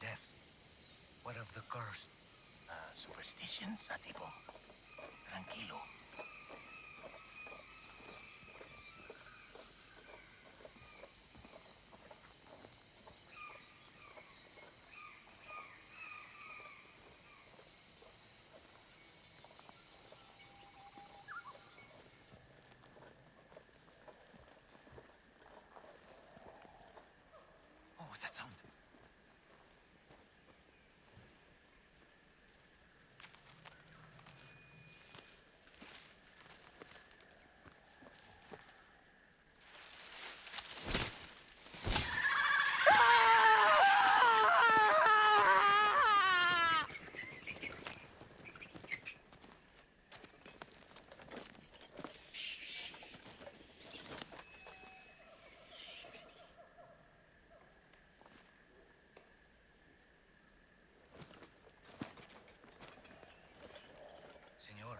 death? What of the curse? Superstition, Satipo. Tranquilo. What was that sound? Senor,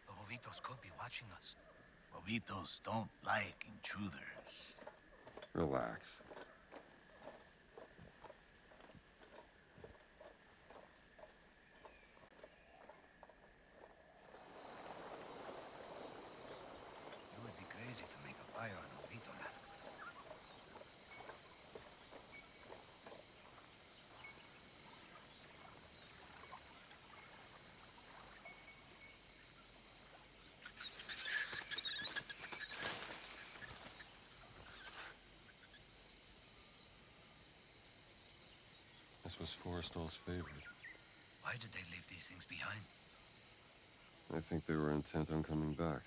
the Jovitos could be watching us. Bobitos don't like intruders. Relax. You would be crazy to make a fire on Jovito land. This was Forrestal's favorite. Why did they leave these things behind? I think they were intent on coming back.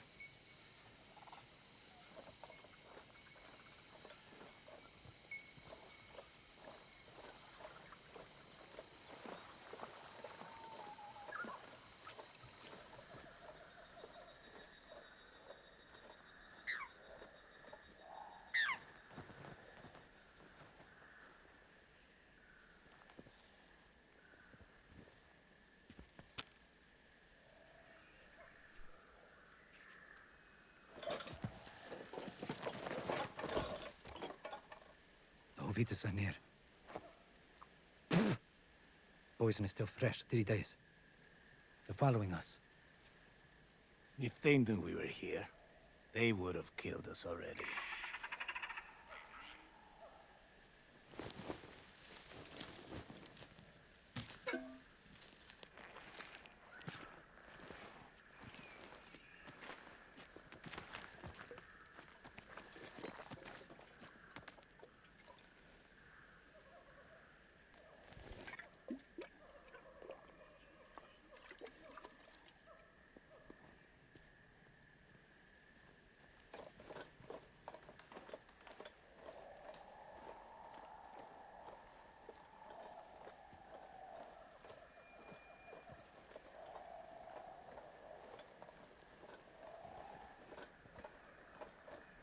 The Jovitos are near. Poison is still fresh, 3 days. They're following us. If they knew we were here, they would have killed us already.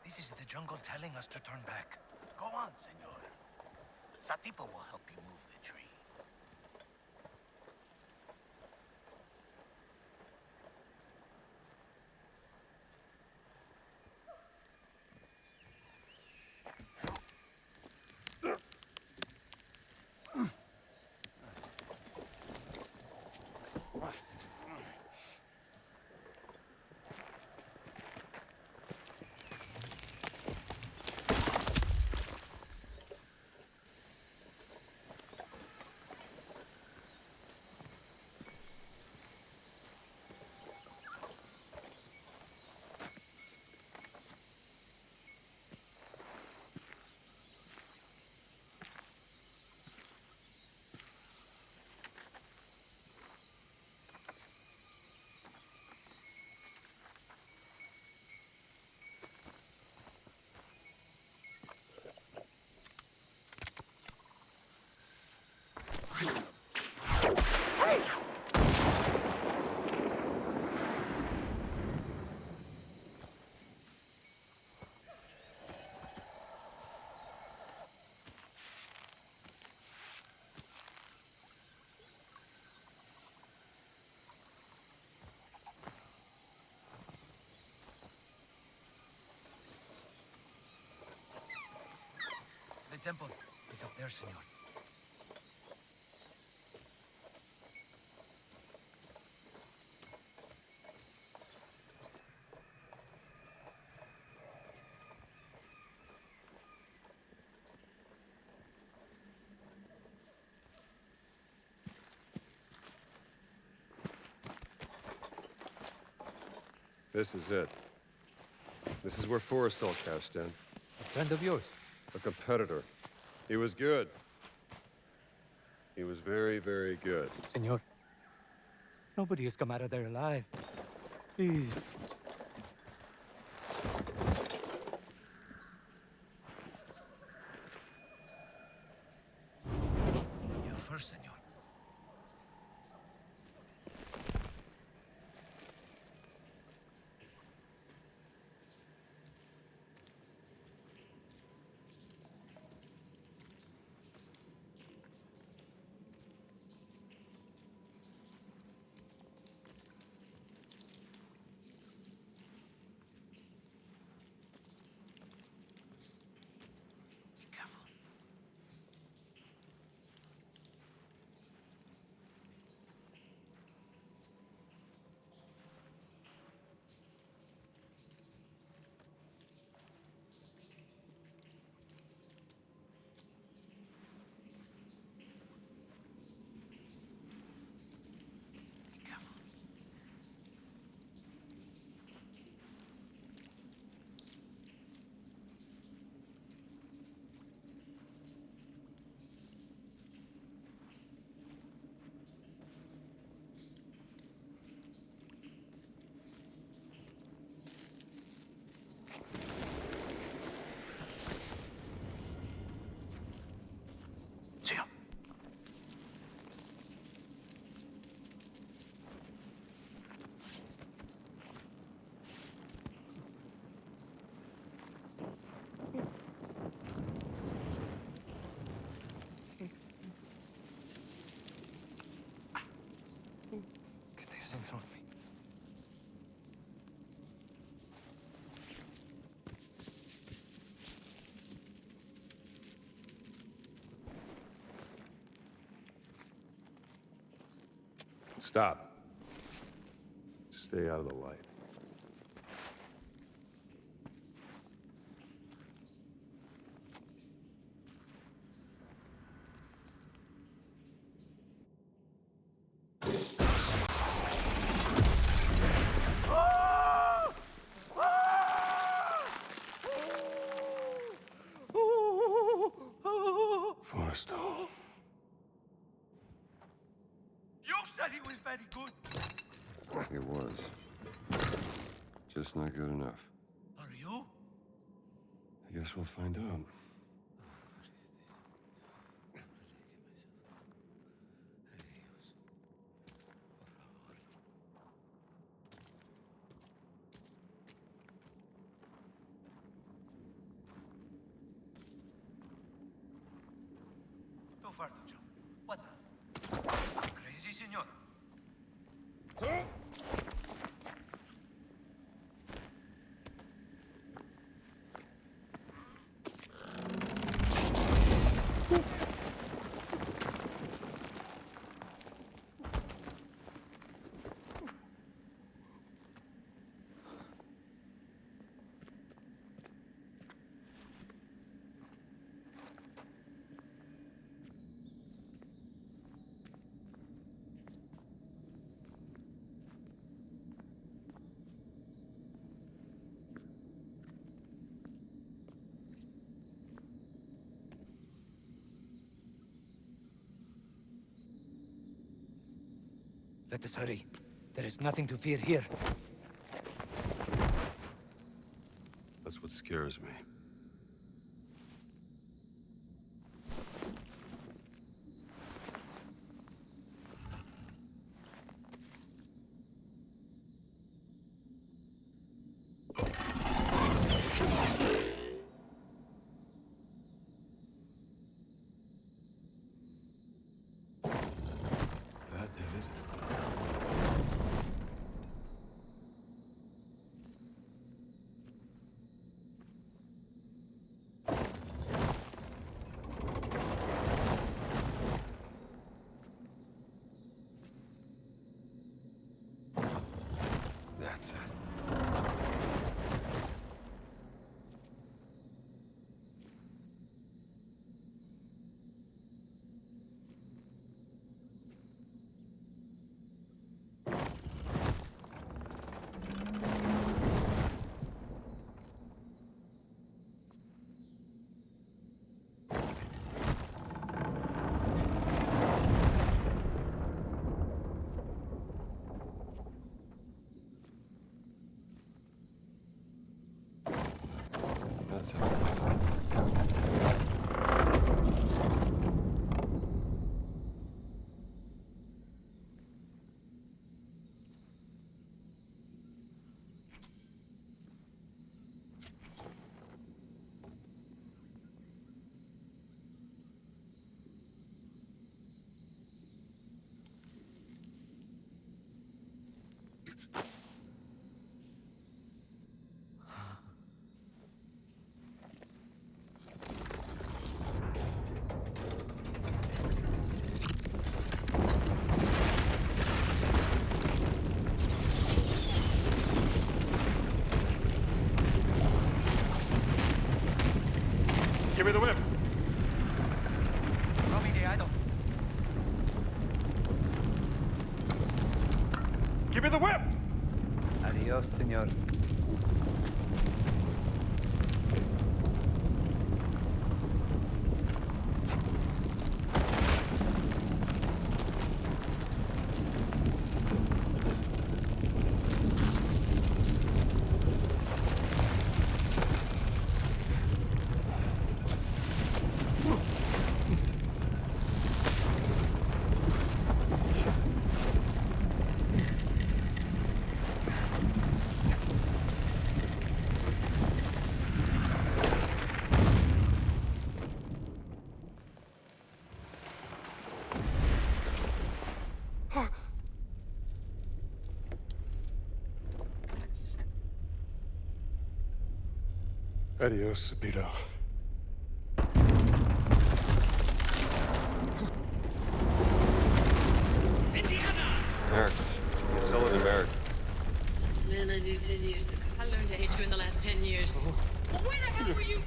This is the jungle telling us to turn back. Go on, senor. Satipo will help you move the tree. The temple is up there, senor. This is it. This is where Forrestal cashed in. A friend of yours. A competitor. He was good. He was very, very good. Senor, nobody has come out of there alive. Please. You first, senor. 수영. Get these things off me. Stop. Stay out of the light. Forrestal. You said he was very good. It was. Just not good enough. Are you? I guess we'll find out. Too far to jump. What the? Crazy, senor. Let us hurry. There is nothing to fear here. That's what scares me. That did it. That's it. Give me the whip. Throw me the idol. Give me the whip. Adios, señor. Adios, Sabito. Indiana! America. It's Sullivan America. Man, I knew 10 years ago. I learned to hate you in the last 10 years. Well, where the hell were you?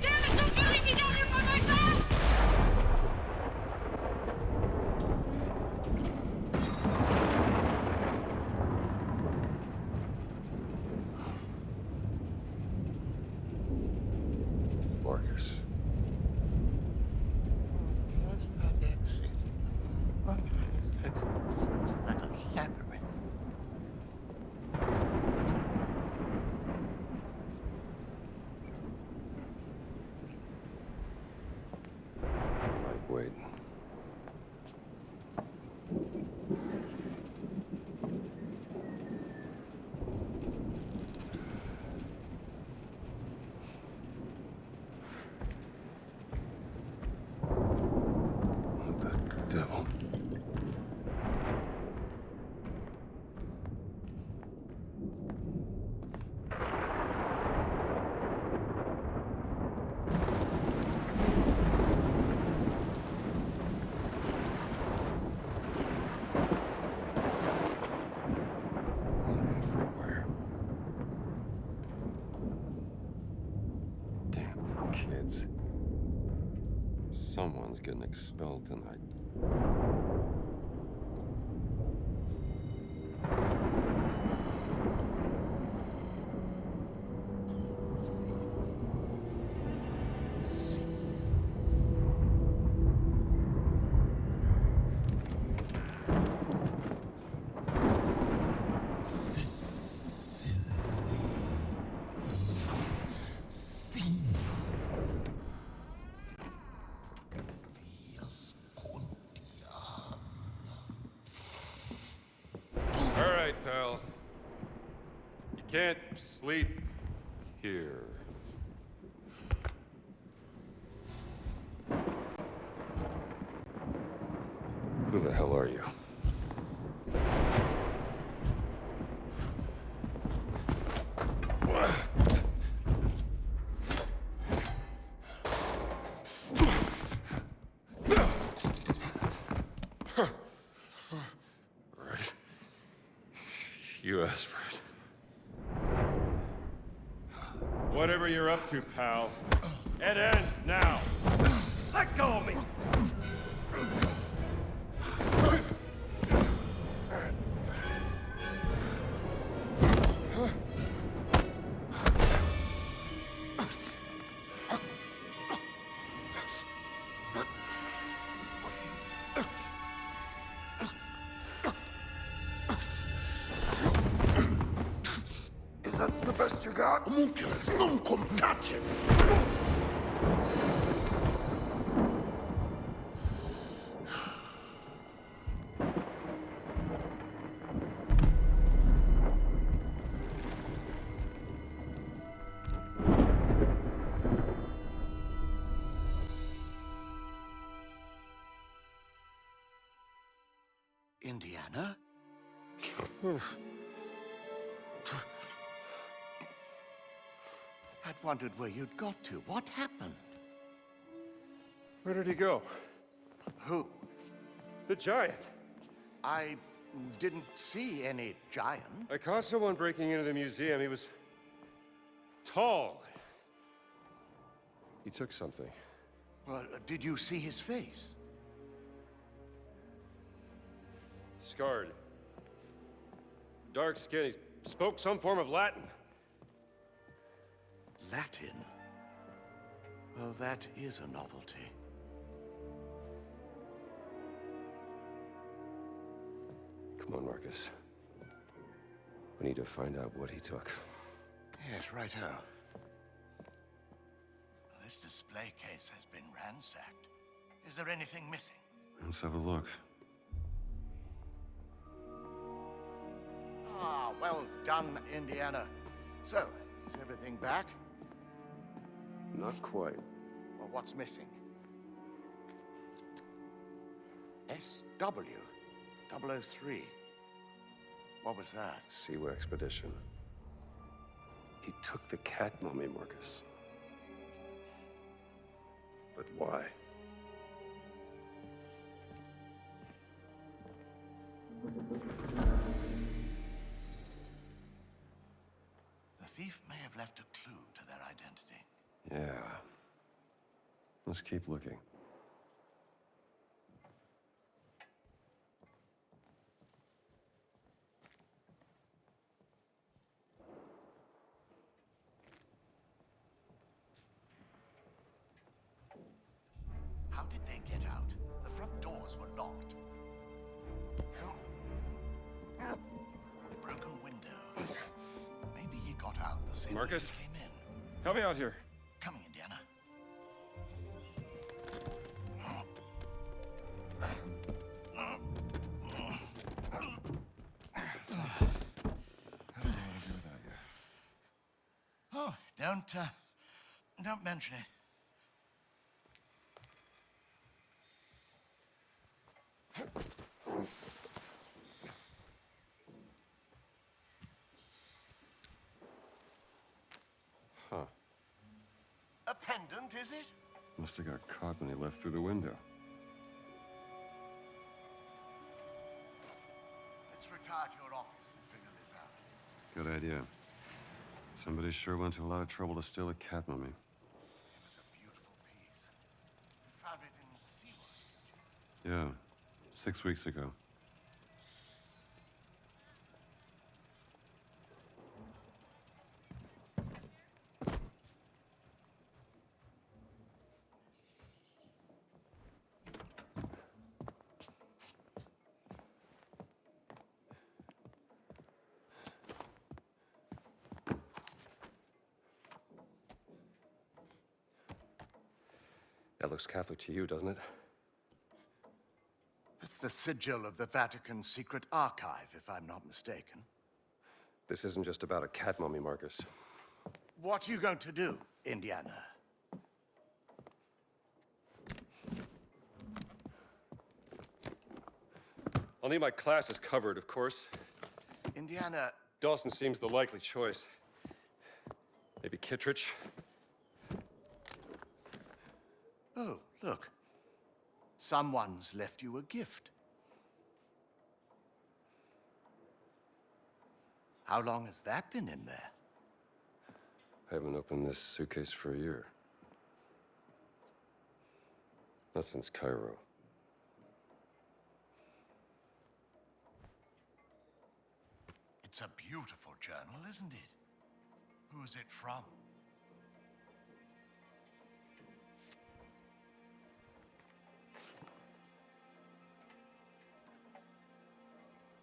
Damn it, don't you leave me down here by myself! Marcus. What's that exit? What is that? It's like a labyrinth. Wait. What the devil? Everywhere. Damn kids. Someone's getting expelled tonight. All right, pal. You can't sleep here. Who the hell are you? Right. You asked for it. Whatever you're up to, pal, it ends now. Let go of me. Is that the best you got? Homunculus, non cum tacet! Indiana? I'd wondered where you'd got to. What happened? Where did he go? Who? The giant. I didn't see any giant. I caught someone breaking into the museum. He was tall, He took something. Well, did you see his face? Scarred. Dark skin. He spoke some form of Latin. Latin? Well, that is a novelty. Come on, Marcus. We need to find out what he took. Yes, righto. This display case has been ransacked. Is there anything missing? Let's have a look. Ah, well done, Indiana. So, is everything back? Not quite. Well, what's missing? SW 003. What was that? Siwa expedition. He took the cat mummy, Marcus. But why? The thief may have left a clue to their identity. Yeah. Let's keep looking. How did they get out? The front doors were locked. The broken window. Maybe he got out the same way Marcus? he came in. Help me out here. Coming, Indiana. I don't know what to do without you. Oh, don't mention it. Huh. A pendant, is it? Must have got caught when he left through the window. Let's retire to your office and figure this out. Good idea. Somebody sure went to a lot of trouble to steal a cat mummy. It was a beautiful piece. You found it in Siwa, did you? Yeah, 6 weeks ago. That looks Catholic to you, doesn't it? That's the sigil of the Vatican Secret Archive, if I'm not mistaken. This isn't just about a cat mummy, Marcus. What are you going to do, Indiana? I'll need my classes covered, of course. Indiana, Dawson seems the likely choice. Maybe Kittredge? oh, look. Someone's left you a gift. How long has that been in there? I haven't opened this suitcase for a year. Not since Cairo. It's a beautiful journal, isn't it? Who's it from?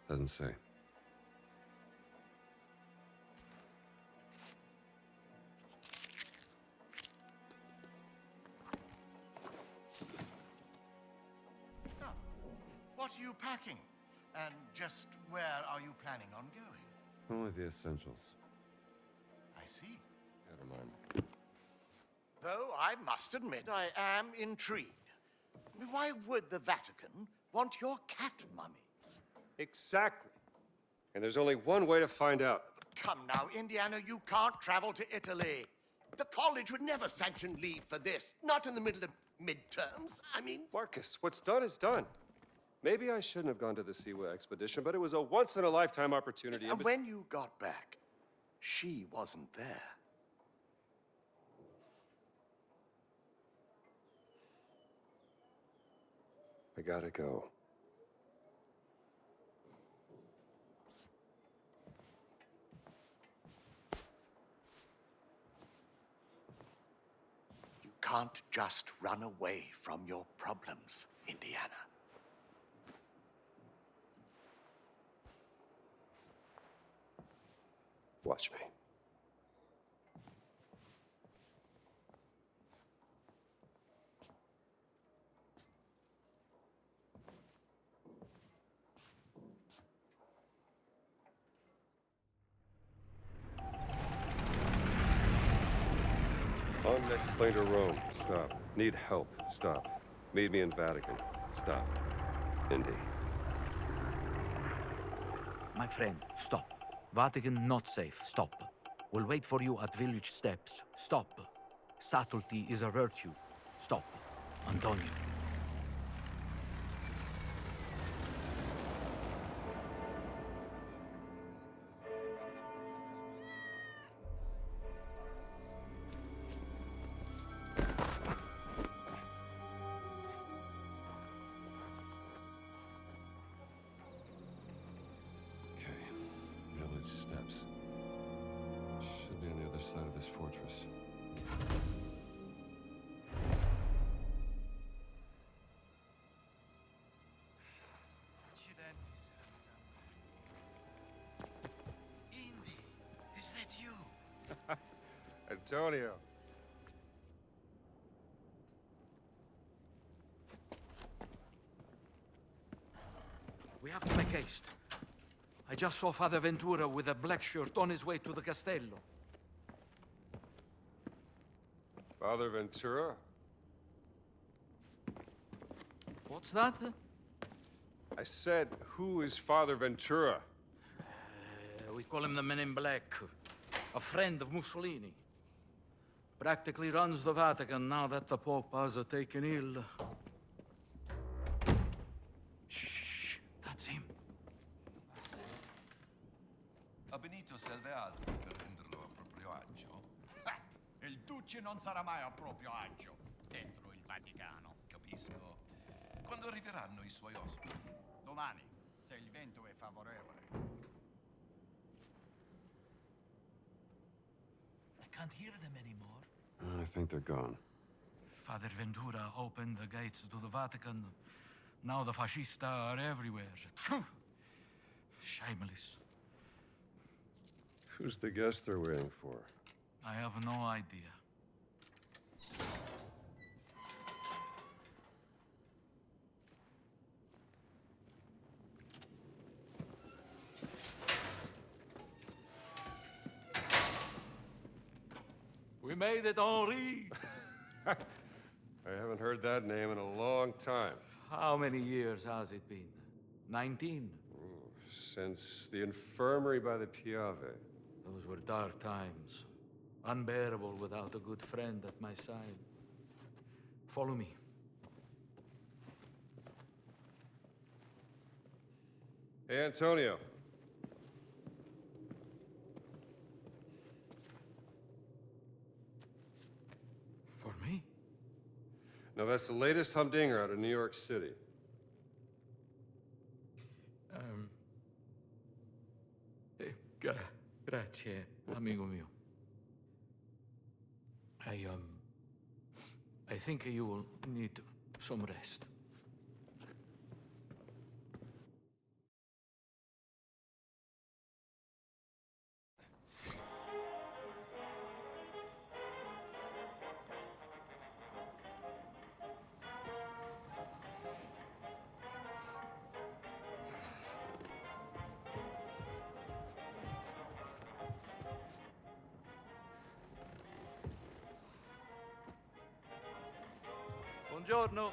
Doesn't say. Oh, what are you packing? And just where are you planning on going? Only the essentials. I see. Never mind. Though I must admit I am intrigued. Why would the Vatican want your cat mummy? Exactly. And there's only one way to find out. Come now, Indiana, you can't travel to Italy. The college would never sanction leave for this. Not in the middle of midterms. I mean... Marcus, what's done is done. Maybe I shouldn't have gone to the Siwa expedition, but it was a once-in-a-lifetime opportunity. And when you got back, she wasn't there. gotta go. You can't just run away from your problems, Indiana. Watch me. On next plane to Rome. Stop. Need help. Stop. Meet me in Vatican. Stop. Indy. My friend, stop. Vatican not safe. Stop. We'll wait for you at village steps. Stop. Subtlety is a virtue. Stop. Antonio. Okay. Village steps. Should be on the other side of this fortress. Indy, is that you? Antonio. We have to make haste. I just saw Father Ventura with a black shirt on his way to the Castello. Father Ventura? What's that? I said, who is Father Ventura? We call him the Men in Black. A friend of Mussolini. Practically runs the Vatican now that the Pope has taken ill. Shh, that's him. A Benito serve altro per renderlo a proprio agio. Il Duce non sarà mai a proprio agio dentro il Vaticano. Capisco. Quando arriveranno i suoi ospiti? Domani, se il vento è favorevole. I can't hear them anymore. I think they're gone. Father Ventura opened the gates to the Vatican. Now the fascista are everywhere. Shameless. Who's the guest they're waiting for? I have no idea. We made it, Henri! I haven't heard that name in a long time. How many years has it been? 19? Since the infirmary by the Piave. Those were dark times. Unbearable without a good friend at my side. Follow me. Hey, Antonio. For me? Now, that's the latest humdinger out of New York City. Grazie, amigo mio. I think you will need some rest. Buongiorno.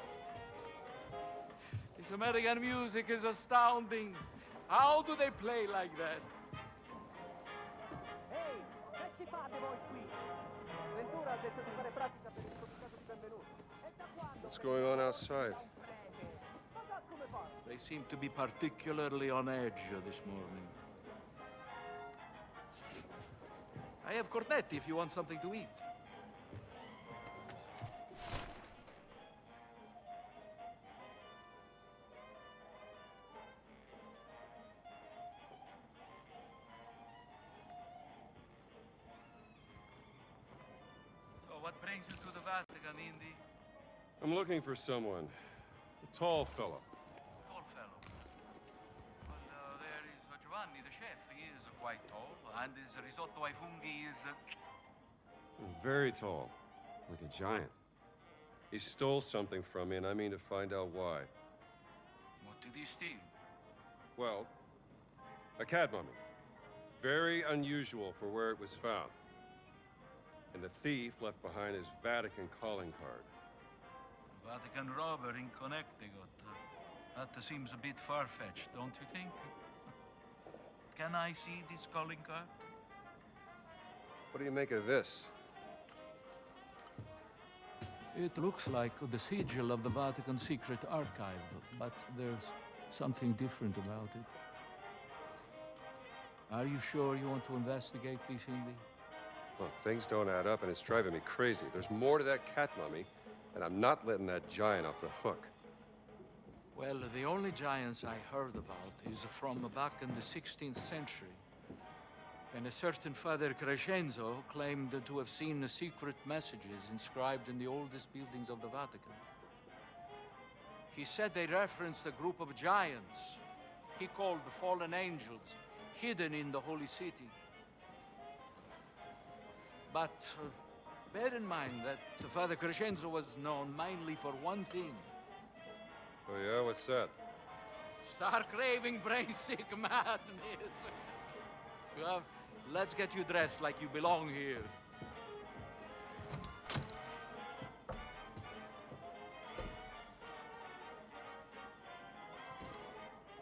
This American music is astounding. How do they play like that? Ehi, che ci fate voi qui? Ventura ha detto di fare pratica per il comitato di benvenuti. E da quando? What's going on outside? Ma da come fa? They seem to be particularly on edge this morning. I have cornetti if you want something to eat. brings you to the Vatican, Indy? I'm looking for someone. A tall fellow. Tall fellow. Well, there is Giovanni, the chef. He is quite tall, and his risotto ai funghi is... Very tall. Like a giant. He stole something from me, and I mean to find out why. What did he steal? Well, a cat mummy. Very unusual for where it was found. And the thief left behind his Vatican calling card. Vatican robber in Connecticut. That seems a bit far-fetched, don't you think? Can I see this calling card? What do you make of this? It looks like the sigil of the Vatican Secret Archive, but there's something different about it. Are you sure you want to investigate this, Indy? Look, things don't add up, and it's driving me crazy. There's more to that cat mummy, and I'm not letting that giant off the hook. Well, the only giants I heard about is from back in the 16th century, when a certain Father Crescenzo claimed to have seen secret messages inscribed in the oldest buildings of the Vatican. He said they referenced a group of giants he called the fallen angels, hidden in the holy city. But bear in mind that Father Crescenzo was known mainly for one thing. Oh yeah, what's that? Star-craving, brain-sick madness. Well, let's get you dressed like you belong here.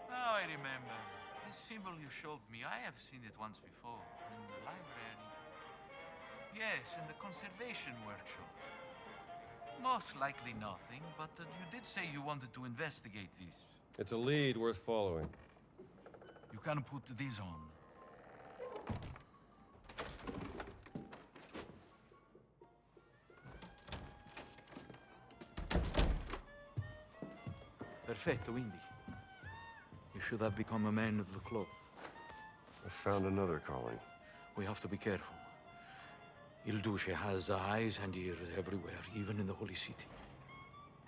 Now I remember. This symbol you showed me, I have seen it once before, in the library. Yes, in the conservation workshop. Most likely nothing, but you did say you wanted to investigate this. It's a lead worth following. You can put this on. Perfetto, Indy. You should have become a man of the cloth. I found another calling. We have to be careful. Il Duce has eyes and ears everywhere, even in the Holy City.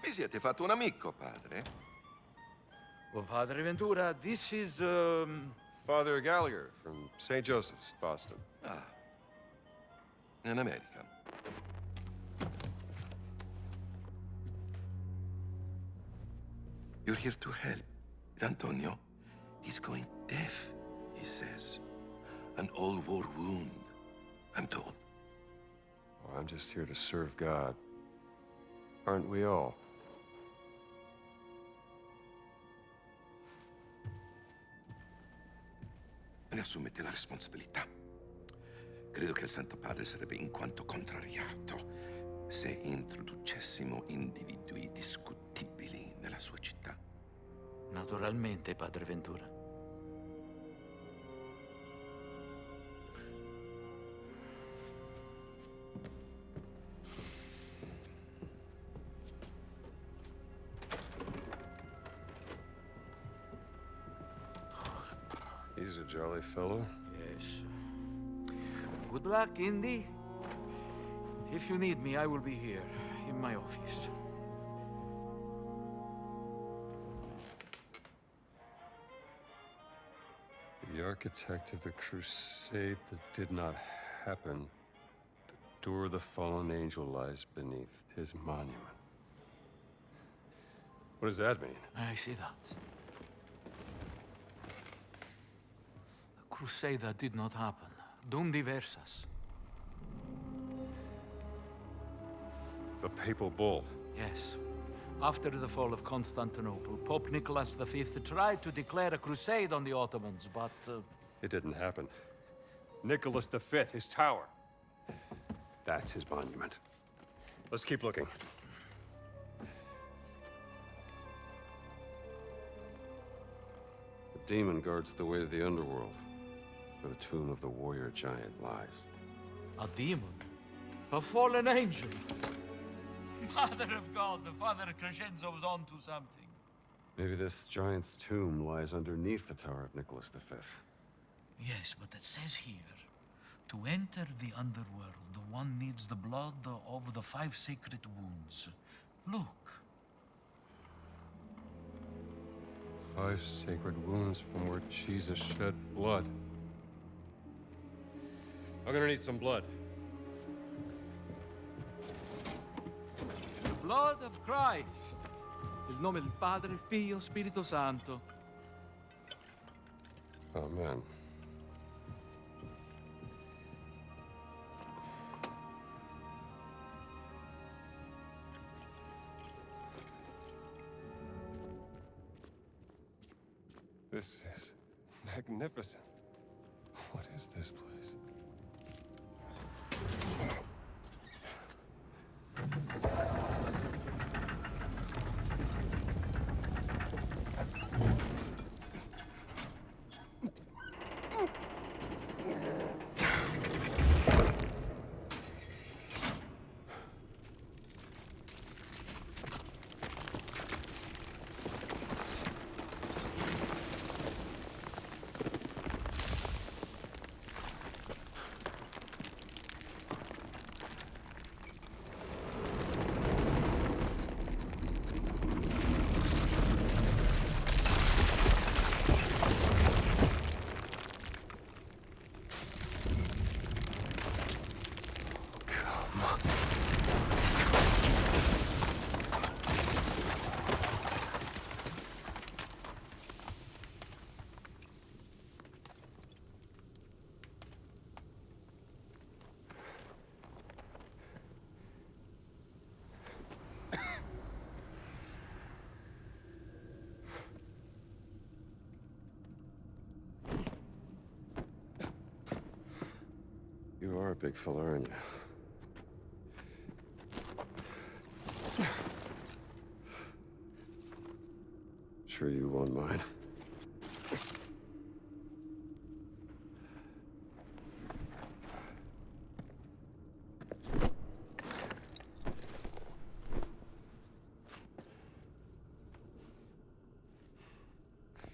Vi siete fatto un amico, padre? Well, Padre Ventura, this is, Father Gallagher from St. Joseph's, Boston. Ah, in America. You're here to help. Antonio, he's going deaf, he says. An old war wound, I'm told. Well, I'm just here to serve God. Aren't we all? Ne assumete la responsabilità. Credo che il Santo Padre sarebbe in quanto contrariato se introducessimo individui discutibili nella sua città. naturalmente, Padre Ventura. He's a jolly fellow. Yes. Good luck, Indy. If you need me, I will be here, in my office. The architect of the crusade that did not happen. The door of the fallen angel lies beneath his monument. What does that mean? I see that. The crusade that did not happen. Dum diversas. The papal bull. Yes. After the fall of Constantinople, Pope Nicholas V tried to declare a crusade on the Ottomans, but... It didn't happen. Nicholas V, his tower. That's his monument. Let's keep looking. The demon guards the way to the underworld, where the tomb of the warrior giant lies. A demon? A fallen angel? Mother of God, the Father Crescenzo was on to something. Maybe this giant's tomb lies underneath the tower of Nicholas V. Yes, but it says here, To enter the underworld, one needs the blood of the 5 sacred wounds. Look. 5 sacred wounds from where Jesus shed blood. I'm gonna need some blood. The blood of Christ. Nel nome del Padre, Figlio, Spirito Santo. Amen. This is magnificent. What is this place? You are a big fella, aren't you? Sure you won't mind.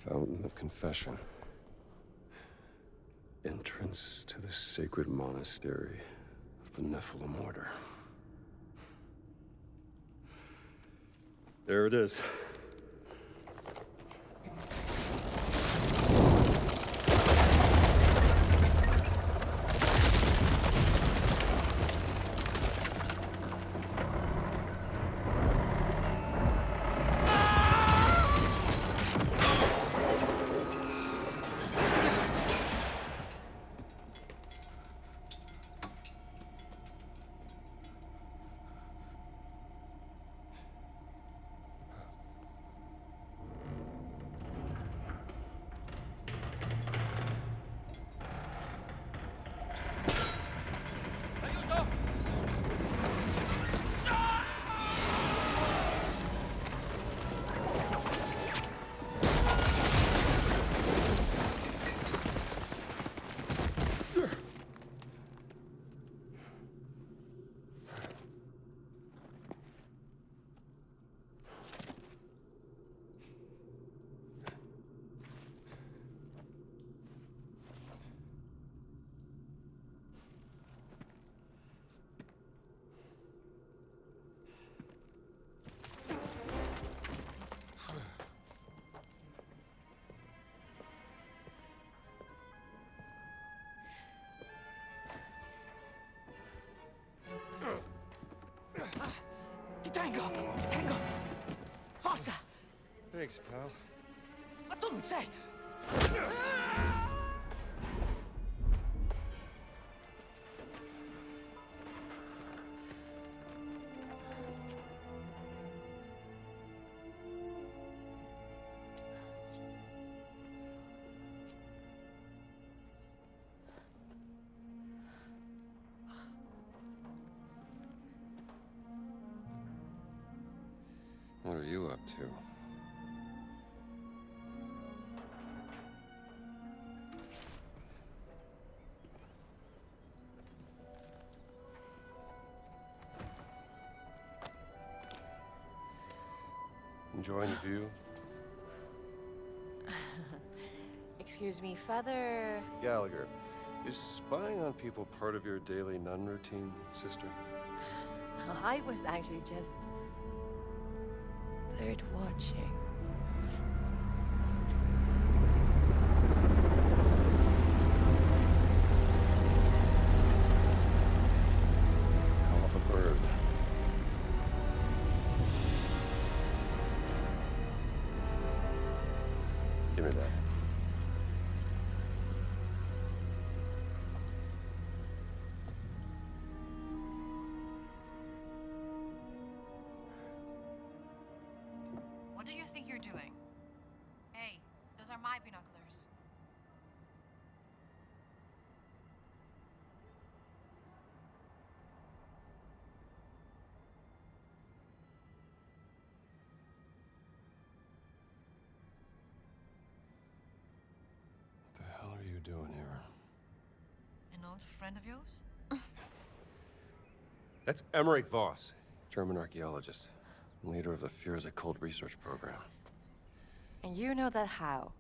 Fountain of Confession. Entrance to the sacred monastery of the Nephilim Order. There it is. Ti tengo! Forza! Thanks, pal. Ma tu non sei! What are you up to? Enjoying the view? Excuse me, Father... Gallagher. Is spying on people part of your daily nun routine, sister? I was actually just bird watching. Hell of a bird. Give me that. What do you think you're doing? Hey, those are my binoculars. What the hell are you doing here? An old friend of yours? That's Emmerich Voss, German archaeologist, leader of the Fears Occult research program. And you know that how?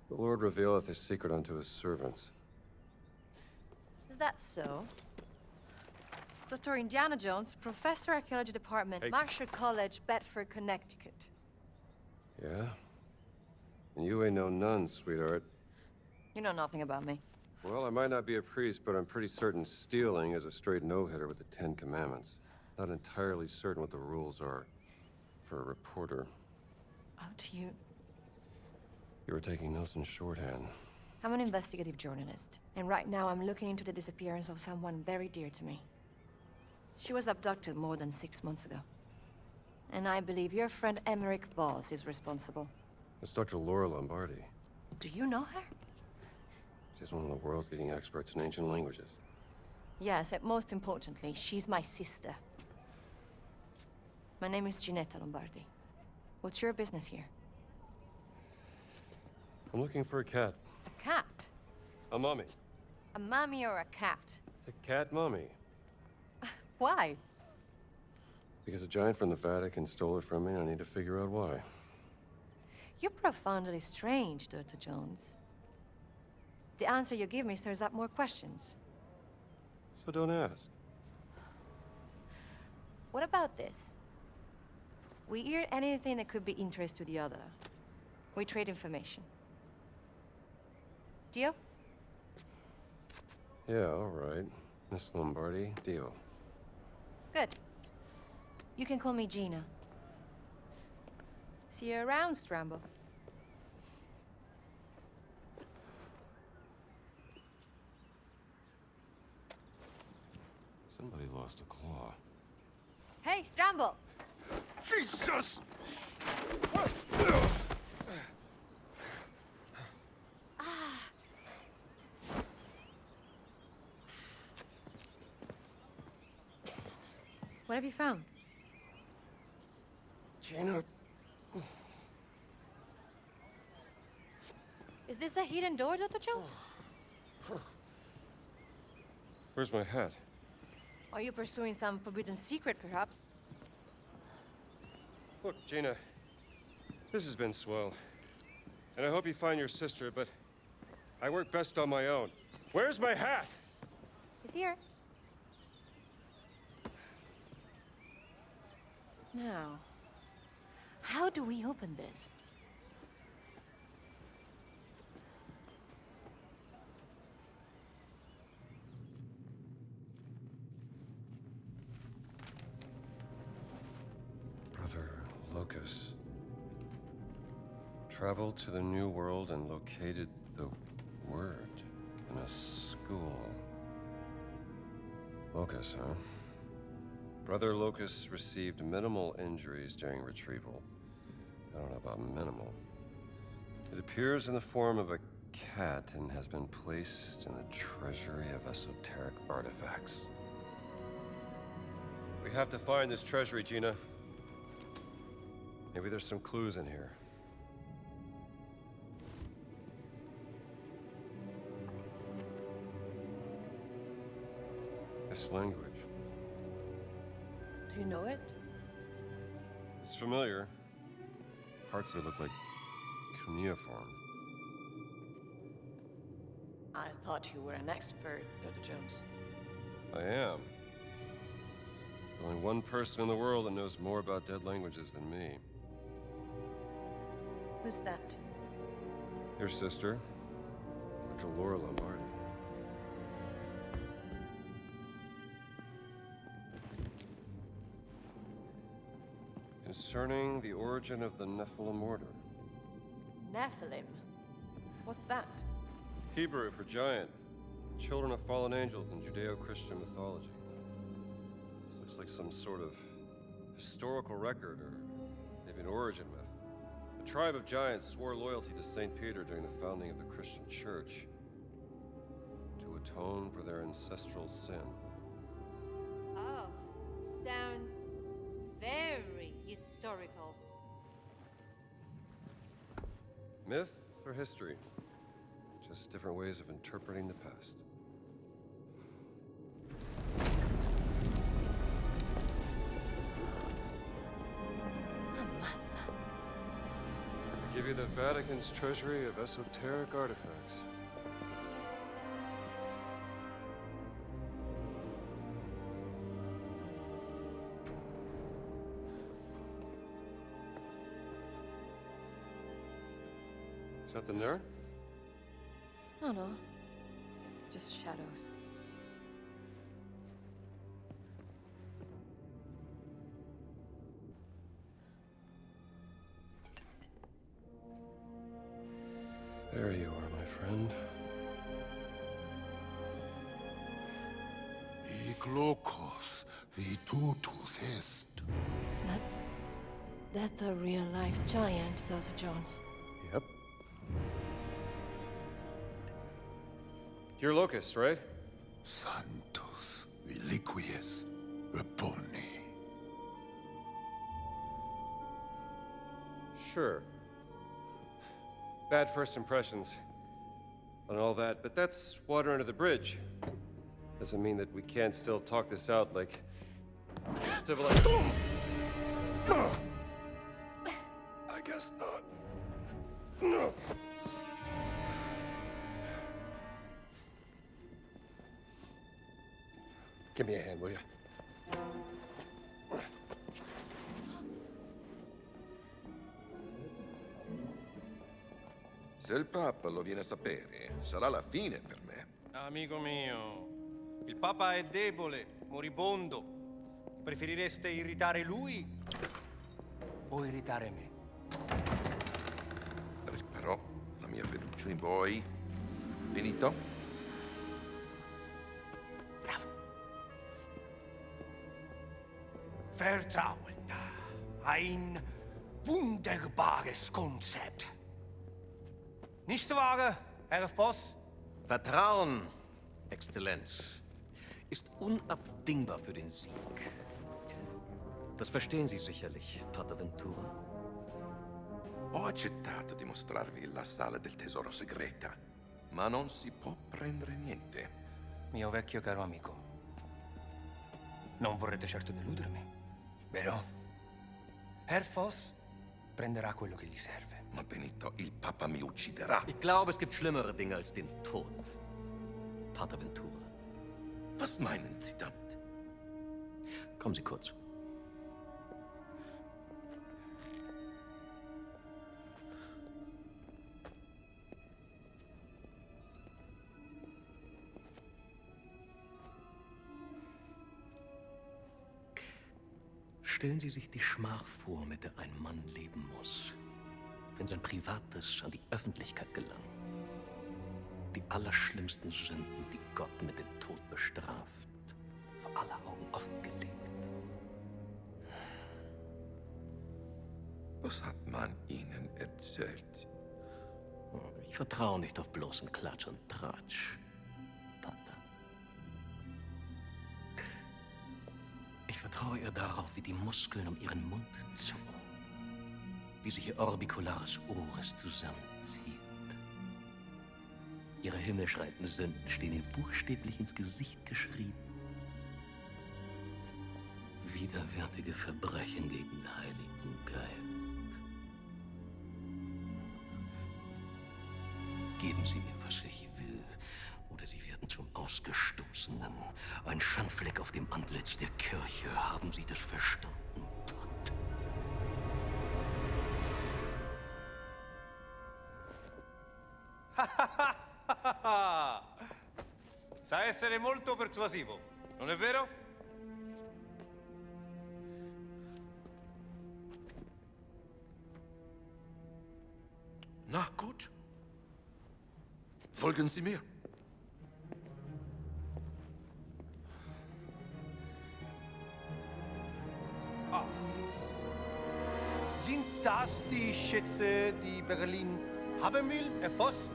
The Lord revealeth his secret unto his servants. Is that so? Dr. Indiana Jones, Professor Archaeology Department, Hey. Marshall College, Bedford, Connecticut. Yeah? And you ain't no nun, sweetheart. You know nothing about me. Well, I might not be a priest, but I'm pretty certain stealing is a straight no-hitter with the Ten Commandments. Not entirely certain what the rules are for a reporter. How do you... You were taking notes in shorthand. I'm an investigative journalist, and right now I'm looking into the disappearance of someone very dear to me. She was abducted more than 6 months ago. And I believe your friend Emmerich Voss is responsible. It's Dr. Laura Lombardi. Do you know her? She's one of the world's leading experts in ancient languages. Yes, and most importantly, she's my sister. My name is Ginetta Lombardi. What's your business here? I'm looking for a cat. A cat? A mummy. A mummy or a cat? It's a cat mummy. Why? Because a giant from the Vatican stole it from me, and I need to figure out why. You're profoundly strange, Dr. Jones. The answer you give me stirs up more questions. So don't ask. What about this? We hear anything that could be interest to the other. We trade information. Deal? Yeah, all right. Miss Lombardi, deal. Good. You can call me Gina. See you around, Strambo. Somebody lost a claw. Hey, Strambo! Jesus! What have you found? Gina. Is this a hidden door, Dr. Jones? Where's my hat? Are you pursuing some forbidden secret, perhaps? Look, Gina, this has been swell. And I hope you find your sister, but I work best on my own. Where's my hat? He's here. Now, how do we open this? Brother Locus traveled to the New World and located the word in a school. Locus, huh? Brother Locus received minimal injuries during retrieval. I don't know about minimal. It appears in the form of a cat and has been placed in the treasury of esoteric artifacts. We have to find this treasury, Gina. Maybe there's some clues in here. This language. Do you know it? It's familiar. Parts of it look like cuneiform. I thought you were an expert, Dr. Jones. I am. Only one person in the world that knows more about dead languages than me. Who's that? Your sister, Dr. Laura Lombardi. Concerning the origin of the Nephilim order. Nephilim? What's that? Hebrew for giant. Children of fallen angels in Judeo-Christian mythology. This looks like some sort of historical record or maybe an origin myth. A tribe of giants swore loyalty to St. Peter during the founding of the Christian church to atone for their ancestral sin. Oh, sounds very historical. Myth or history? Just different ways of interpreting the past. I give you the Vatican's treasury of esoteric artifacts. Something there? Oh no. Just shadows. There you are, my friend. Iglokos vitutus est. That's a real-life giant, Dr. Jones. Yep. You're Locust, right? Santos reliquies repone. Sure. Bad first impressions and all that, but that's water under the bridge. Doesn't mean that we can't still talk this out like civilized. I guess not. No. Give me a hand, will you? Se il Papa lo viene a sapere, sarà la fine per me. Amico mio, il Papa è debole, moribondo. Preferireste irritare lui o irritare me? Però la mia fiducia in voi, finito? Bravo. Vertrauen. Ein wunderbares Konzept. Nicht wahr, Herr Voss? Vertrauen, Exzellenz, ist unabdingbar für den Sieg. Das verstehen Sie sicherlich, Pater Ventura. Ho accettato di mostrarvi la sala del tesoro segreta, ma non si può prendere niente. Mio vecchio caro amico, non vorrete certo deludermi, vero? Herr Voss prenderà quello che gli serve. Ma Benito, il Papa mi ucciderà. Ich glaube, es gibt schlimmere Dinge als den Tod, Pater Ventura. Was meinen Sie damit? Kommen Sie kurz. Stellen Sie sich die Schmach vor, mit der ein Mann leben muss, wenn sein Privates an die Öffentlichkeit gelangt. Die allerschlimmsten Sünden, die Gott mit dem Tod bestraft, vor aller Augen offengelegt. Was hat man Ihnen erzählt? Ich vertraue nicht auf bloßen Klatsch und Tratsch, Pater. Ich vertraue ihr darauf, wie die Muskeln um ihren Mund zucken, wie sich ihr orbicularis oris zusammenzieht. Ihre himmelschreienden Sünden stehen ihr buchstäblich ins Gesicht geschrieben. Widerwärtige Verbrechen gegen den Heiligen Geist. Geben Sie mir, was ich will, ein Schandfleck auf dem Antlitz der Kirche. Haben Sie das verstanden? Sa essere molto persuasivo, non è vero? Na gut. Folgen Sie mir. Sind das die Schätze, die Berlin haben will, Herr Voss?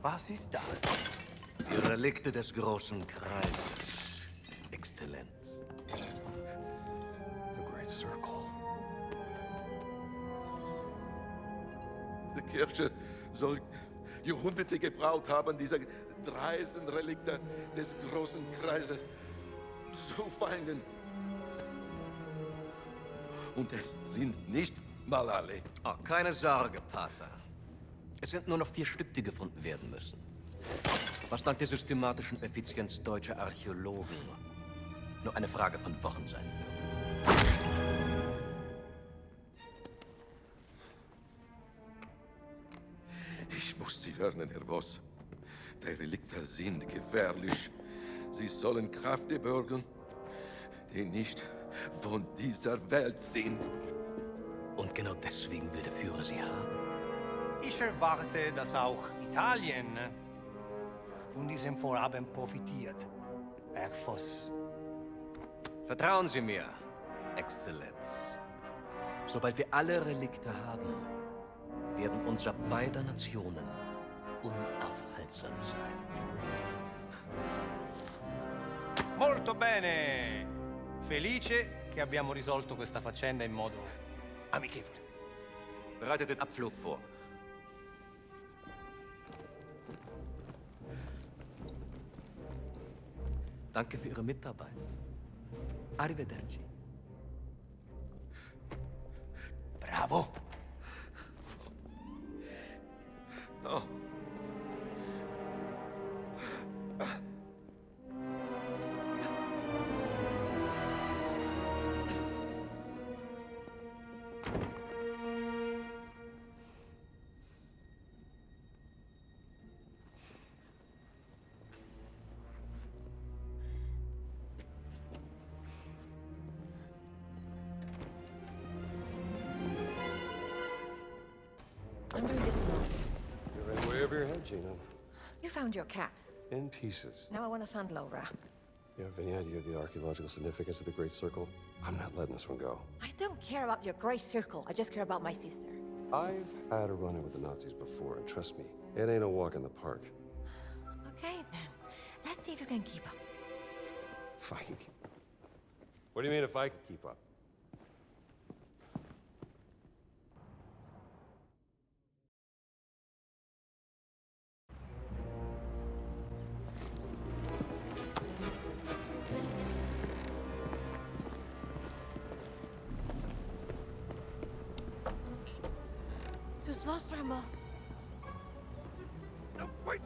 Was ist das? Die Relikte des großen Kreises, Exzellenz. The Great Circle. Die Kirche soll Jahrhunderte gebraucht haben, diese dreisten Relikte des großen Kreises zu finden. Und es sind nicht mal alle. Oh, keine Sorge, Pater. Es sind nur noch 4 Stück, die gefunden werden müssen. Was dank der systematischen Effizienz deutscher Archäologen nur eine Frage von Wochen sein wird. Ich muss Sie warnen, Herr Voss. Die Relikte sind gefährlich. Sie sollen Kräfte bürgen, die nicht von dieser Welt sind. Und genau deswegen will der Führer sie haben. Ich erwarte, dass auch Italien von diesem Vorhaben profitiert, Herr Voss. Vertrauen Sie mir, Exzellenz. Sobald wir alle Relikte haben, werden unsere beider Nationen unaufhaltsam sein. Molto bene! Felice che abbiamo risolto questa faccenda in modo amichevole. Bereitet den Abflug vor. Danke für Ihre Mitarbeit. Arrivederci. Bravo! Oh. I'm doing this alone. You're in way over your head, Gina. You found your cat. In pieces. Now I want to find Laura. You have any idea of the archaeological significance of the Great Circle? I'm not letting this one go. I don't care about your gray circle. I just care about my sister. I've had a run-in with the Nazis before, and trust me, it ain't a walk in the park. Okay, then. Let's see if you can keep up. Fine. What do you mean if I can keep up? Too slow, Strumble. No, wait.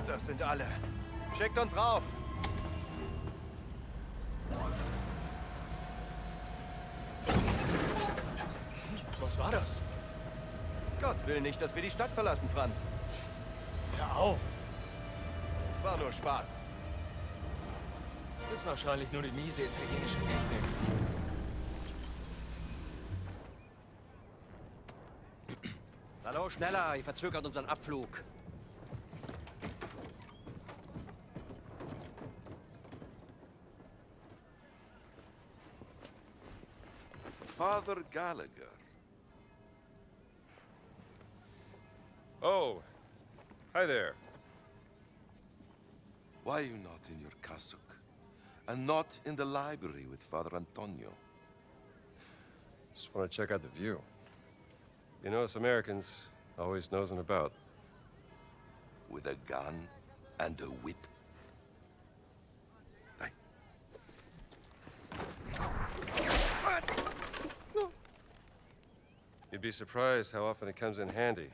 Das sind alle. Schickt uns rauf! will nicht, dass wir die Stadt verlassen, Franz. Hör auf! War nur Spaß. Ist wahrscheinlich nur die miese italienische Technik. Hallo, schneller, ihr verzögert unseren Abflug. Father Gallagher. Oh, hi there. Why are you not in your cassock? And not in the library with Father Antonio? Just want to check out the view. You know, us Americans always nosing about. With a gun and a whip? Dai. You'd be surprised how often it comes in handy.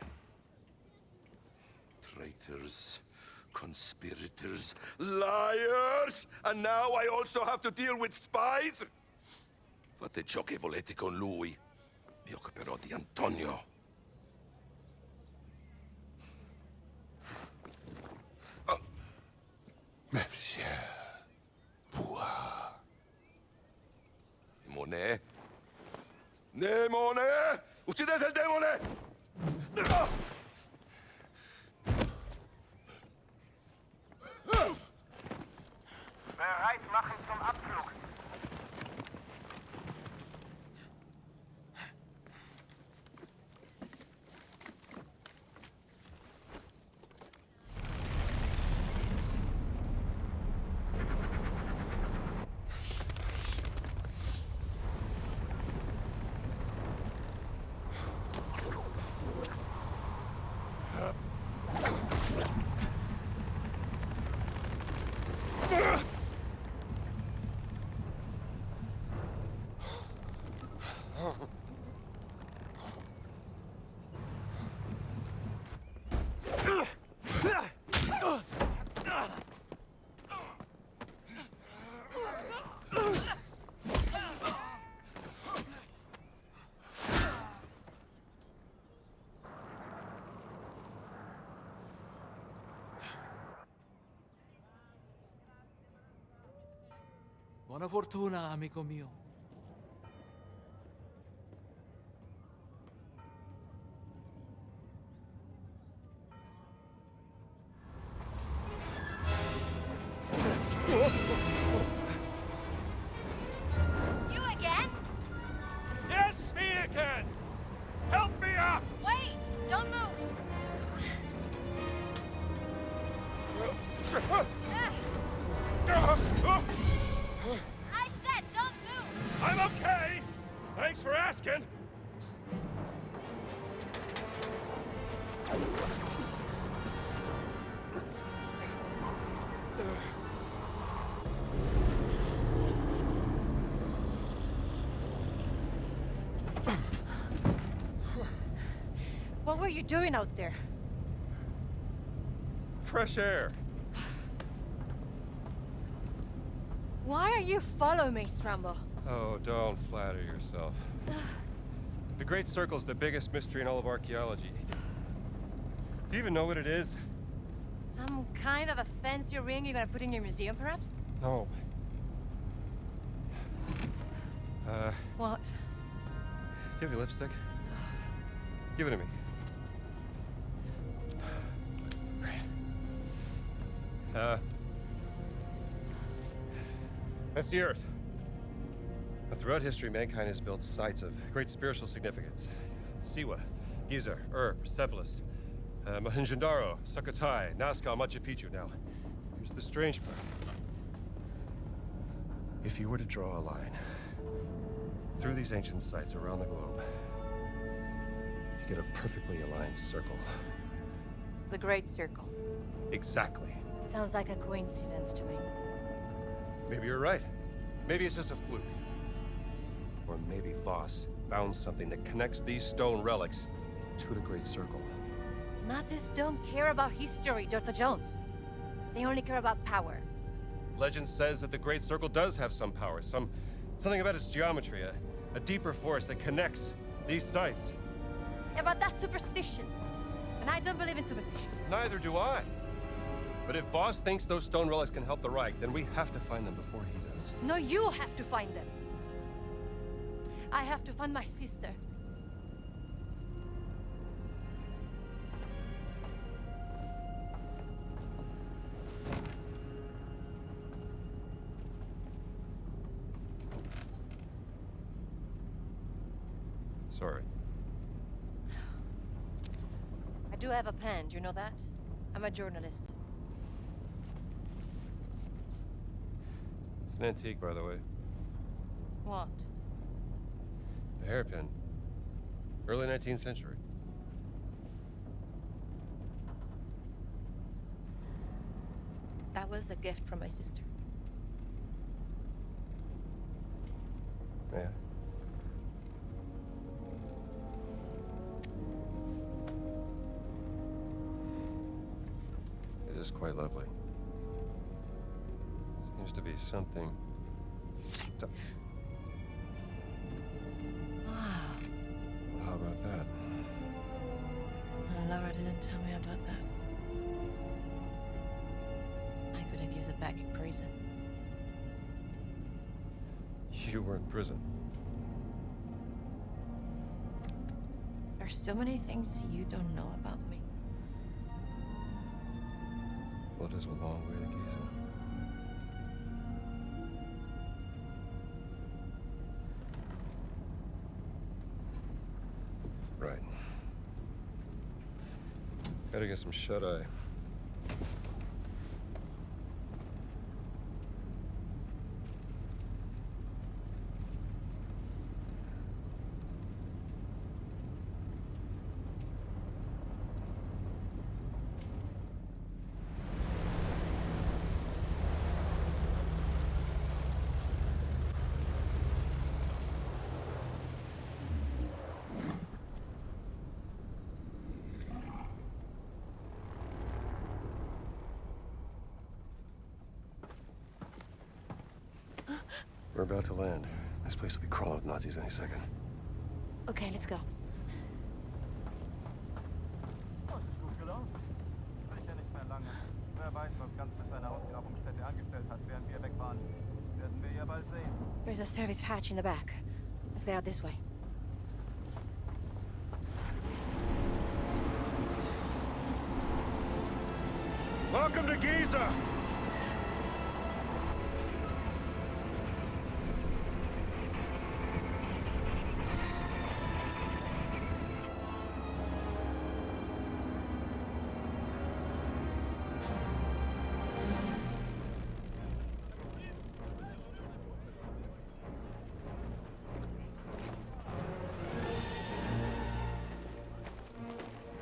Traitors, conspirators, liars! And now I also have to deal with spies? Fate ciò che volete con lui. Mi occuperò di Antonio. Monsieur, voir. Demone? Demone! Uccidete il demone! Bereit machen zum Abflug. Buona fortuna, amico mio. You again? Yes, me again! Help me up! Wait! Don't move! I said don't move! I'm okay! Thanks for asking! What were you doing out there? Fresh air. Why are you following me, Strambo? Oh, don't flatter yourself. The Great Circle's the biggest mystery in all of archaeology. Do you even know what it is? Some kind of a fancy ring you're gonna put in your museum, perhaps? No. What? Do you have any lipstick? Give it to me. Great. That's the Earth. Now, throughout history, mankind has built sites of great spiritual significance. Siwa, Giza, Persepolis, Mohenjo-Daro, Sukhothai, Nazca, Machu Picchu. Now, here's the strange part. If you were to draw a line through these ancient sites around the globe, you get a perfectly aligned circle. The Great Circle. Exactly. Sounds like a coincidence to me. Maybe you're right. Maybe it's just a fluke. Or maybe Voss found something that connects these stone relics to the Great Circle. Nazis don't care about history, Dr. Jones. They only care about power. Legend says that the Great Circle does have some power, something about its geometry, a deeper force that connects these sites. Yeah, but that's superstition. And I don't believe in superstition. Neither do I. But if Voss thinks those stone relics can help the Reich, then we have to find them before he does. No, you have to find them. I have to find my sister. Sorry. I do have a pen, do you know that? I'm a journalist. It's an antique, by the way. What? A hairpin. Early 19th century. That was a gift from my sister. Yeah. It is quite lovely. Seems to be something. Wow. How about that? Laura didn't tell me about that. I could have used it back in prison. You were in prison. There's so many things you don't know about me. Well, it is a long way to Giza. Right. Gotta get some shut-eye. We're about to land. This place will be crawling with Nazis any second. Okay, let's go. Gut gelaunt. Sicher nicht mehr lange. Wer weiß, was ganz mit seiner Ausgrabungsstätte angestellt hat, während wir weg waren. Werden wir ja bald sehen. There's a service hatch in the back. Let's get out this way. Welcome to Giza!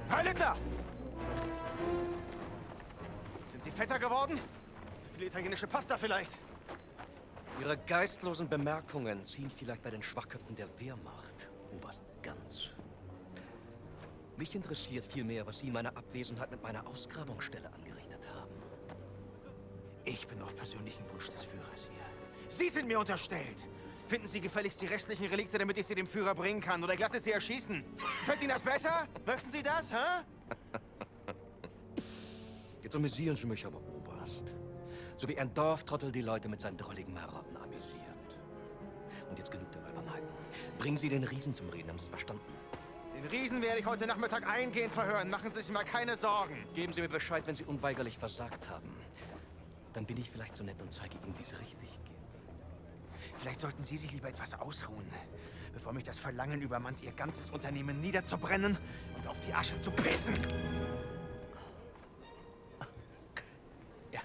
Heil Hitler! Sind Sie fetter geworden? Zu viel italienische Pasta vielleicht? Ihre geistlosen Bemerkungen ziehen vielleicht bei den Schwachköpfen der Wehrmacht, Oberst Ganz. Mich interessiert vielmehr, was Sie in meiner Abwesenheit mit meiner Ausgrabungsstelle angerichtet haben. Ich bin auf persönlichen Wunsch des Führers hier. Sie sind mir unterstellt! Finden Sie gefälligst die restlichen Relikte, damit ich sie dem Führer bringen kann, oder ich lasse sie erschießen. Fällt Ihnen das besser? Möchten Sie das, hä? Jetzt amüsieren Sie mich aber, Oberst. So wie ein Dorftrottel die Leute mit seinen drolligen Marotten amüsiert. Und jetzt genug der Albernheiten. Bringen Sie den Riesen zum Reden, haben Sie es verstanden? Den Riesen werde ich heute Nachmittag eingehend verhören. Machen Sie sich mal keine Sorgen. Geben Sie mir Bescheid, wenn Sie unweigerlich versagt haben. Dann bin ich vielleicht so nett und zeige Ihnen, wie es richtig geht. Vielleicht sollten Sie sich lieber etwas ausruhen, bevor mich das Verlangen übermannt, Ihr ganzes Unternehmen niederzubrennen und auf die Asche zu pissen. Ja.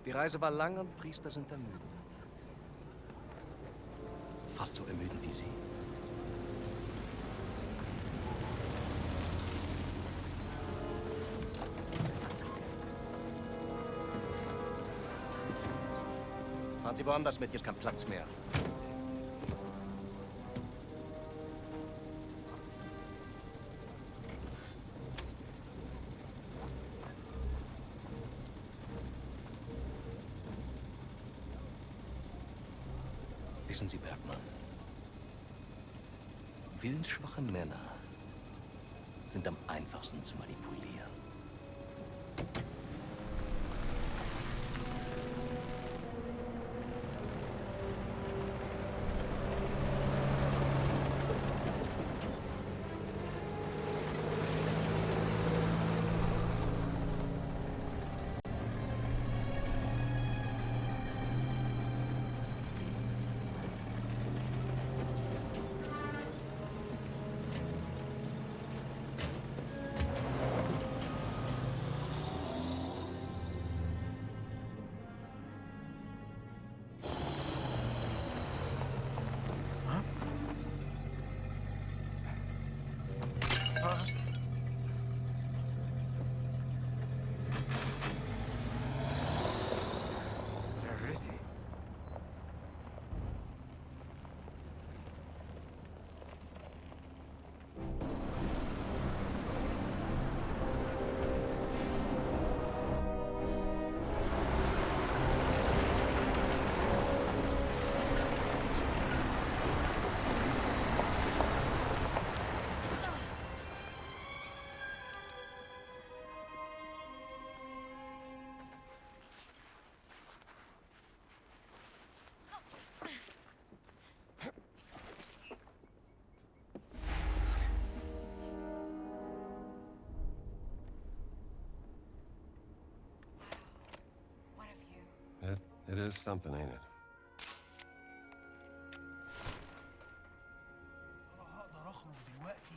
Die Reise war lang und Priester sind ermüdend. Fast so ermüdend wie Sie. Fahren Sie woanders mit, hier ist kein Platz mehr. Wissen Sie, Bergmann, willensschwache Männer sind am einfachsten zu manipulieren. It is something, ain't it? هقدر اخرج دلوقتي؟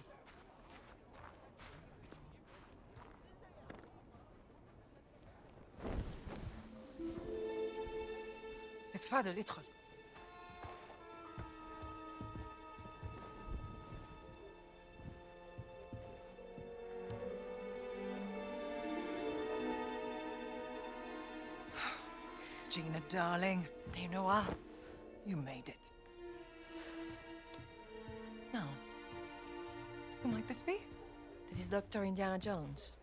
اتفضل ادخل. Gina, darling. There you are. You made it. Now, who might this be? This is Dr. Indiana Jones.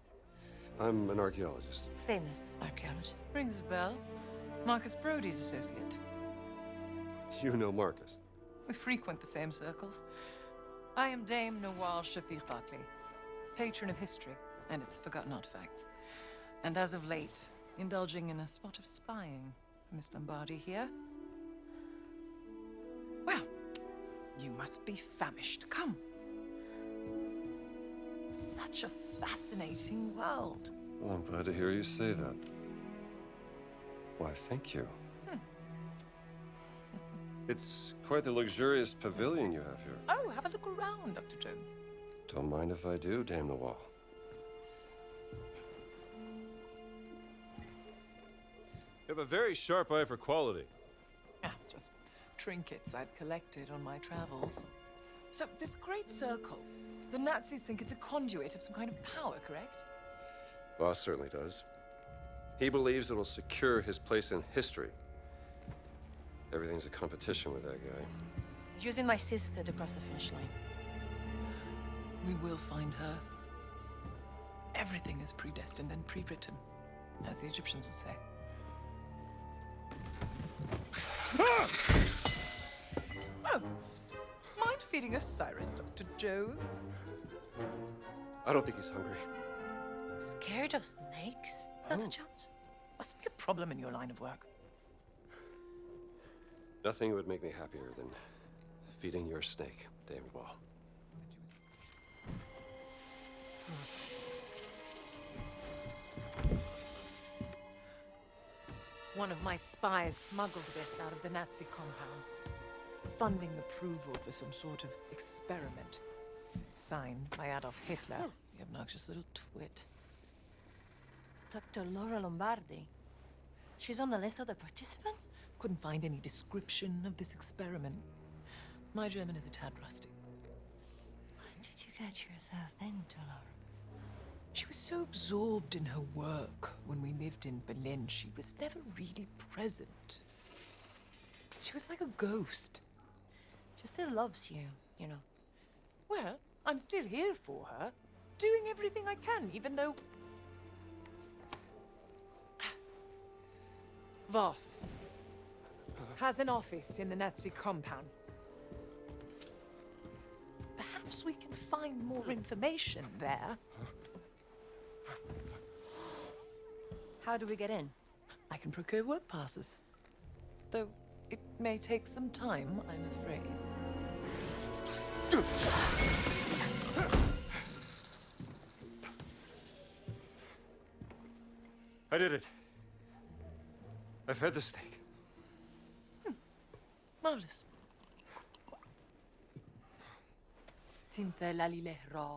I'm an archaeologist. Famous archaeologist. Rings a bell. Marcus Brody's associate. You know Marcus. We frequent the same circles. I am Dame Nawal Shafiq Barkley, patron of history and its forgotten artifacts. And as of late, indulging in a spot of spying for Miss Lombardi here. Well, you must be famished. Come. Such a fascinating world. Well, I'm glad to hear you say that. Why, thank you. It's quite the luxurious pavilion you have here. Oh, have a look around, Dr. Jones. Don't mind if I do, Dame Nawal. You have a very sharp eye for quality. Ah, just trinkets I've collected on my travels. So, this great circle, the Nazis think it's a conduit of some kind of power, correct? Boss certainly does. He believes it'll secure his place in history. Everything's a competition with that guy. He's using my sister to cross the finish line. We will find her. Everything is predestined and pre-written, as the Egyptians would say. Oh, mind feeding Osiris, Dr. Jones? I don't think he's hungry. Scared of snakes, Dr. Jones? Must be a problem in your line of work. Nothing would make me happier than feeding your snake, Dame Nawal. One of my spies smuggled this out of the Nazi compound, funding approval for some sort of experiment. Signed by Adolf Hitler, the obnoxious little twit. Dr. Laura Lombardi. She's on the list of the participants? Couldn't find any description of this experiment. My German is a tad rusty. What did you get yourself into, Laura? She was so absorbed in her work when we lived in Berlin, she was never really present. She was like a ghost. She still loves you, you know. Well, I'm still here for her, doing everything I can, even though... Voss has an office in the Nazi compound. Perhaps we can find more information there. How do we get in? I can procure work passes. Though it may take some time, I'm afraid. I did it. I've had the steak. Marvelous. Simfe lalile Ra.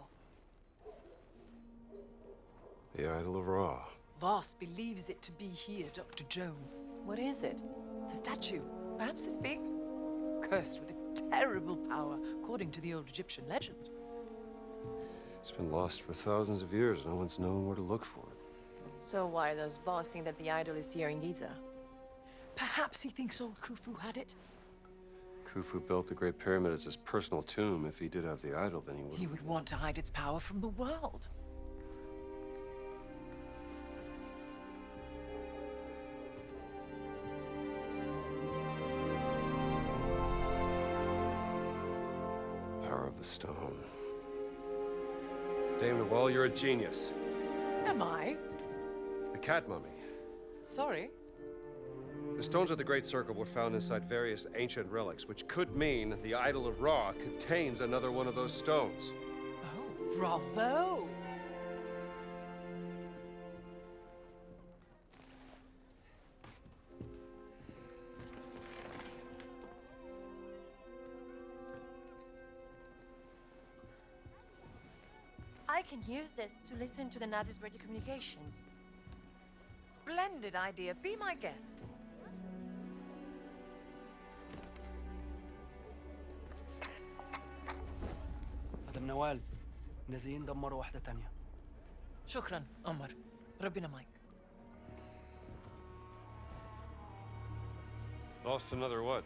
The Idol of Ra. Voss believes it to be here, Dr. Jones. What is it? It's a statue, perhaps this big, cursed with a terrible power, according to the old Egyptian legend. It's been lost for thousands of years. No one's known where to look for it. So why does Voss think that the idol is here in Giza? Perhaps he thinks old Khufu had it. Khufu built the Great Pyramid as his personal tomb. If he did have the idol, then he would... He would want to hide its power from the world. Power of the stone. Dame Nawal, you're a genius. Am I? The cat mummy. Sorry. The stones of the Great Circle were found inside various ancient relics, which could mean the Idol of Ra contains another one of those stones. Oh, bravo! I can use this to listen to the Nazis' radio communications. Splendid idea. Be my guest. مدام نوال نازلين دمروا واحدة تانية. شكرا عمر. ربنا معك. Lost another what?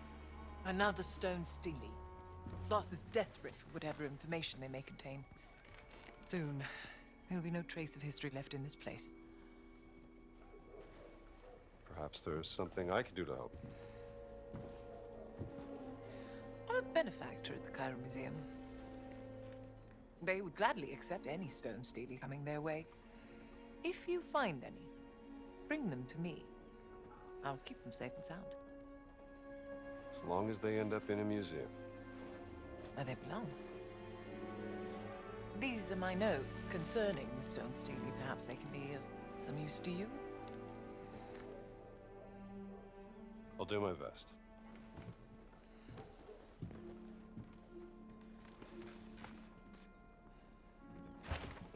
Another stone stealing. Voss is desperate for whatever information they may contain. Soon, there will be no trace of history left in this place. Perhaps there's something I can do to help. I'm a benefactor at the Cairo Museum. They would gladly accept any stone stealing coming their way. If you find any, bring them to me. I'll keep them safe and sound. As long as they end up in a museum. Where they belong. These are my notes concerning the stone stealing. Perhaps they can be of some use to you? I'll do my best.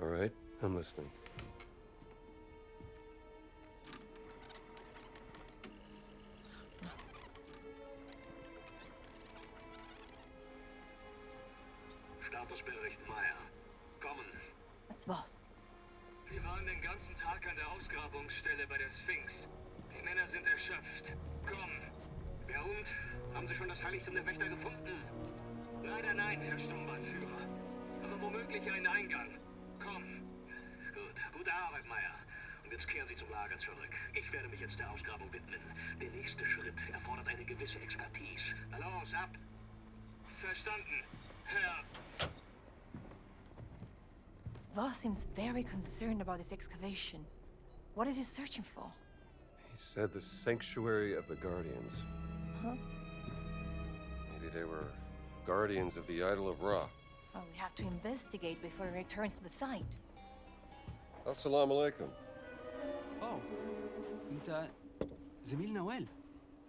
All right, I'm listening. Statusbericht Meier. Kommen. That's Voss. Wir waren den ganzen Tag an der Ausgrabungsstelle bei der Sphinx. Die Männer sind erschöpft. Komm. Ja und? Haben Sie schon das Heiligtum der Wächter gefunden? Leider nein, Herr Sturmbannführer. Aber womöglich einen Eingang. Komm. Gut. Gute Arbeit, Meier. Und jetzt kehren Sie zum Lager zurück. Ich werde mich jetzt der Ausgrabung widmen. Der nächste Schritt erfordert eine gewisse Expertise. Na los, ab. Verstanden, Herr... Voss seems very concerned about this excavation. What is he searching for? He said the Sanctuary of the Guardians. Huh? Maybe they were guardians of the Idol of Ra. Well, we have to investigate before he returns to the site. Assalamu alaikum. أوه أنت زميل نوال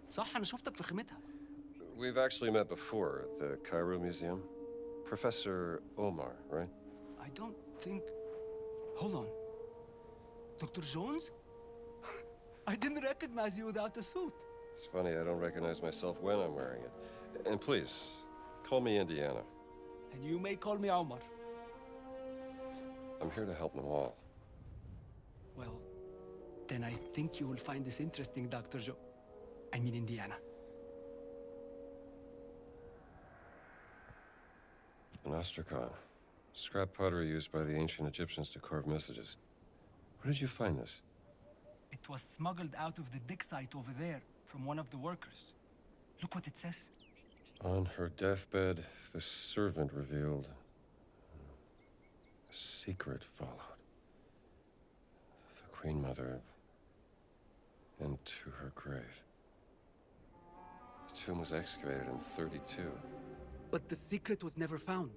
صح أنا شفتك في خيمتها. We've actually met before at the Cairo Museum. Professor Omar, right? I don't think... Hold on. Dr. Jones? I didn't recognize you without the suit. It's funny, I don't recognize myself when I'm wearing it. And please, call me Indiana. And you may call me Omar. I'm here to help Nawal. Well, then I think you will find this interesting, Dr. Indiana. An astrakhan. Scrap pottery used by the ancient Egyptians to carve messages. Where did you find this? It was smuggled out of the dig site over there from one of the workers. Look what it says. On her deathbed, the servant revealed, A secret followed. The Queen Mother into her grave. The tomb was excavated in 32. But the secret was never found.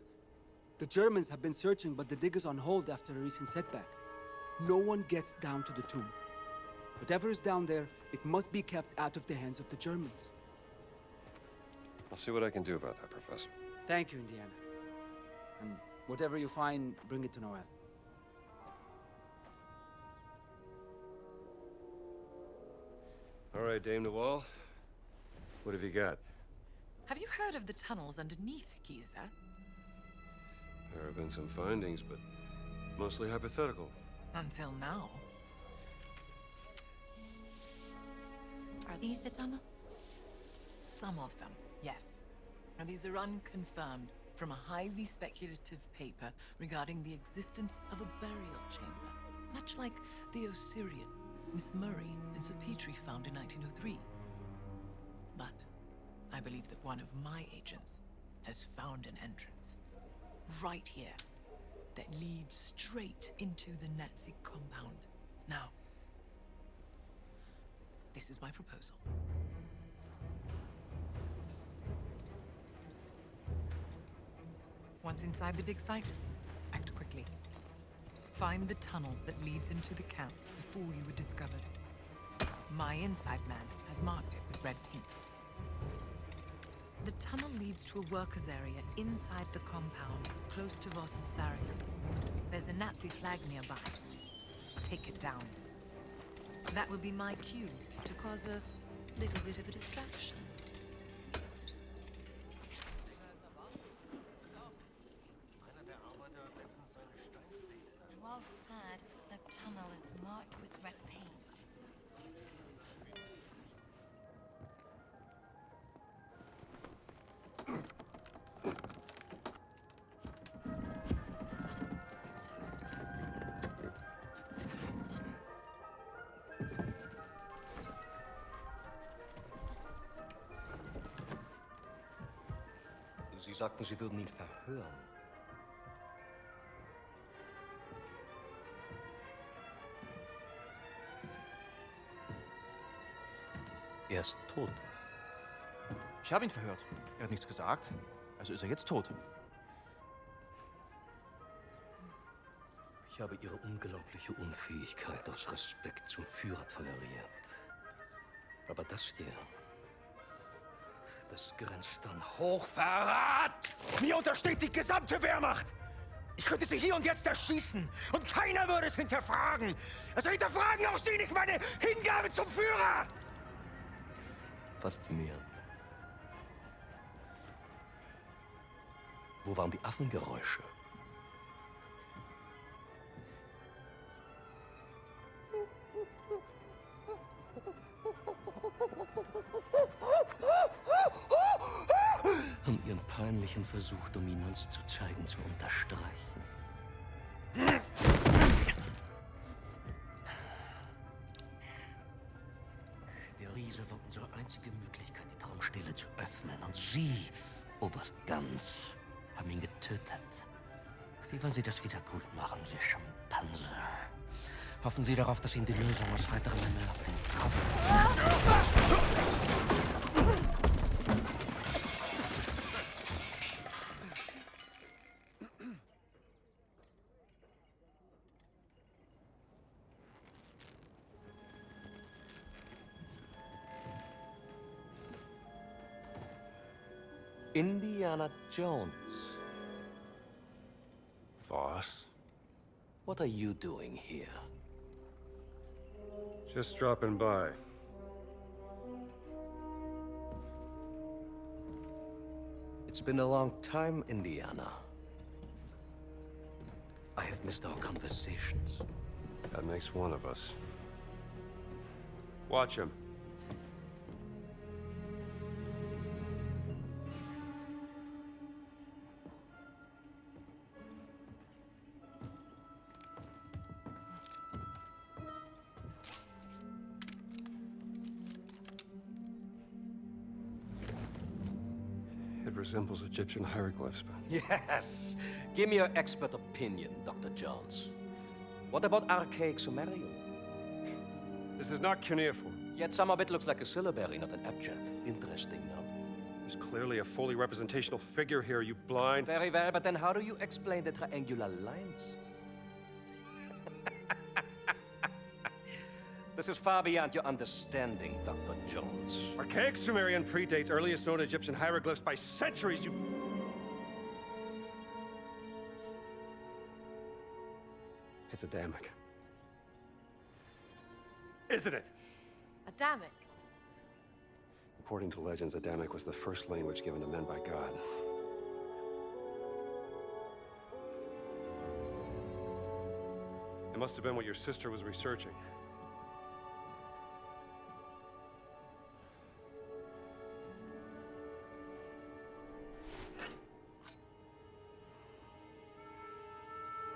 The Germans have been searching, but the dig is on hold after a recent setback. No one gets down to the tomb. Whatever is down there, it must be kept out of the hands of the Germans. I'll see what I can do about that, Professor. Thank you, Indiana. And whatever you find, bring it to Noel. All right, Dame Noel. What have you got? Have you heard of the tunnels underneath Giza? There have been some findings, but mostly hypothetical. Until now. Are these the tunnels? Some of them, yes. And these are unconfirmed from a highly speculative paper regarding the existence of a burial chamber, much like the Osirian Miss Murray and Sir Petrie found in 1903. But I believe that one of my agents has found an entrance right here that leads straight into the Nazi compound. Now, this is my proposal. Once inside the dig site, act quickly. Find the tunnel that leads into the camp before you were discovered. My inside man has marked it with red paint. The tunnel leads to a workers' area inside the compound, close to Voss's barracks. There's a Nazi flag nearby. Take it down. That would be my cue to cause a little bit of a distraction. Well said, the tunnel is marked with red paint. Sie sagten, Sie würden ihn verhören. Er ist tot. Ich habe ihn verhört. Er hat nichts gesagt. Also ist er jetzt tot. Ich habe Ihre unglaubliche Unfähigkeit aus Respekt zum Führer toleriert. Aber das hier, das grenzt an Hochverrat! Mir untersteht die gesamte Wehrmacht! Ich könnte sie hier und jetzt erschießen und keiner würde es hinterfragen! Also hinterfragen auch Sie nicht meine Hingabe zum Führer! Faszinierend. Wo waren die Affengeräusche? Um Ihren peinlichen Versuch, Dominanz zu zeigen, zu unterstreichen. Der Riese war unsere einzige Möglichkeit, die Traumstele zu öffnen. Und Sie, Oberst Ganz, haben ihn getötet. Wie wollen Sie das wieder gut machen, Sie Schimpanse? Hoffen Sie darauf, dass Ihnen die Lösung aus heiterem Himmel auf den Kopf... Indiana Jones. Voss? What are you doing here? Just dropping by. It's been a long time, Indiana. I have missed our conversations. That makes one of us. Watch him. It resembles Egyptian hieroglyphs, but... Yes! Give me your expert opinion, Dr. Jones. What about archaic Sumerian? This is not cuneiform. Yet some of it looks like a syllabary, not an abjad. Interesting, no? There's clearly a fully representational figure here, you blind... Very well, but then how do you explain the triangular lines? This is far beyond your understanding, Dr. Jones. Archaic Sumerian predates earliest known Egyptian hieroglyphs by centuries, you... It's Adamic. Isn't it? Adamic? According to legends, Adamic was the first language given to men by God. It must have been what your sister was researching.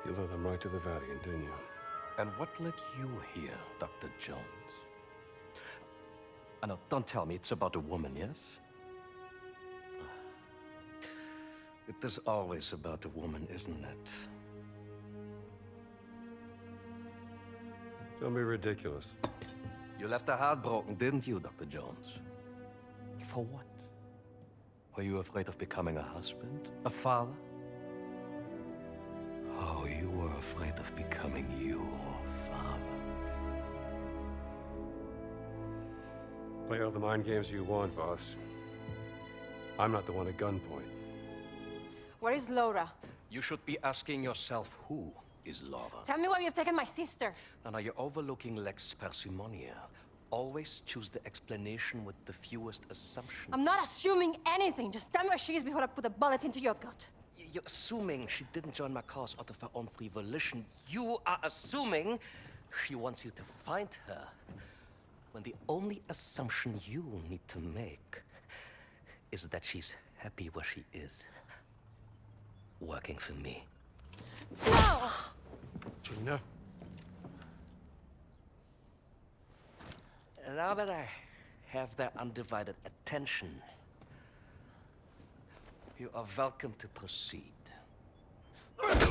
You led them right to the Vatican, didn't you? And what led you here, Dr. Jones? No, don't tell me it's about a woman, yes? It is always about a woman, isn't it? Don't be ridiculous. You left her heartbroken, didn't you, Dr. Jones? For what? Were you afraid of becoming a husband? A father? Oh, you were afraid of becoming your father. Play all the mind games you want, Voss. I'm not the one at gunpoint. Where is Laura? You should be asking yourself, who is Laura? Tell me why you have taken my sister. Now, you're overlooking lex parsimoniae. Always choose the explanation with the fewest assumptions. I'm not assuming anything. Just tell me where she is before I put a bullet into your gut. You're assuming she didn't join my cause out of her own free volition. You are assuming she wants you to find her. When the only assumption you need to make is that she's happy where she is. Working for me. No! Gina? Now that I have their undivided attention, you are welcome to proceed. Take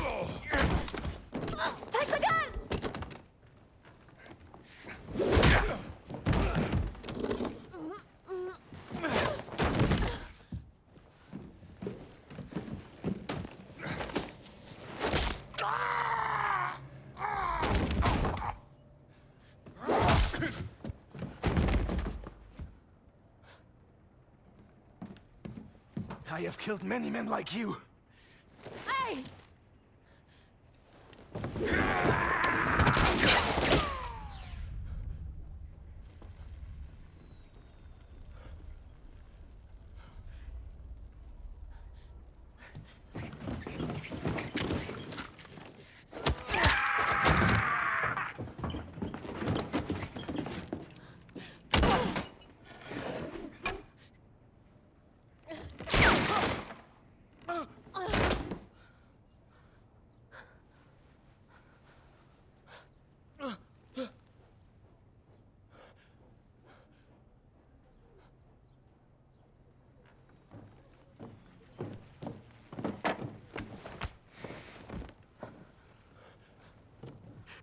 the gun! I have killed many men like you. Hey!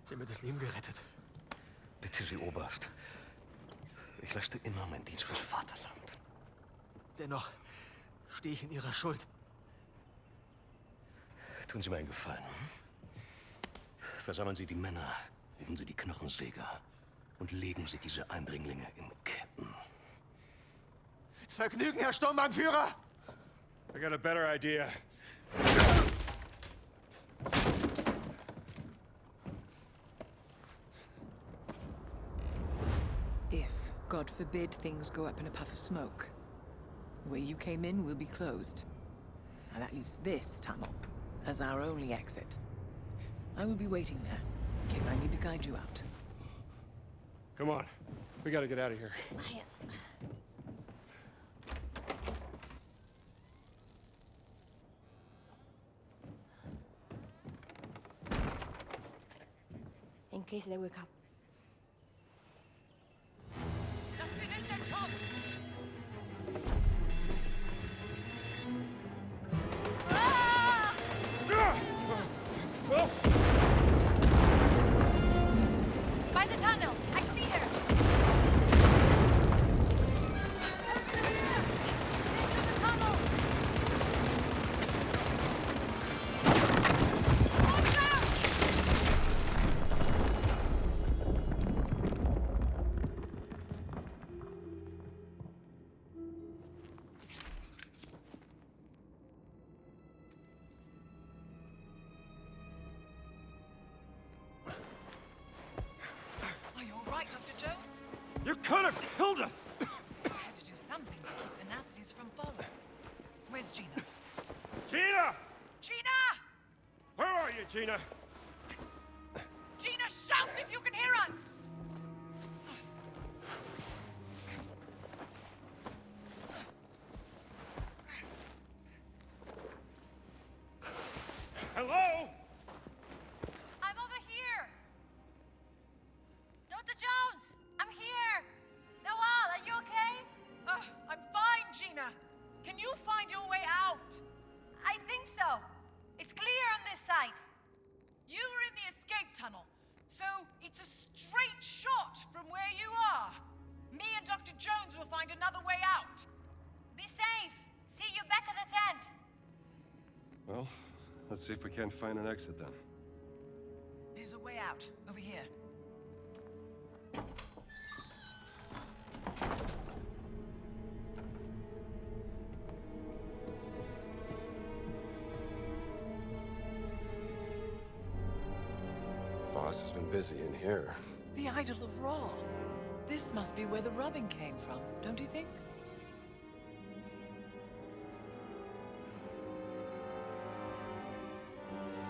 Sie haben mir das Leben gerettet. Bitte, Sie Oberst. Ich leiste immer meinen Dienst fürs Vaterland. Dennoch stehe ich in Ihrer Schuld. Tun Sie mir einen Gefallen. Versammeln Sie die Männer, rufen Sie die Knochensäger und legen Sie diese Eindringlinge in Ketten. Mit Vergnügen, Herr Sturmbannführer! I got a better idea. If, God forbid, things go up in a puff of smoke, the way you came in will be closed. Now that leaves this tunnel as our only exit. I will be waiting there, in case I need to guide you out. Come on. We gotta get out of here. In case they wake up. You could have killed us! I had to do something to keep the Nazis from following. Where's Gina? Gina! Gina! Where are you, Gina? Gina, shout if you can hear us! Hello? I'm over here! Dr. Jones! I'm here! Noel, are you okay? I'm fine, Gina. Can you find your way out? I think so. It's clear on this side. You were in the escape tunnel, so it's a straight shot from where you are. Me and Dr. Jones will find another way out. Be safe. See you back at the tent. Well, let's see if we can't find an exit then. There's a way out, over here. Voss has been busy in here. The idol of Ra. This must be where the rubbing came from, don't you think?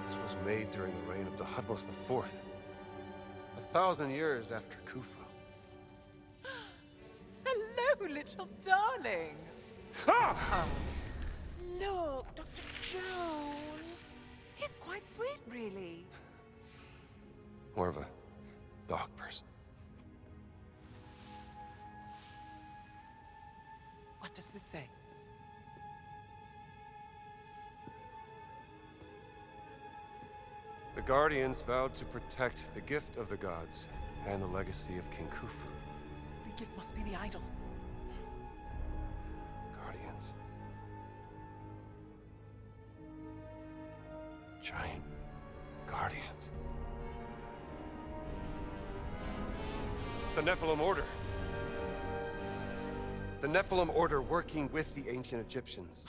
This was made during the reign of Thutmose IV. 1,000 years after Kufa. Hello, little darling. Ah! Look, Dr. Jones. He's quite sweet, really. More of a dog person. What does this say? The Guardians vowed to protect the gift of the gods and the legacy of King Khufu. The gift must be the idol. Guardians. Giant Guardians. It's the Nephilim Order. The Nephilim Order working with the ancient Egyptians,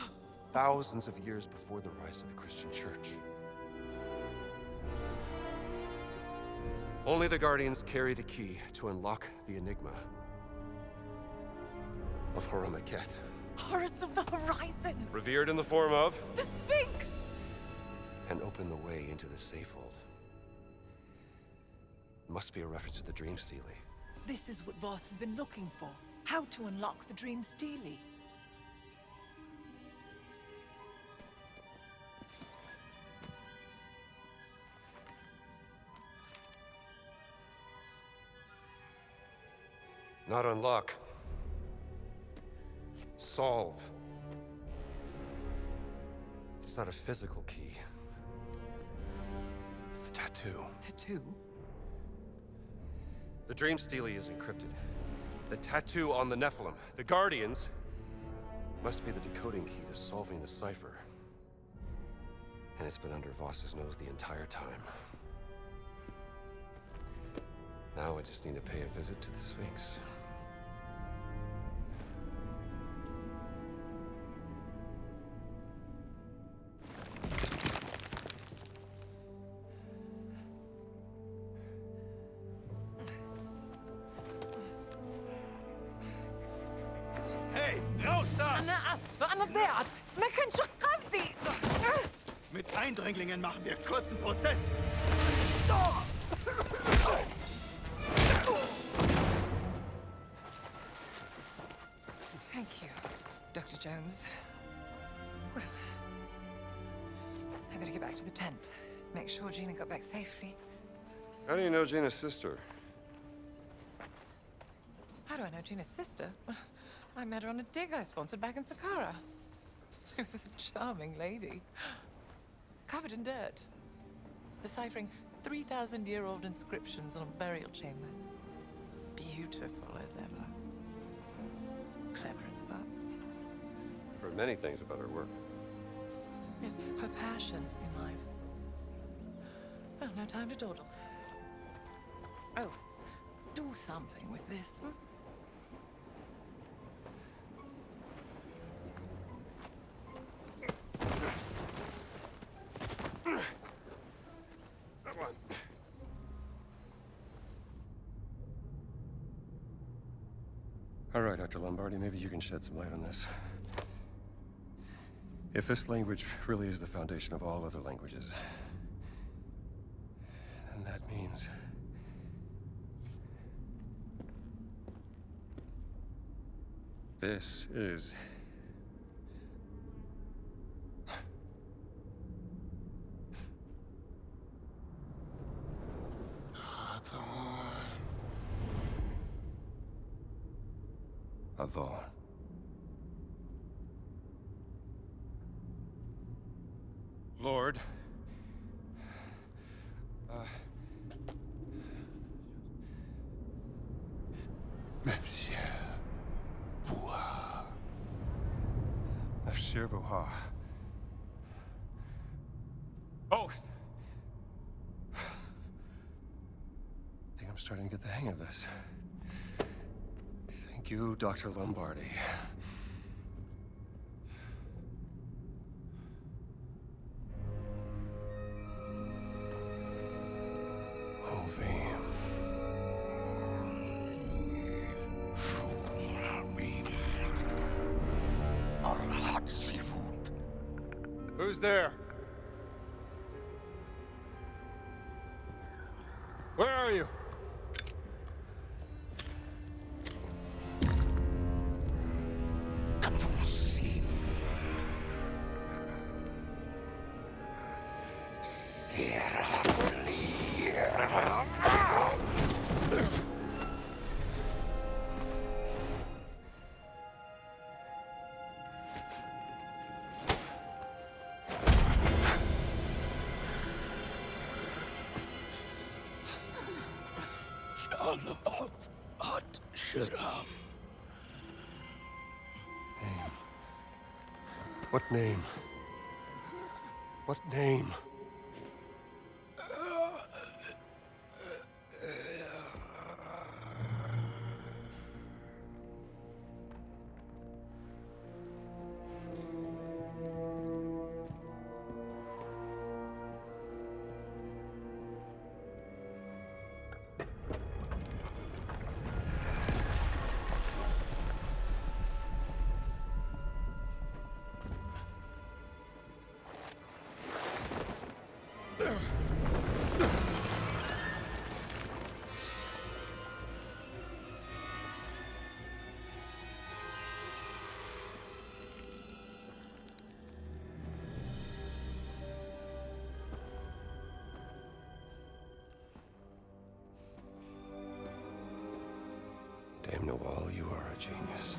thousands of years before the rise of the Christian Church. Only the Guardians carry the key to unlock the enigma of Horus Horus of the Horizon! revered in the form of The Sphinx! and open the way into the Safehold. It must be a reference to the Dream Stele. This is what Voss has been looking for. How to unlock the Dream Stele. Not unlock. Solve. It's not a physical key. It's the tattoo. Tattoo? The Dream Stele is encrypted. The tattoo on the Nephilim, the Guardians, must be the decoding key to solving the cipher. And it's been under Voss's nose the entire time. Now I just need to pay a visit to the Sphinx. Hey, raus da! أنا آسفة أنا ضيعت ما كانش قصدي Mit Eindringlingen machen wir kurzen Prozess. Thank you, Dr. Jones. Well, I better get back to the tent. Make sure Gina got back safely. How do you know Gina's sister? How do I know Gina's sister? I met her on a dig I sponsored back in Saqqara. She was a charming lady. Covered in dirt. Deciphering 3,000-year-old inscriptions on a burial chamber. Beautiful as ever. Clever as a fox. I've heard many things about her work. Yes, her passion in life. Well, no time to dawdle. Oh, do something with this. All right, Dr. Lombardi, maybe you can shed some light on this. If this language really is the foundation of all other languages, then that means... this is... Ador. Lord. Monsieur Vuha. Monsieur Vuha. Oath! I think I'm starting to get the hang of this. Thank you, Dr. Lombardi. Who's there? Where are you? Name. What name? What name? Damn Noel, you are a genius.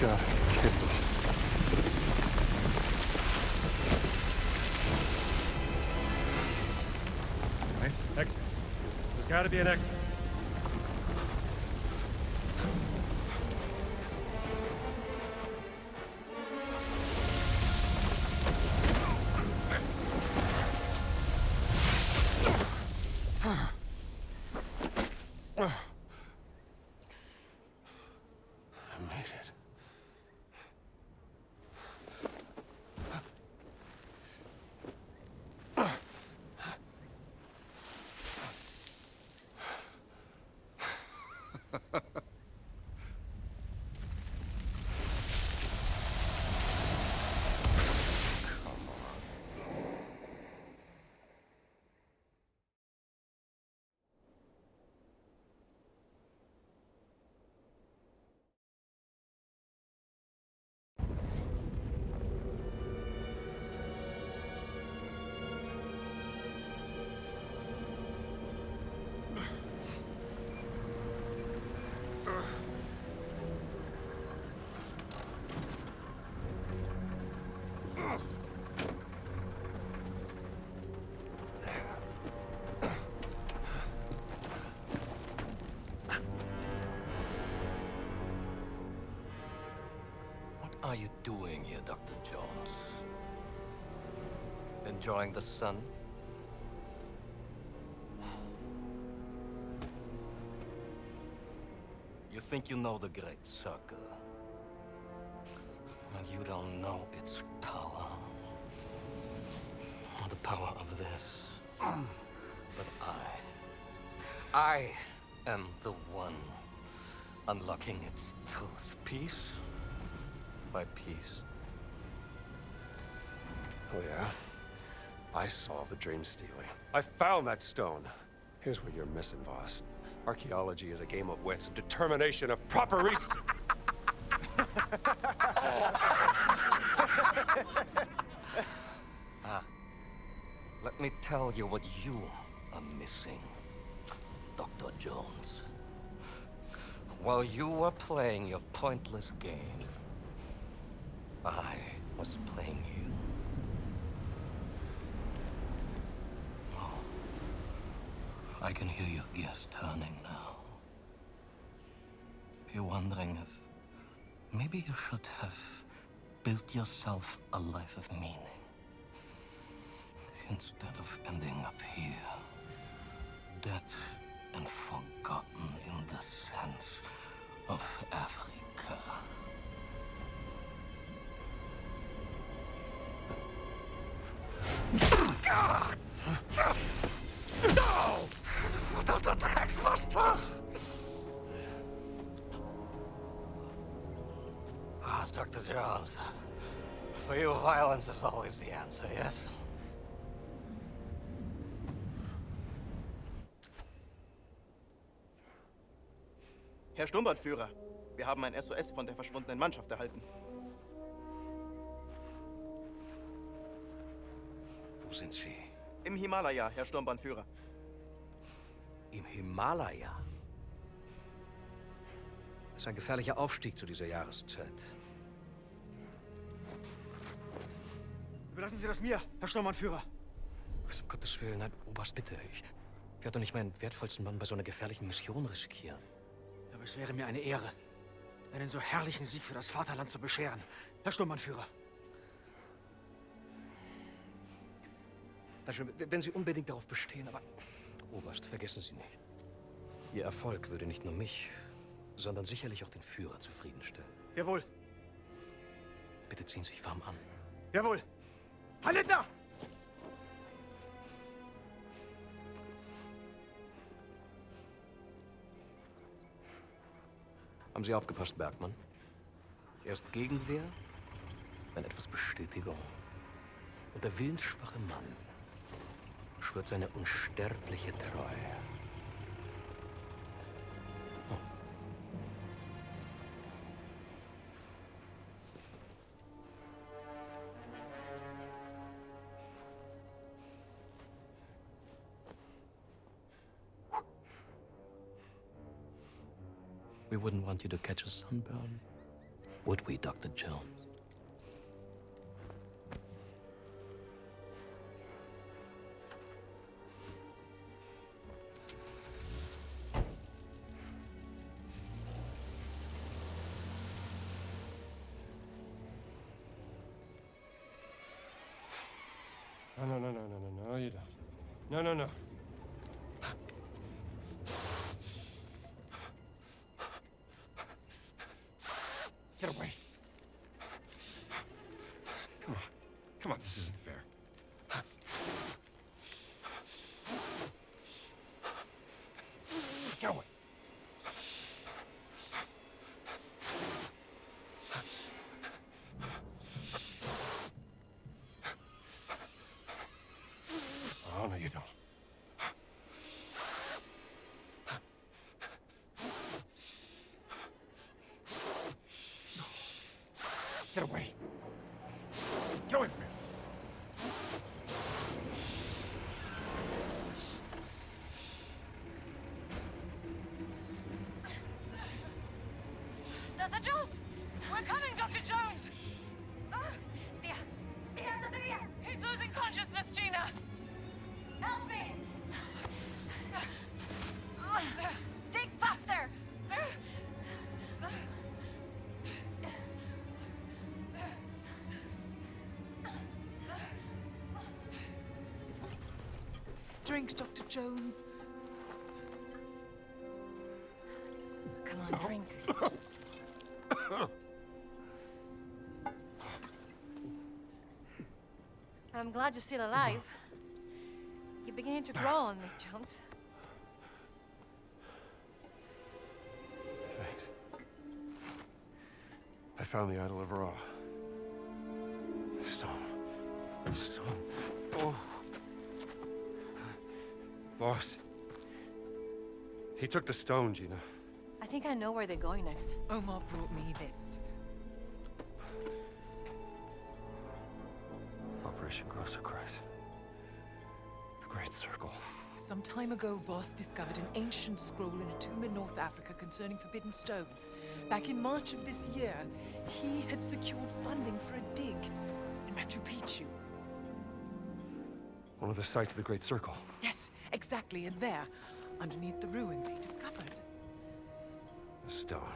Gotta be kidding me. Right? Exit. There's gotta be an exit. doing here, Dr. Jones? Enjoying the sun? You think you know the Great Circle? And you don't know its power. The power of this. But I am the one unlocking its truth, piece by piece. Oh, yeah? I solved the dream stealing. I found that stone. Here's what you're missing, boss. Archaeology is a game of wits, of determination, of proper reason. Let me tell you what you are missing, Dr. Jones. While you were playing your pointless game, I was playing you. Oh, I can hear your gears turning now. You're wondering if maybe you should have built yourself a life of meaning. Instead of ending up here, dead and forgotten in the sense of Africa. No! Dr. Drecksbuster! Ah, Dr. Jones. For you, violence is always the answer, yes? Herr Sturmbannführer, wir haben ein SOS von der verschwundenen Mannschaft erhalten. Wo sind Sie? Im Himalaya, Herr Sturmbannführer. Im Himalaya? Das ist ein gefährlicher Aufstieg zu dieser Jahreszeit. Überlassen Sie das mir, Herr Sturmbannführer. Um Gottes Willen, nein, Oberst, bitte. Ich werde doch nicht meinen wertvollsten Mann bei so einer gefährlichen Mission riskieren. Aber es wäre mir eine Ehre, einen so herrlichen Sieg für das Vaterland zu bescheren, Herr Sturmbannführer. Wenn Sie unbedingt darauf bestehen, aber Oberst, vergessen Sie nicht. Ihr Erfolg würde nicht nur mich, sondern sicherlich auch den Führer zufriedenstellen. Jawohl. Bitte ziehen Sie sich warm an. Jawohl. Herr Lindner! Haben Sie aufgepasst, Bergmann? Erst Gegenwehr, dann etwas Bestätigung. Und der willensschwache Mann schwört seine unsterbliche Treue. We wouldn't want you to catch a sunburn, would we, Dr. Jones? No, you don't. No. Get away. Come on, this isn't fair. Get away. Oh, no, you don't. Get away. Get away from me. Dr. Jones! We're coming, Dr. Jones! There. He's losing consciousness, Gina! Help me! Dig faster! drink, Dr. Jones. Come on, drink. I'm glad you're still alive. You're beginning to grow on me, Jones. Thanks. I found the idol of Ra. The stone. The stone. Oh. Voss. He took the stone, Gina. I think I know where they're going next. Omar brought me this. Operation Grosser Kreis. The Great Circle. Some time ago, Voss discovered an ancient scroll in a tomb in North Africa concerning forbidden stones. Back in March of this year, he had secured funding for a dig in Machu Picchu. One of the sites of the Great Circle. Yes, exactly, and there, underneath the ruins, he discovered The stone.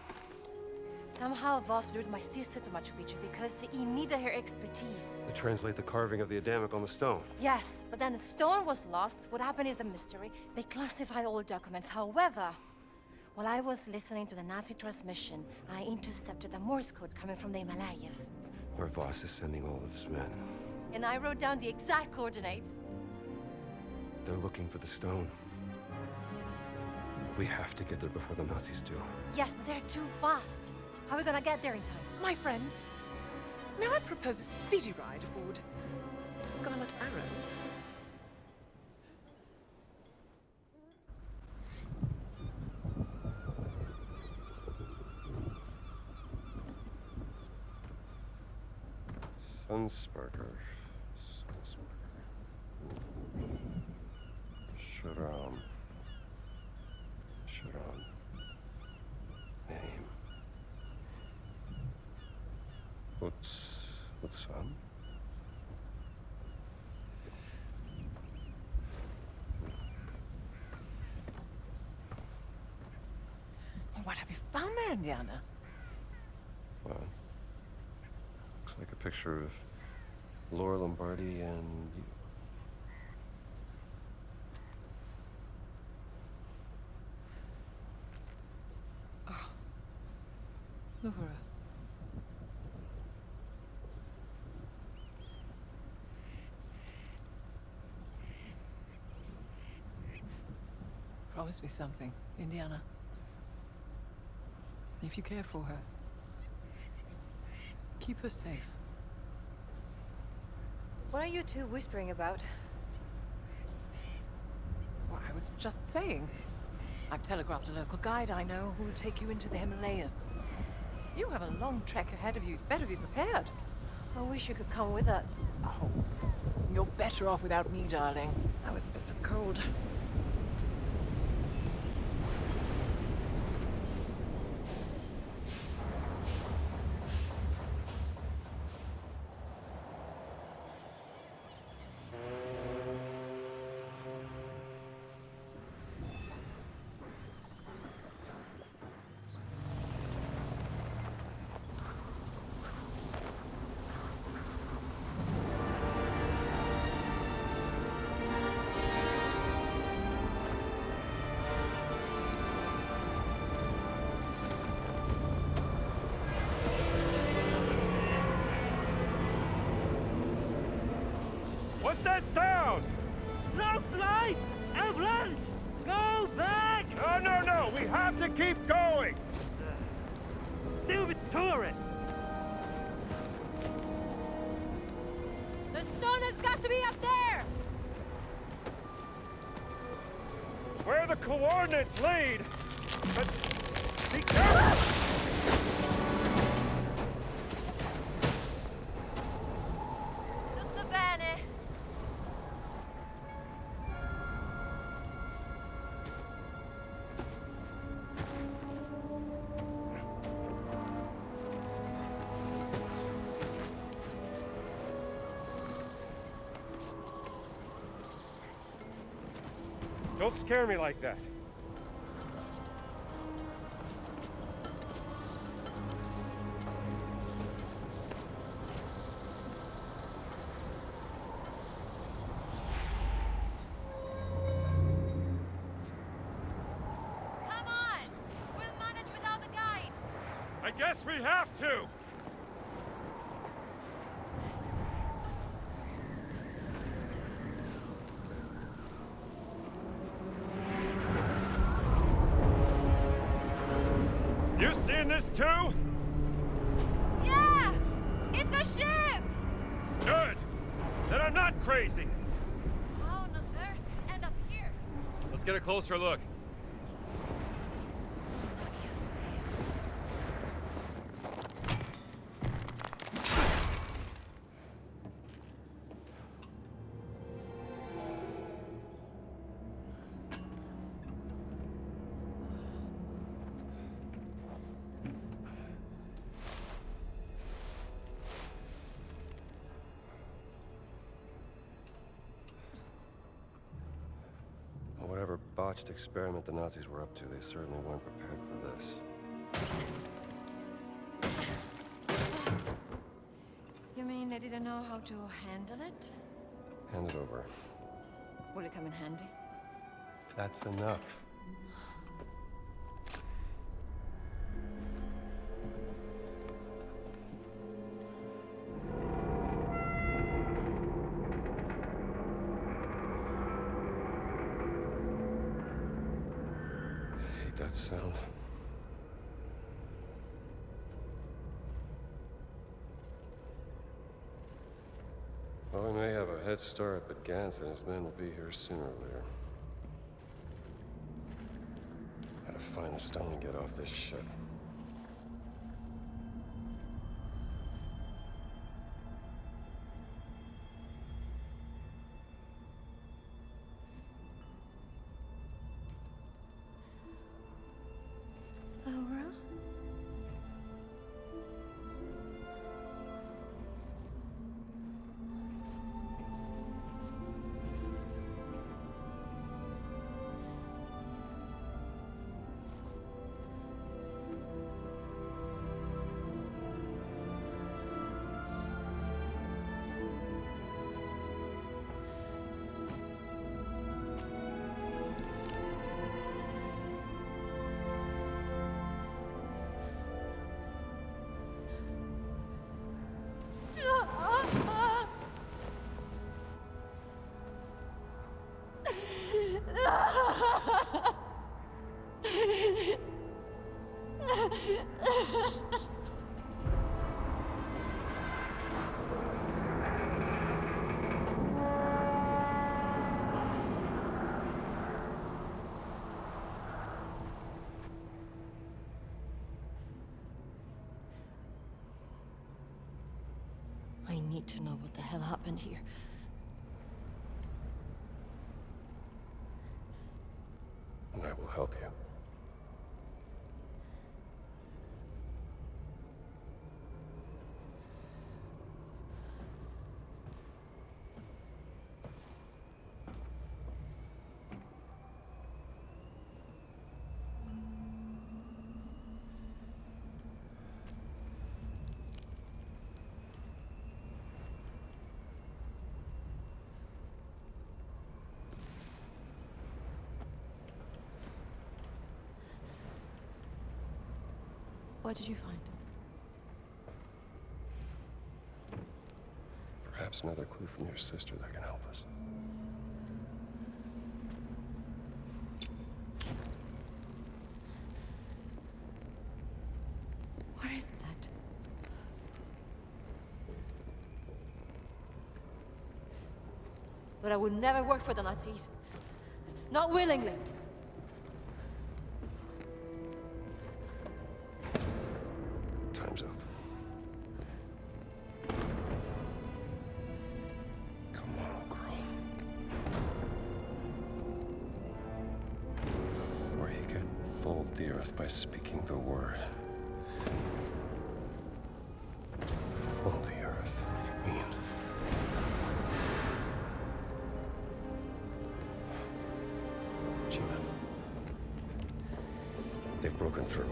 Somehow Voss lured my sister to Machu Picchu because he needed her expertise. To translate the carving of the Adamic on the stone. Yes, but then the stone was lost. What happened is a mystery. They classified all documents. However, while I was listening to the Nazi transmission, I intercepted a Morse code coming from the Himalayas. Where Voss is sending all of his men. And I wrote down the exact coordinates. They're looking for the stone. We have to get there before the Nazis do. Yes, but they're too fast. How are we gonna get there in time? My friends, may I propose a speedy ride aboard the Scarlet Arrow? Sunsparker. Sharam. Name. What's son? What have you found there, Indiana? Well, looks like a picture of Laura Lombardi and you. Laura. Promise me something, Indiana. If you care for her, keep her safe. What are you two whispering about? Well, I was just saying. I've telegraphed a local guide I know who will take you into the Himalayas. You have a long trek ahead of you. Better be prepared. I wish you could come with us. Oh, you're better off without me, darling. I was a bit of a cold. What's that sound? Snowslide! Avalanche! Go back! No! We have to keep going! Stupid tourist! The stone has got to be up there! It's where the coordinates lead! But be careful! Tutto bene. Don't scare me like that. guess we have to! You seeing this too? Yeah! It's a ship! Good! Then I'm not crazy! How on earth end up here? Let's get a closer look. Whatever botched experiment the Nazis were up to, they certainly weren't prepared for this. You mean they didn't know how to handle it? Hand it over. Will it come in handy? That's enough. That sound. Well, we may have a head start, but Gans and his men will be here sooner or later. Gotta find the stone and get off this ship. I need to know what the hell happened here. And I will help you. What did you find? Perhaps another clue from your sister that can help us. What is that? But I would never work for the Nazis. Not willingly. Time's up. Come on, girl. Before he could fold the earth by speaking the word. Fold the earth, you mean? Gina. They've broken through.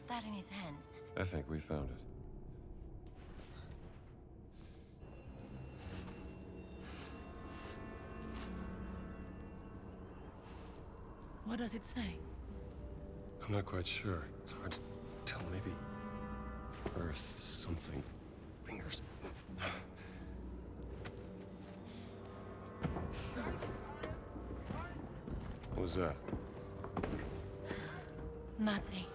that in his hand? I think we found it. What does it say? I'm not quite sure. It's hard to tell. Maybe Earth something. Fingers. What was that? Nazi.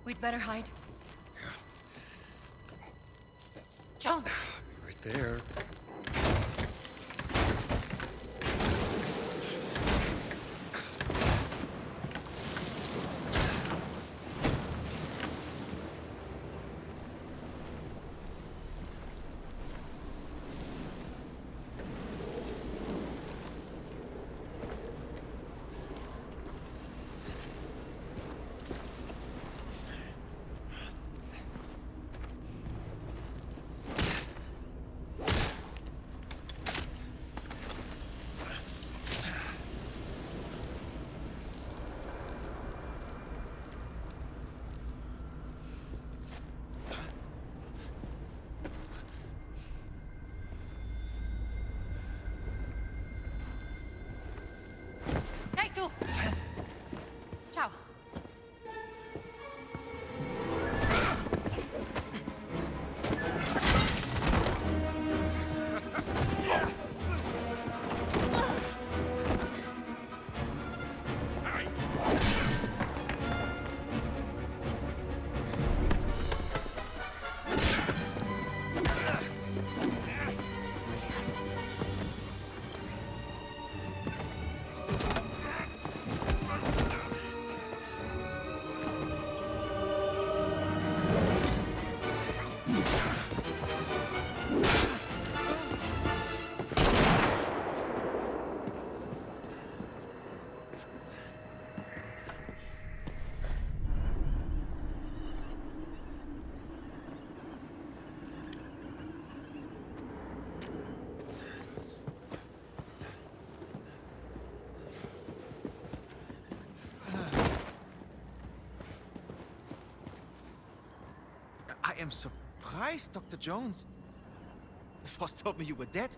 We'd better hide. John! Right there. Tu! Ciao. I am surprised, Dr. Jones. Voss told me you were dead.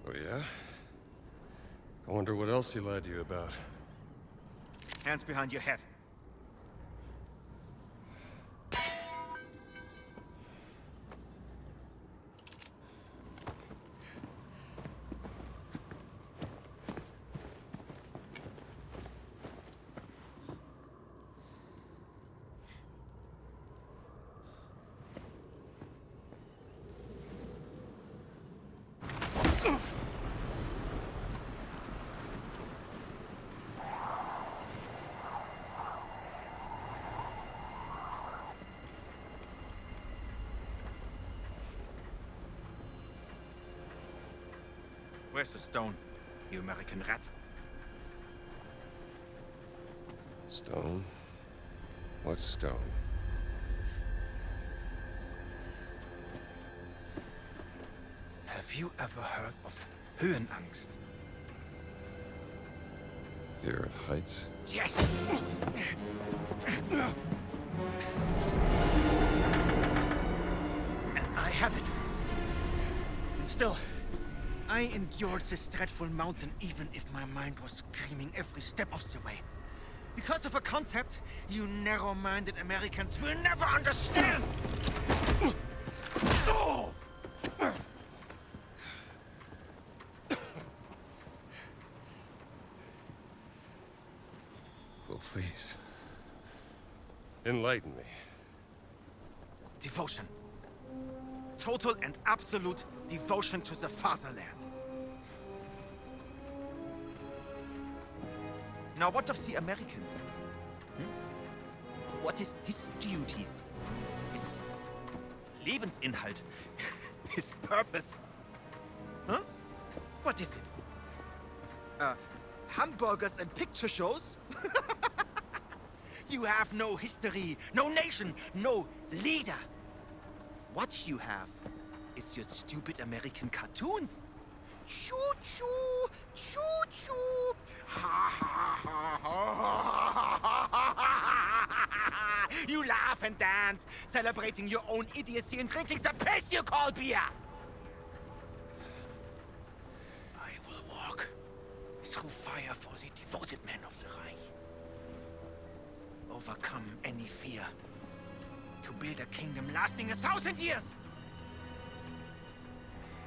Oh, yeah? I wonder what else he lied to you about. Hands behind your head. Where's the stone, you American rat? Stone? What stone? Have you ever heard of Höhenangst? Fear of heights? Yes! And I have it. And still, I endured this dreadful mountain even if my mind was screaming every step of the way. Because of a concept you narrow-minded Americans will never understand! Oh! Well, please. Enlighten me. Devotion. Total and absolute devotion to the fatherland. Now, what of the American? What is his duty? His Lebensinhalt? His purpose? Huh? What is it? Hamburgers and picture shows? You have no history, no nation, no leader. What you have is your stupid American cartoons. Choo-choo, choo-choo, ha ha ha ha. you laugh and dance, celebrating your own idiocy and drinking the piss you call beer. I will walk through fire for the devoted men of the Reich. Overcome any fear to build a kingdom lasting 1,000 years.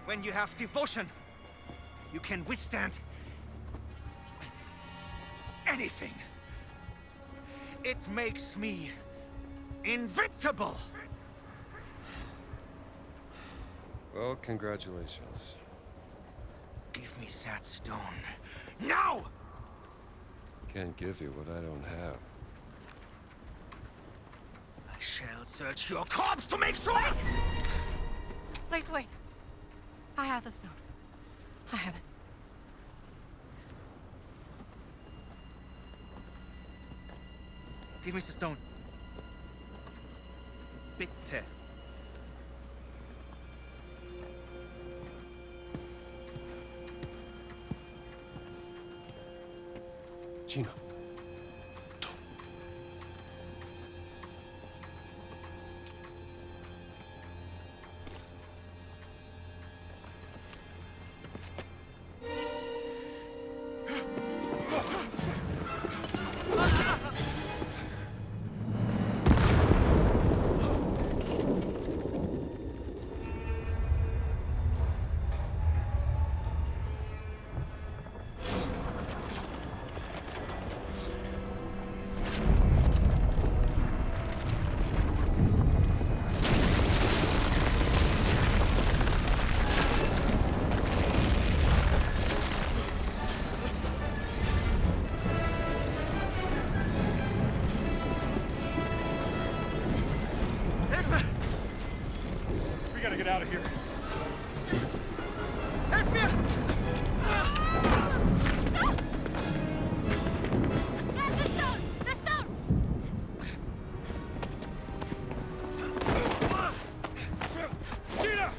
When you have devotion, you can withstand anything. It makes me invincible. Well, congratulations. Give me that stone. Now! Can't give you what I don't have. I shall search your corpse to make sure! Wait! Please wait. I have the stone. I have it. Give me the stone. Bitte. Gina. Get out of here. Helf mir! Gina!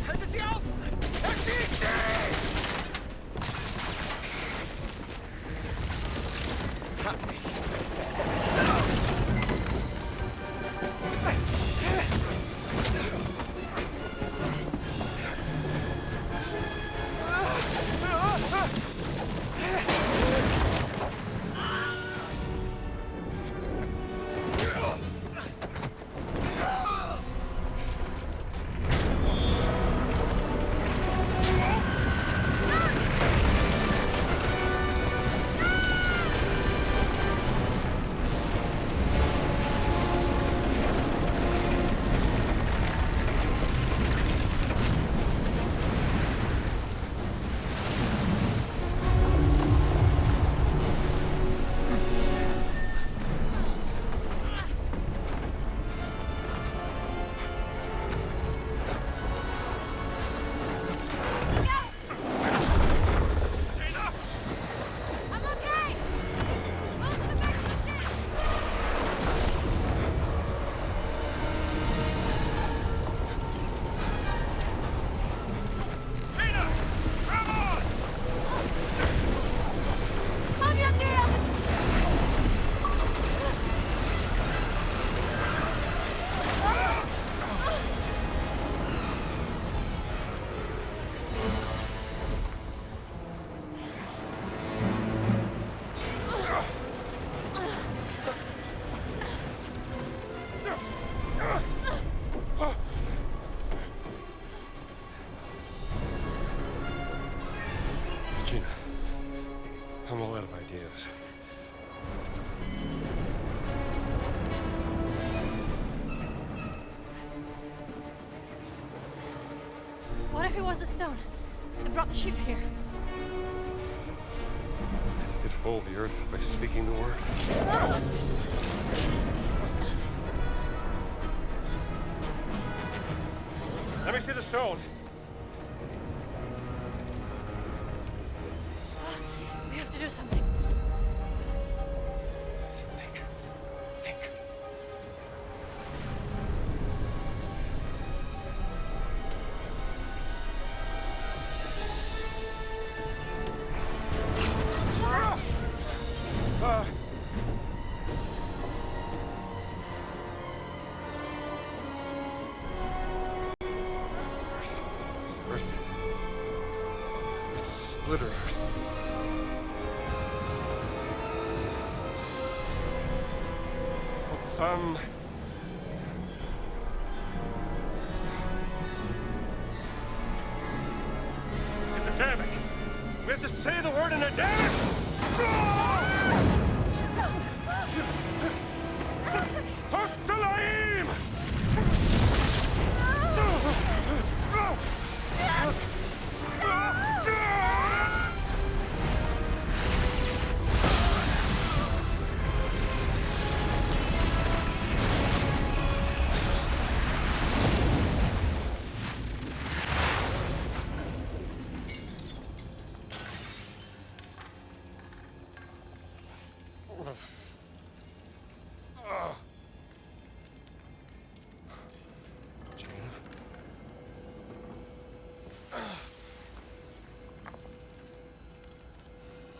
Haltet sie auf! Erschießt sie! Hab dich! Gina, I'm all out of ideas. What if it was the stone that brought the ship here? And you could fold the earth by speaking the word. Ah! Let me see the stone. We have to do something. Think. Split Earth. But some... It's Adamic! We have to say the word in Adamic! Hatsalaim!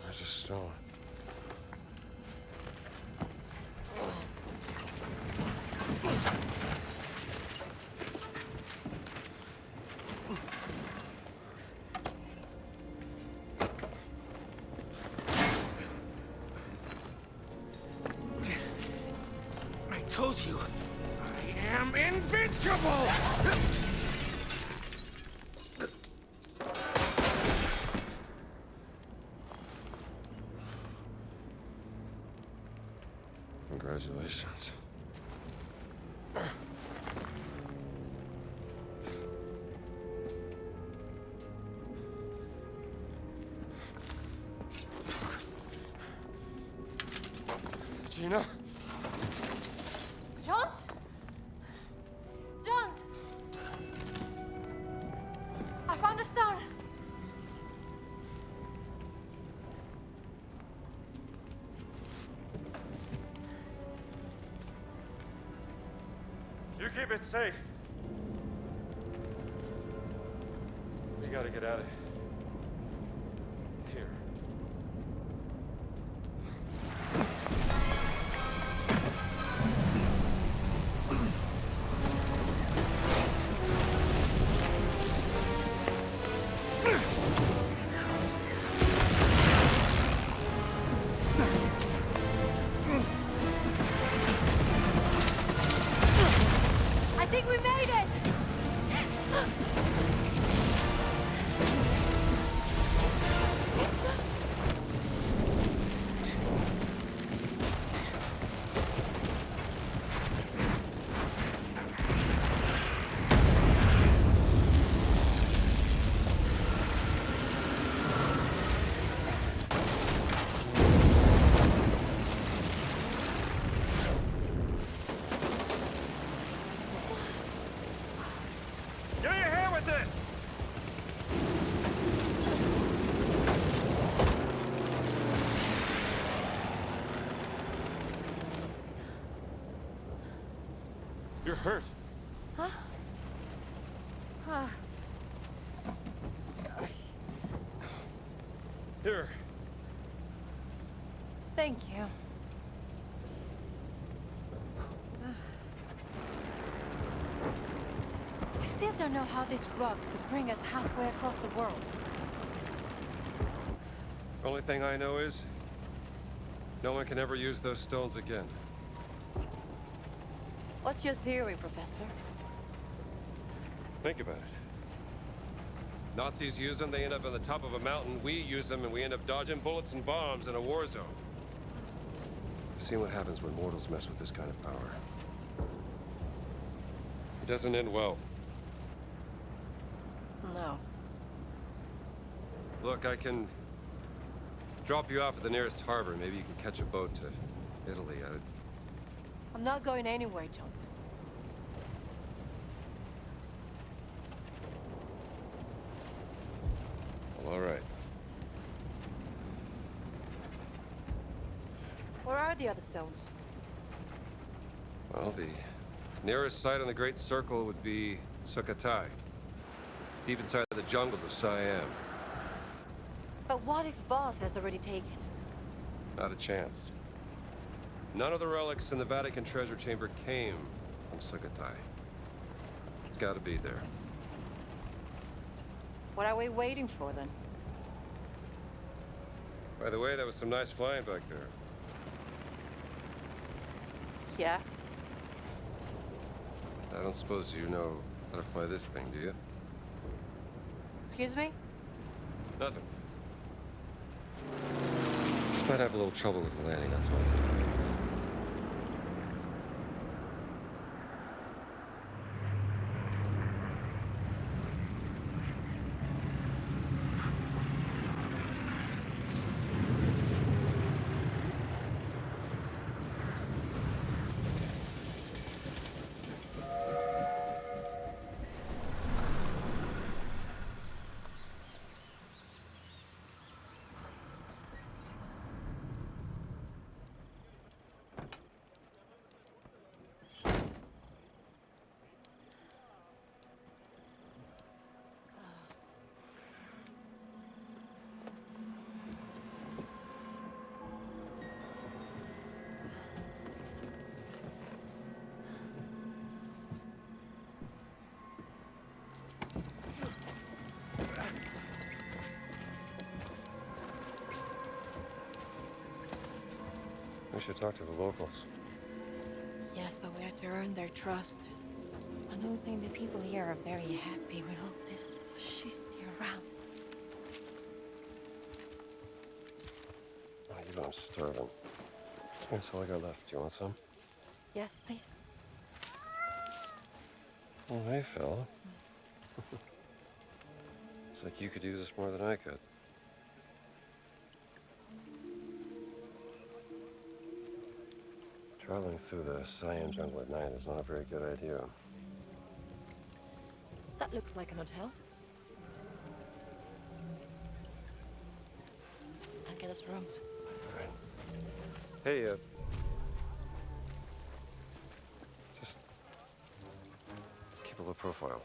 There's a stone. I told you, I am invincible! Congratulations. Gina? Jones? Jones! I found the stone! You keep it safe. We gotta get out of here. I think we made it! Get your hand with this! You're hurt. Huh? Here. Thank you. I still don't know how this rug could bring us halfway across the world. Only thing I know is, no one can ever use those stones again. What's your theory, Professor? Think about it. Nazis use them, they end up on the top of a mountain. We use them, and we end up dodging bullets and bombs in a war zone. I've seen what happens when mortals mess with this kind of power. It doesn't end well. No. Look, I can drop you off at the nearest harbor. Maybe you can catch a boat to Italy. I'm not going anywhere, Jones. Well, all right. Where are the other stones? Well, the nearest site on the Great Circle would be Sukhothai, deep inside the jungles of Siam. But what if Boss has already taken? Not a chance. None of the relics in the Vatican treasure chamber came from Sukhothai. It's got to be there. What are we waiting for, then? By the way, that was some nice flying back there. Yeah? I don't suppose you know how to fly this thing, do you? Excuse me? Nothing. Just might have a little trouble with the landing, that's all. We should talk to the locals. Yes, but we have to earn their trust. I don't think the people here are very happy with all this fascisty around. Oh, you know I'm starving. That's all I got left. Do you want some? Yes, please. Oh, hey, fella. It's like you could use this more than I could. Traveling through the cyan jungle at night is not a very good idea. That looks like an hotel. I'll get us rooms. All right. Hey, just keep a low profile.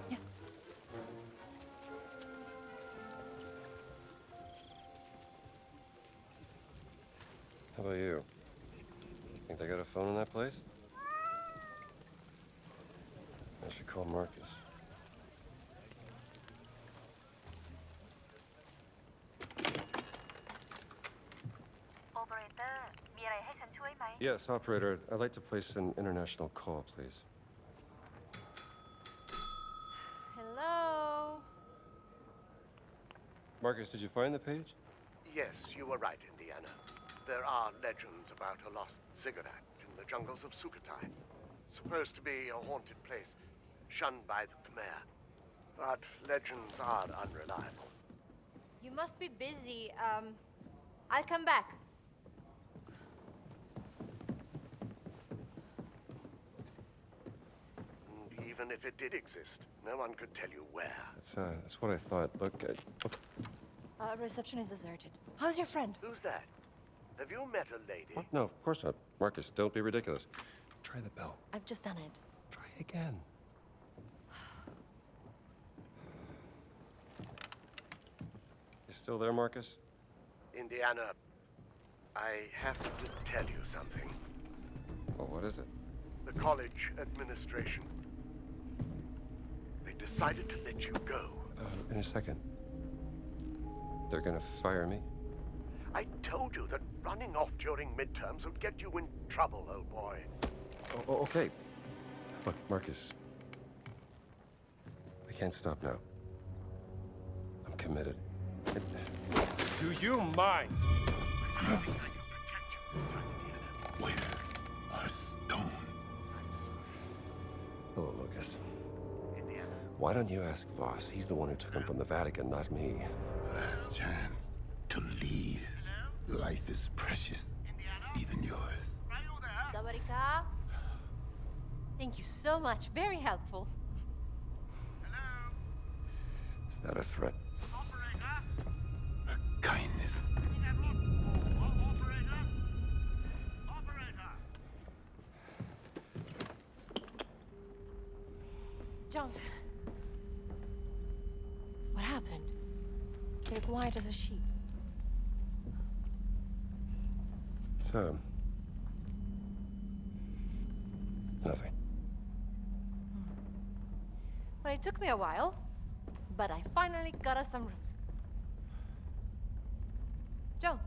Yeah. How about you? Think they got a phone in that place? I should call Marcus. Yes, operator. I'd like to place an international call, please. Hello? Marcus, did you find the page? Yes, you were right, Indiana. There are legends about a lost cigarette in the jungles of Sukhothai. Supposed to be a haunted place, shunned by the Khmer. But legends are unreliable. You must be busy. I'll come back. And even if it did exist, no one could tell you where. That's what I thought. Look, Reception is deserted. How's your friend? Who's that? Have you met a lady? What? No, of course not. Marcus, don't be ridiculous. Try the bell. I've just done it. Try again. You still there, Marcus? Indiana, I have to tell you something. Well, what is it? The college administration. They decided to let you go. In a second. They're gonna fire me? I told you that running off during midterms would get you in trouble, old boy. Oh, okay. Look, Marcus. We can't stop now. I'm committed. Do you mind? Where are stones? Hello, Lucas. Why don't you ask Voss? He's the one who took him from the Vatican, not me. Last chance to leave. Life is precious, even yours. Sabarika? Thank you so much. Very helpful. Is that a threat? A kindness. Jones. What happened? You're quiet as a sheep. So, nothing. Well, it took me a while, but I finally got us some rooms. Jones.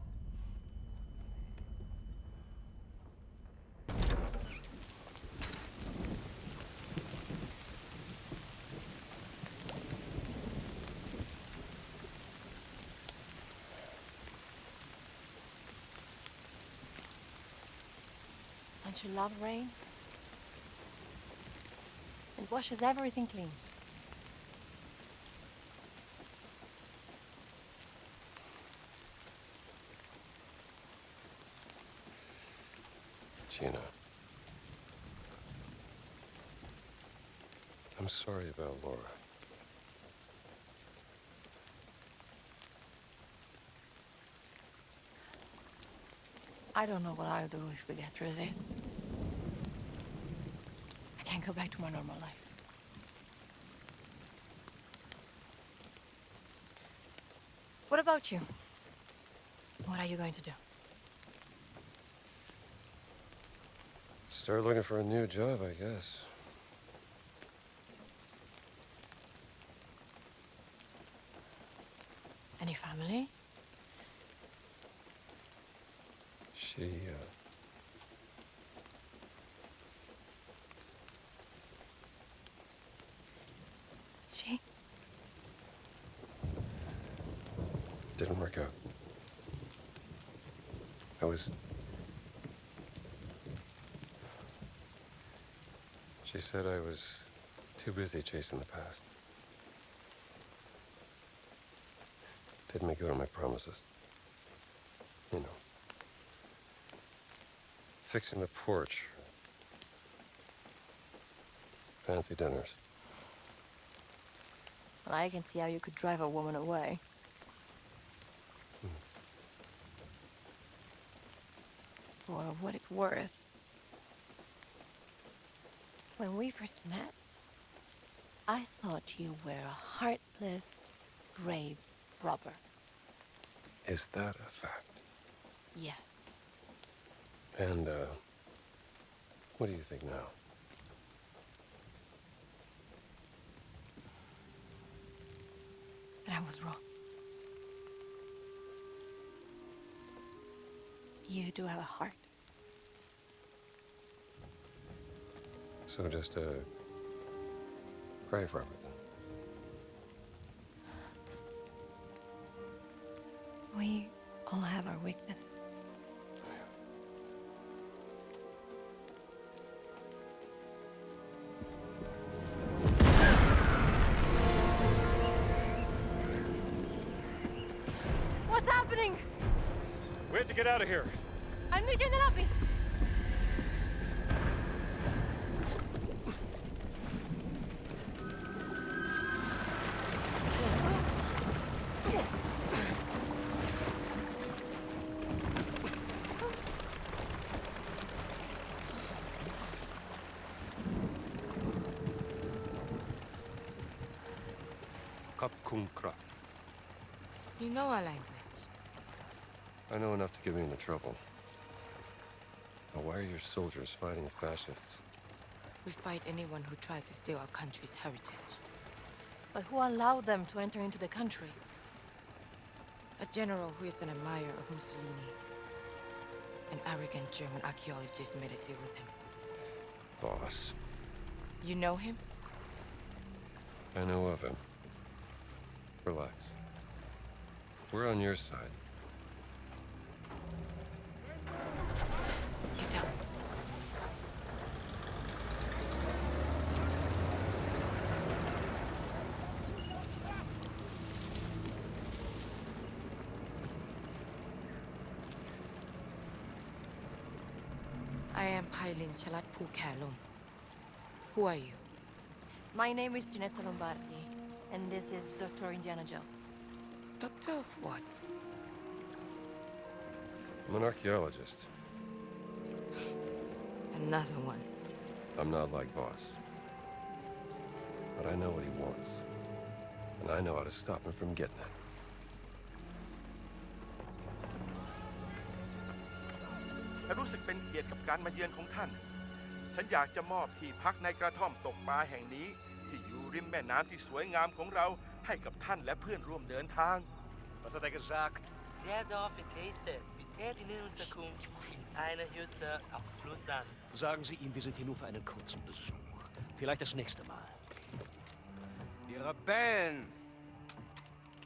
Don't you love rain? It washes everything clean. Gina. I'm sorry about Laura. I don't know what I'll do if we get through this. I can't go back to my normal life. What about you? What are you going to do? Start looking for a new job, I guess. Any family? She didn't work out. She said I was too busy chasing the past. Didn't make good on my promises. You know. Fixing the porch. Fancy dinners. Well, I can see how you could drive a woman away. For what it's worth. When we first met, I thought you were a heartless, grave robber. Is that a fact? Yes. And, what do you think now? But I was wrong. You do have a heart. So just a grave robber then? We all have our weaknesses. What's happening? We have to get out of here. I'll meet you in the lobby. You know our language. I know enough to get me into trouble. Now, why are your soldiers fighting fascists? We fight anyone who tries to steal our country's heritage. But who allowed them to enter into the country? A general who is an admirer of Mussolini. An arrogant German archaeologist made a deal with him. Voss. You know him? I know of him. Relax. We're on your side. Get down. I am Pailin Chalat Pukalum. Who are you? My name is Ginetta Lombardi, and this is Dr. Indiana Jones. Doctor of what? I'm an archaeologist. Another one. I'm not like Voss. But I know what he wants. And I know how to stop him from getting it. ฉันรู้สึกเป็นเกียรติกับการมาเยือนของท่าน ฉันอยากจะมอบที่พักในกระท่อมตกปลาแห่งนี้ที่อยู่ริมแม่น้ำที่สวยงามของเราให้กับท่านและเพื่อนร่วมเดินทาง Was hat er gesagt? Der Dorf getestet. Wir täten in Unterkunft in einer Hütte am Fluss an. Sagen Sie ihm, wir sind hier nur für einen kurzen Besuch. Vielleicht das nächste Mal. Die Rebellen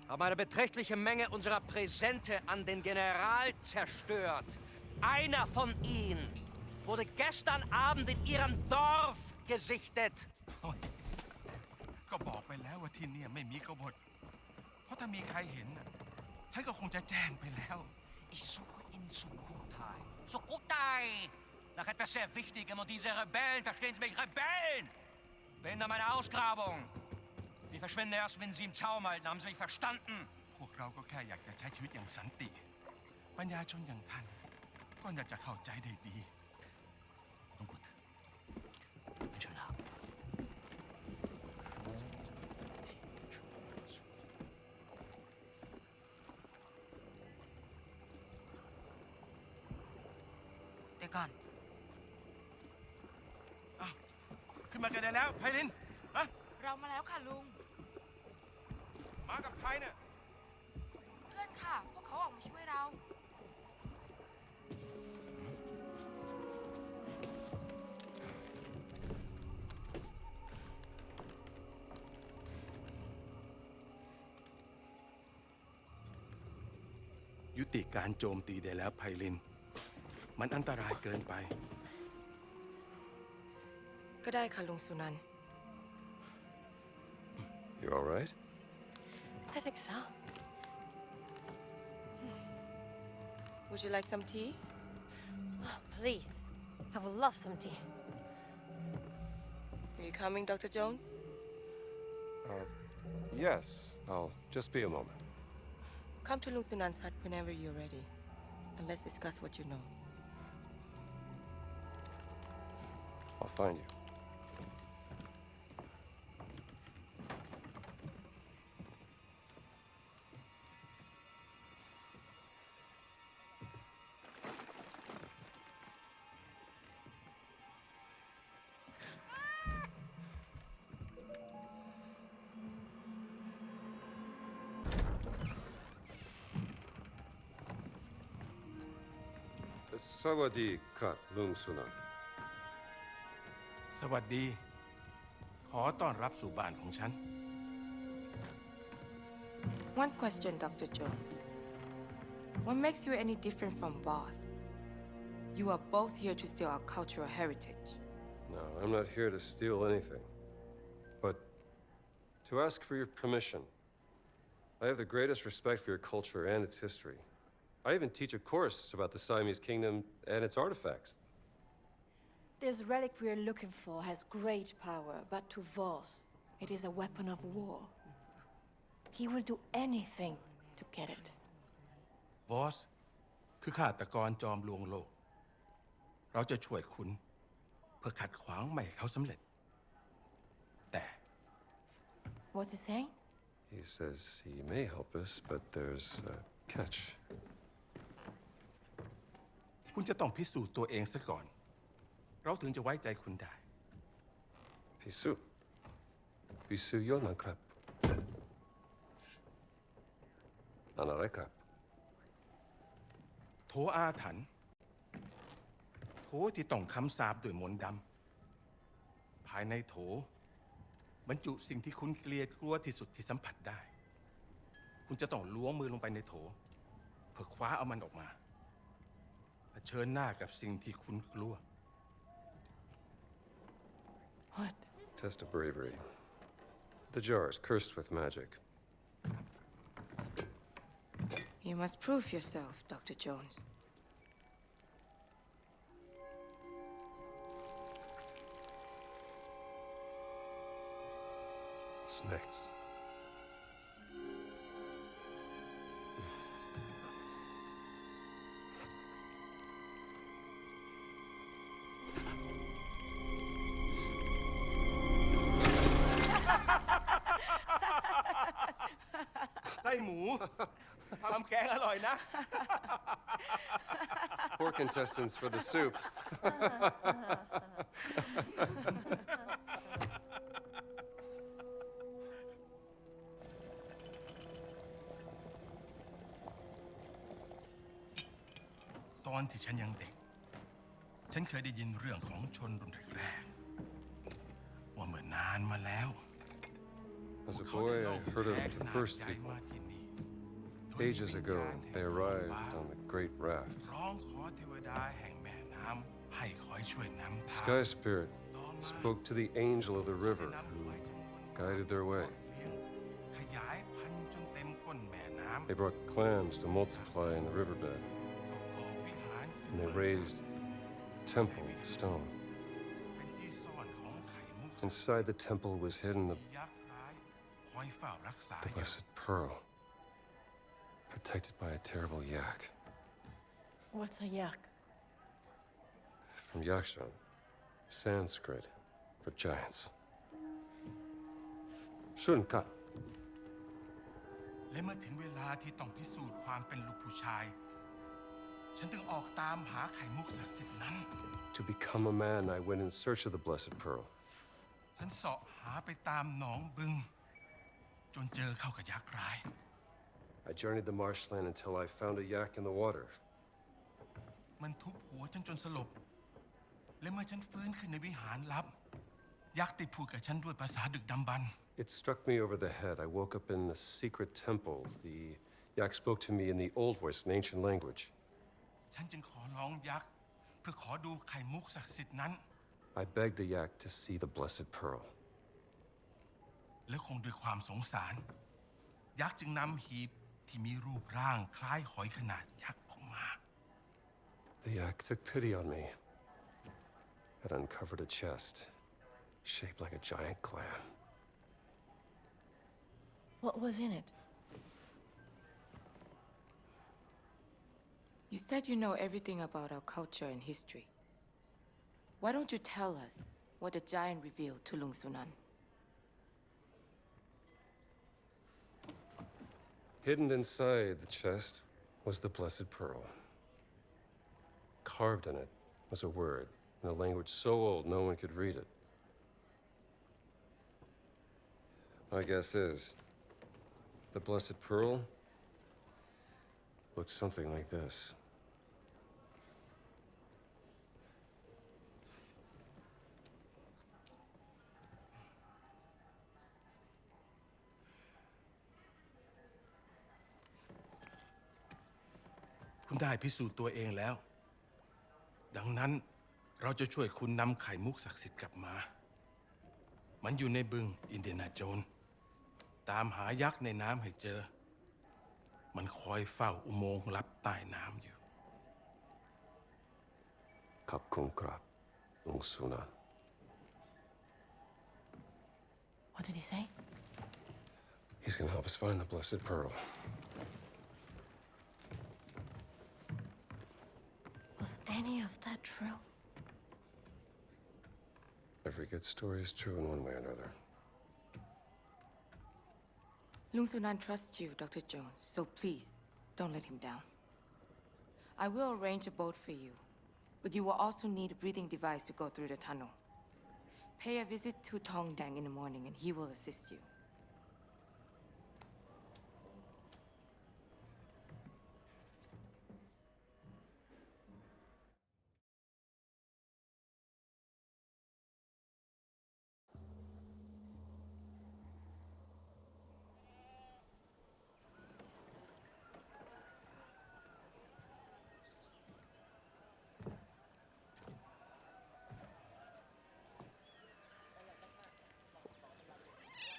haben eine beträchtliche Menge unserer Präsente an den General zerstört. Einer von ihnen wurde gestern Abend in Ihrem Dorf gesichtet. ก็บอกไปแล้วว่าที่นี่ไม่มีกบฏเพราะถ้ามีใครเห็นน่ะฉันก็คงจะแจ้งไปแล้ว Ich suche in Sukhothai. Sukhothai! Nach etwas sehr Wichtigem und diese Rebellen, verstehen Sie mich, Rebellen! Behindern meine Ausgrabung. Die verschwinden erst, wenn Sie im Zaum halten. Haben Sie mich verstanden? พวกเราก็แค่อยากจะใช้ชีวิตอย่างสันติปัญญาชนอย่างท่านก็อยากจะเข้าใจได้ดี Nun gut. Einen schönen Abend. They're gone. ขึ้นมากันได้แล้วไพลินฮะ เรามาแล้วค่ะลุง มากับใครเนี่ย เพื่อนค่ะ พวกเขาออกมาช่วยเรา ยุติการโจมตีได้แล้วไพลินมันอันตรายเกินไป ก็ได้ค่ะลุงสุนันท์ You all right? I think so. Would you like some tea? Oh, please. I would love some tea. Are you coming, Dr. Jones? Yes. I'll just be a moment. Come to Lung Sunan's hut whenever you're ready, and let's discuss what you know. I'll find you. Sawadi krap Lung Sunan. สวัสดีขอต้อนรับสู่บ้านของฉัน One question, Dr. Jones. What makes you any different from Boss? You are both here to steal our cultural heritage. No, I'm not here to steal anything. But to ask for your permission. I have the greatest respect for your culture and its history. I even teach a course about the Siamese kingdom and its artifacts. This relic we're looking for has great power, but to Voss, it is a weapon of war. He will do anything to get it. วอสคือฆาตกรจอมลวงโลก เราจะช่วยคุณเพื่อขัดขวางไม่ให้เขาสำเร็จ แต่ What's he saying? He says he may help us, but there's a catch. คุณจะต้องพิสูจน์ตัวเองซะก่อน เราถึงจะไว้ใจคุณได้ Pisu. Pisu yonan krap. Anare krap. โถอาถรรพ์โถที่ต้องคำสาปด้วยมนต์ดำภายในโถบรรจุสิ่งที่คุณเกลียดกลัวที่สุดที่สัมผัสได้ คุณจะต้องล้วงมือลงไปในโถเพื่อคว้าเอามันออกมาเผชิญหน้ากับสิ่งที่คุณกลัว What? Test of bravery. The jar is cursed with magic. You must prove yourself, Dr. Jones. Snakes. Poor contestants for the soup. ตอนที่ฉันยังเด็กฉันเคยได้ยินเรื่องของชนรุ่นแรกๆว่าเมื่อนานมาแล้ว As a boy, I heard of the first people. Ages ago, they arrived on the Great Raft. ร้องขอเทวดาแห่งแม่น้ำให้คอยช่วยนำทาง Sky Spirit spoke to the angel of the river who guided their way. ขยายพันธุ์จนเต็มก้นแม่น้ำ They brought clams to multiply in the riverbed, and they raised a temple of stone. Inside the temple was hidden the blessed pearl, protected by a terrible yak. What's a yak? From Yakshan, Sanskrit for giants. Shunkat. และเมื่อถึงเวลาที่ต้องพิสูจน์ความเป็นลูกผู้ชายฉันจึงออกตามหาไข่มุกศักดิ์สิทธิ์นั้น To become a man, I went in search of the blessed pearl. ฉันเสาะหาไปตามหนองบึงจนเจอเข้ากับยักษ์ร้าย I journeyed the marshland until I found a yak in the water. มันทุบหัวฉันจนสลบและเมื่อฉันฟื้นขึ้นในวิหารลับยักษ์ได้พูดกับฉันด้วยภาษาดึกดำบรรพ์ It struck me over the head. I woke up in a secret temple. The yak spoke to me in the old voice, an ancient language. ฉันจึงขอร้องยักษ์เพื่อขอดูไข่มุกศักดิ์สิทธิ์นั้น I begged the yak to see the blessed pearl. และคงด้วยความสงสารยักษ์จึงนำหีบที่มีรูปร่างคล้ายหอยขนาดยักษ์ออกมา The yak took pity on me. It uncovered a chest, shaped like a giant clam. What was in it? You said you know everything about our culture and history. Why don't you tell us what the giant revealed to Lung Sunan? Hidden inside the chest was the blessed pearl. Carved in it was a word in a language so old no one could read it. My guess is the blessed pearl looked something like this.คุณได้พิสูจน์ตัวเองแล้วดังนั้นเราจะช่วยคุณนำไข่มุกศักดิ์สิทธิ์กลับมามันอยู่ในบึงอินเดียนาโจนส์ตามหายักษ์ในน้ำให้เจอมันคอยเฝ้าอุโมงค์ลับใต้น้ำอยู่ Kapkun krab, Lung Sunan. What did he say? He's gonna help us find the blessed pearl. Was any of that true? Every good story is true in one way or another. Lung Sunan trusts you, Dr. Jones, so please, don't let him down. I will arrange a boat for you, but you will also need a breathing device to go through the tunnel. Pay a visit to Tong Dang in the morning and he will assist you.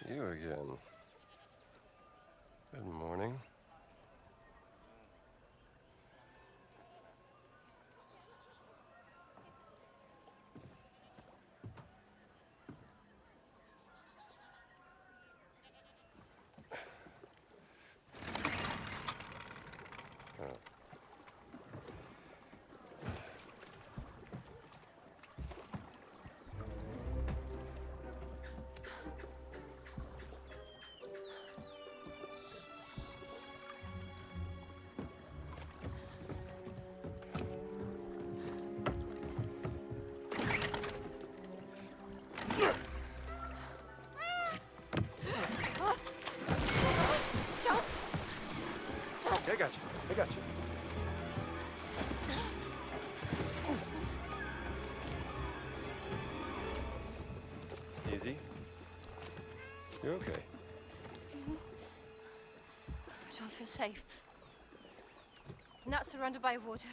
You again. Good morning. Jones! I got you. Easy. You're okay. I don't feel safe. Not surrounded by water.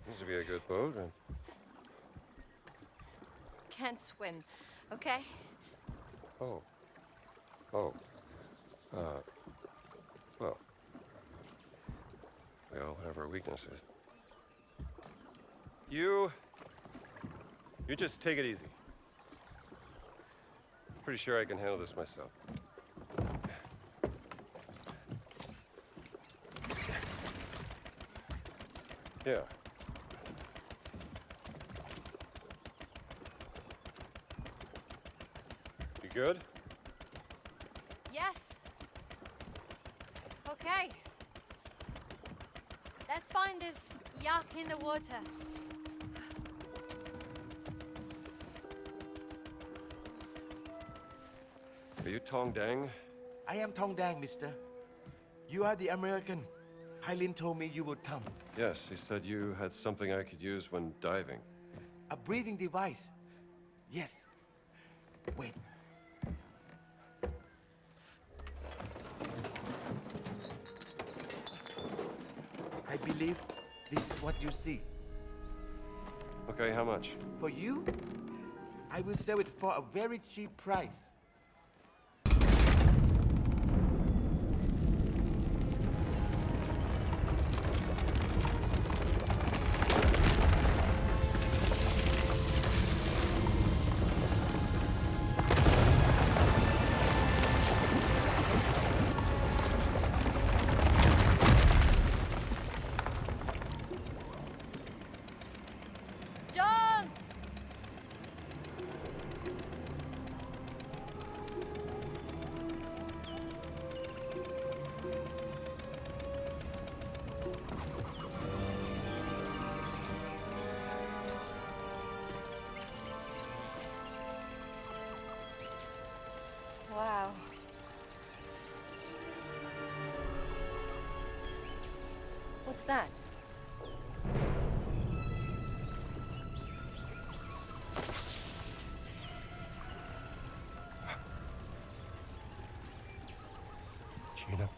This would be a good boat. Can't swim, okay? Oh. Well. We all have our weaknesses. You just take it easy. Pretty sure I can handle this myself. Yeah. You good? Yes. Okay. Let's find this yak in the water. Are you Tong Dang? I am Tong Dang, mister. You are the American. Hylin told me you would come. Yes, he said you had something I could use when diving. A breathing device. Yes. Wait. I believe this is what you see. Okay, how much? For you, I will sell it for a very cheap price. Wow. What's that? Gina.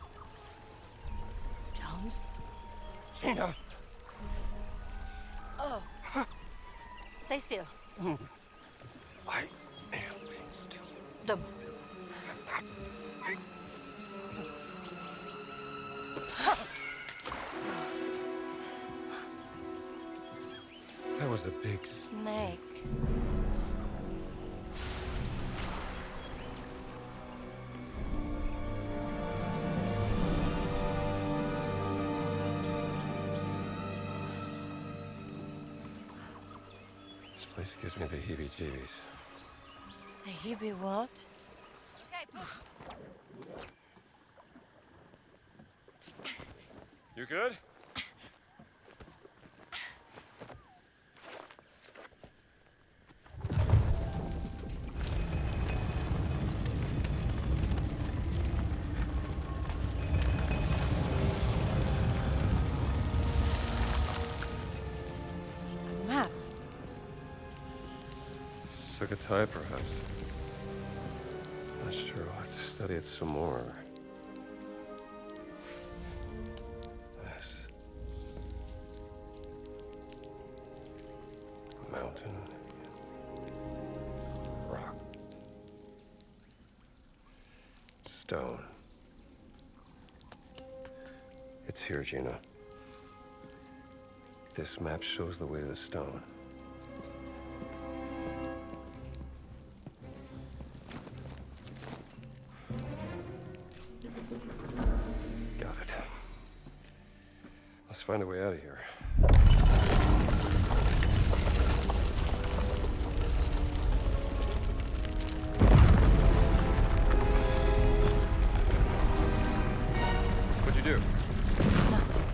Jones? Gina! Oh. Stay still. I am being still. Dumb. That was a big snake. This place gives me the heebie-jeebies. The heebie what? You good? Map. Sukhothai, perhaps. Not sure. I'll have to study it some more. This. Mountain. Rock. Stone. It's here, Gina. This map shows the way to the stone. Got it. Let's find a way out of here. What'd you do? Nothing.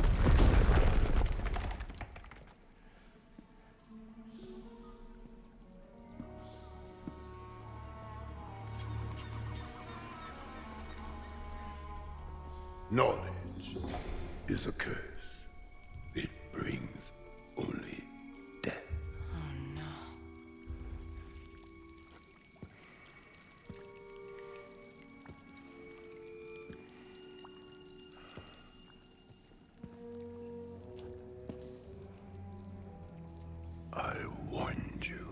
Knowledge is a curse. brings only death. Oh no. I warned you.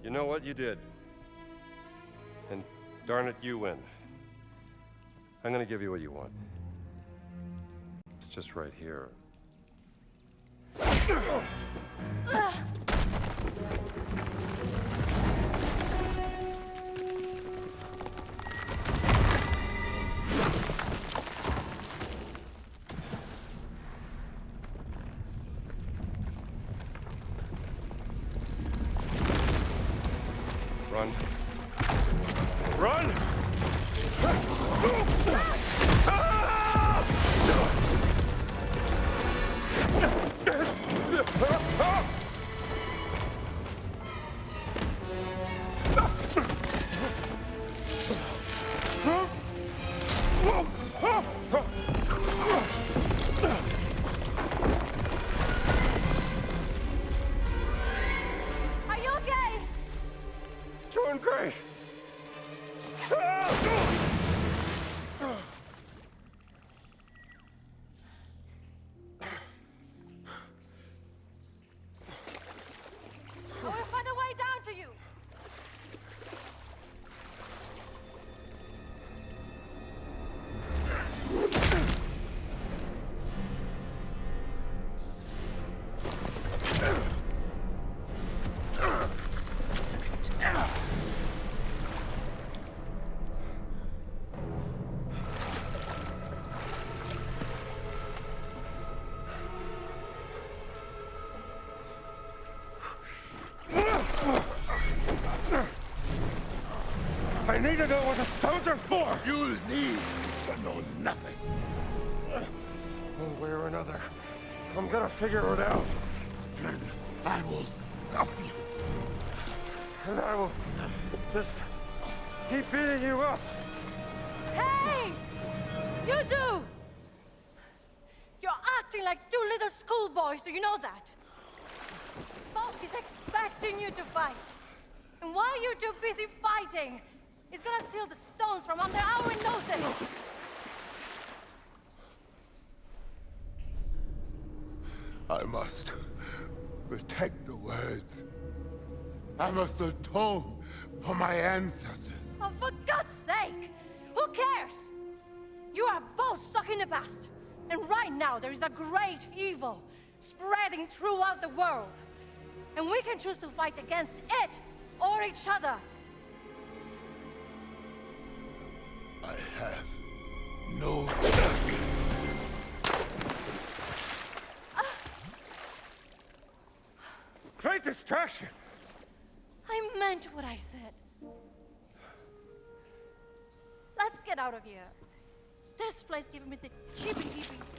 You know what? You did. And darn it, you win. I'm gonna give you what you want. It's just right here. Run. Run! Are you okay? Doing great! I will find a way down to you. I need to know what the stones are for! You'll need to know nothing. One way or another, I'm gonna figure it out. Then I will stop you. And I will just keep beating you up. Hey! You two! You're acting like two little schoolboys, do you know that? Boss is expecting you to fight. And while you're too busy fighting, he's gonna steal the stones from under our noses. I must protect the words. I must atone for my ancestors. Oh, for God's sake! Who cares? You are both stuck in the past. And right now there is a great evil spreading throughout the world. And we can choose to fight against it or each other. I have no... Great distraction! I meant what I said. Let's get out of here. This place giving me the cheepy-cheepies.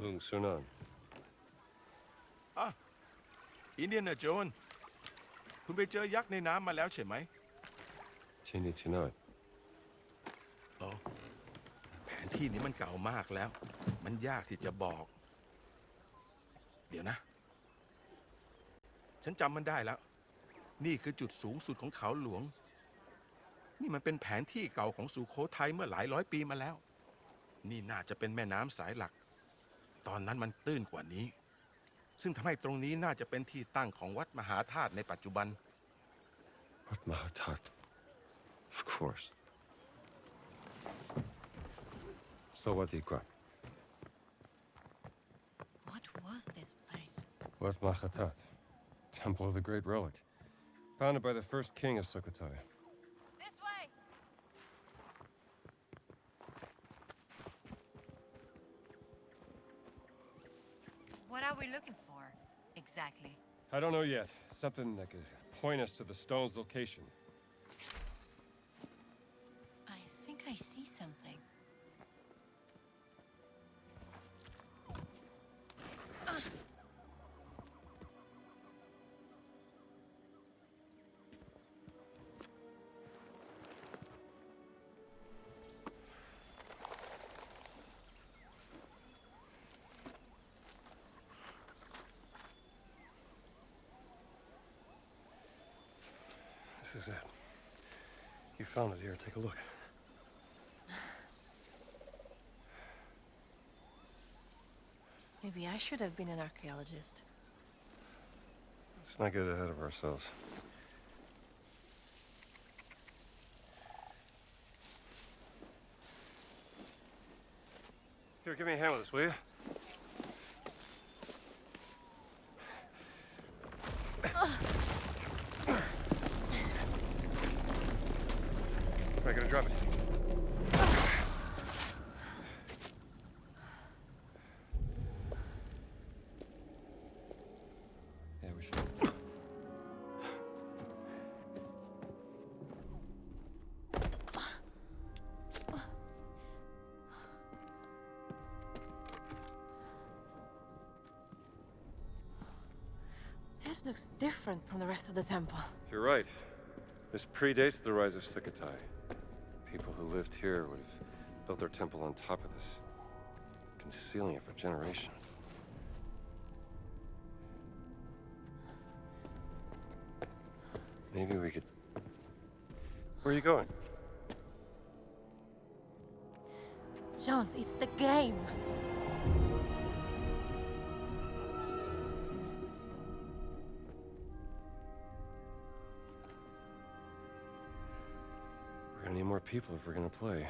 Lung Sunan. อินเดียนาโจนส์คุณไปเจอยักษ์ในน้ำมาแล้วใช่ไหม Tini Tinoi. อ๋อแผนที่นี้มันเก่ามากแล้ว มันยากที่จะบอก เดี๋ยวนะ ฉันจำมันได้แล้ว นี่คือจุดสูงสุดของเขาหลวง นี่มันเป็นแผนที่เก่าของสุโขทัยเมื่อหลายร้อยปีมาแล้ว นี่น่าจะเป็นแม่น้ำสายหลัก ตอนนั้นมันตื้นกว่านี้ ซึ่งทำให้ตรงนี้น่าจะเป็นที่ตั้งของวัดมหาธาตุในปัจจุบัน What Mahatat? Of course. So what Ikwa? What was this place? What Mahatat? Temple of the Great Relic. Founded by the first king of Sukhothai. This way. What are we looking for, exactly? I don't know yet. Something that could point us to the stone's location. I think I see something. This is it. You found it here. Take a look. Maybe I should have been an archaeologist. Let's not get ahead of ourselves. Here, give me a hand with this, will you? Am I gonna drop it? Yeah, we should. This looks different from the rest of the temple. You're right. This predates the rise of Sukhothai. People who lived here would have built their temple on top of this, concealing it for generations. Maybe we could... Where are you going? Jones, it's the game. We're gonna need more people if we're gonna play.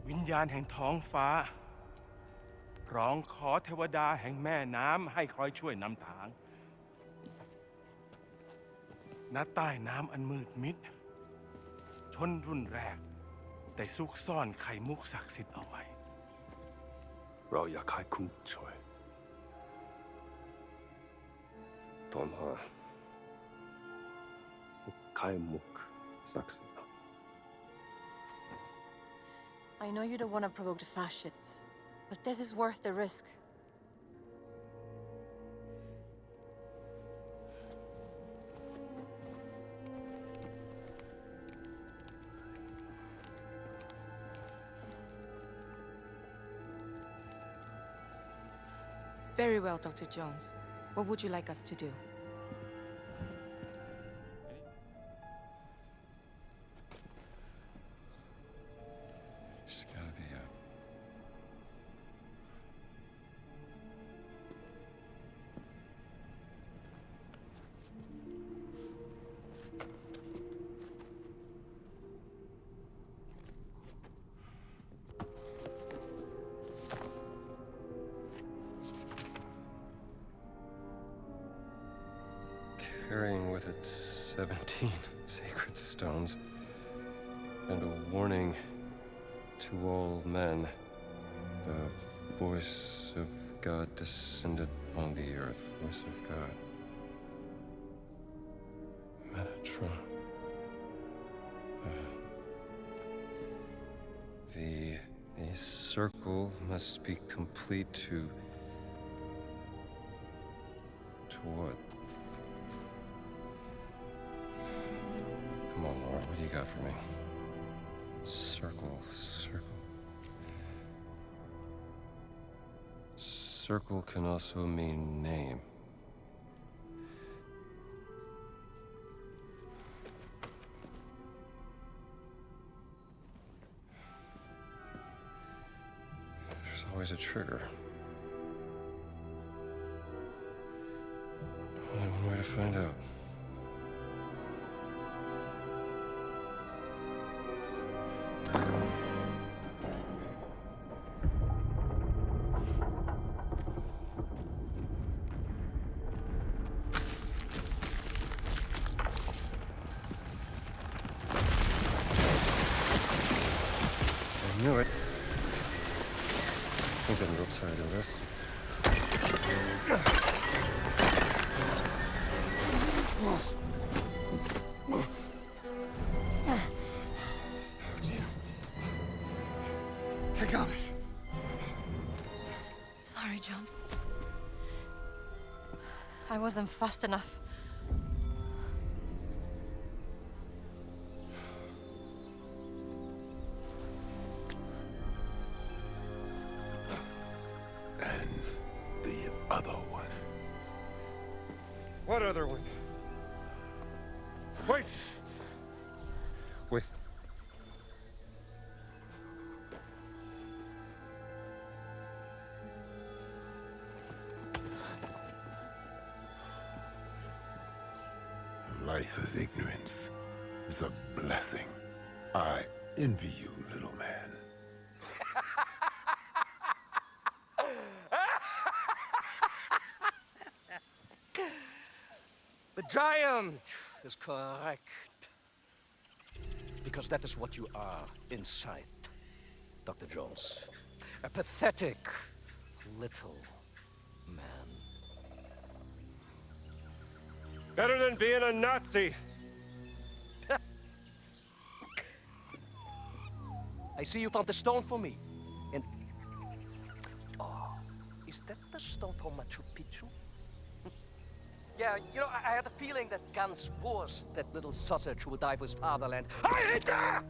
วิญญาณแห่งท้องฟ้าร้องขอเทวดาแห่งแม่น้ำให้คอยช่วยนำทางณใต้น้ำอันมืดมิดชนรุ่นแรกได้ซุกซ่อนไข่มุกศักดิ์สิทธิ์เอาไว้ เราอยากให้คุณช่วยตอนหาไข่มุกศักดิ์สิทธิ์ I know you don't want to provoke the fascists, but this is worth the risk. Very well, Dr. Jones. What would you like us to do? It's gotta be a... Carrying with it 17 sacred stones and a warning to all men. The voice of God descended on the earth. Voice of God. Metatron. The circle must be complete to what? Come on, Laura, what do you got for me? Circle. Circle can also mean name. There's always a trigger. Only one way to find out. I knew it. I'm getting real tired of this. I got it. Sorry, Jones. I wasn't fast enough. What other one? Wait! Wait. A life of ignorance is a blessing. I envy you, little man. The giant is correct. Because that is what you are inside, Dr. Jones. A pathetic little man. Better than being a Nazi. I see you found the stone for me. And... oh, is that the stone from Machu Picchu? Yeah, you know, I had a feeling that Gans was that little sausage who would die for his fatherland. I hate her!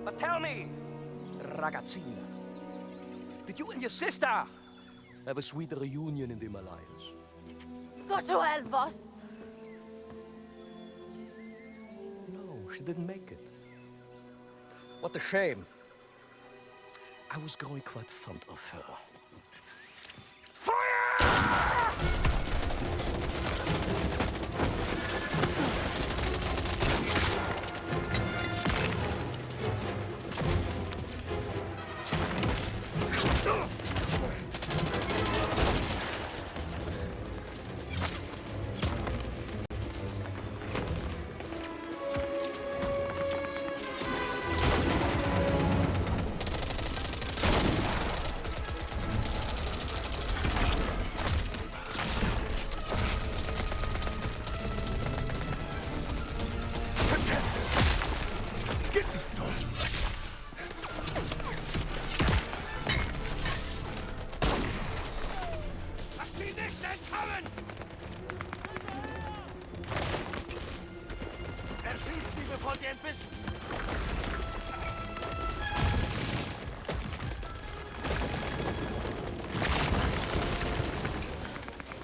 But tell me, ragazzina, did you and your sister have a sweet reunion in the Himalayas? Go to hell, boss. No, she didn't make it. What a shame. I was growing quite fond of her.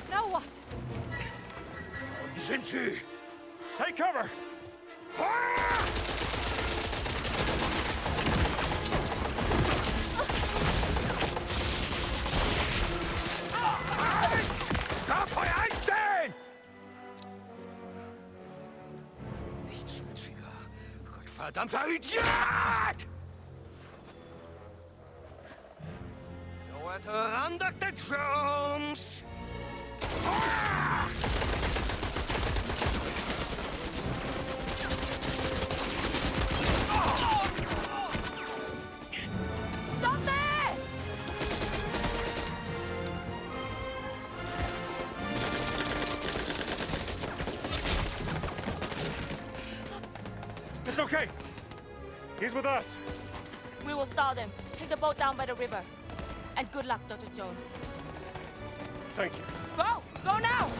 Now what? Take cover! Verdammter Idiot! Nowhere to run, Dr. Jones! Stop there! It's okay. He's with us. We will stall them. Take the boat down by the river. And good luck, Dr. Jones. Thank you. Go! Go now!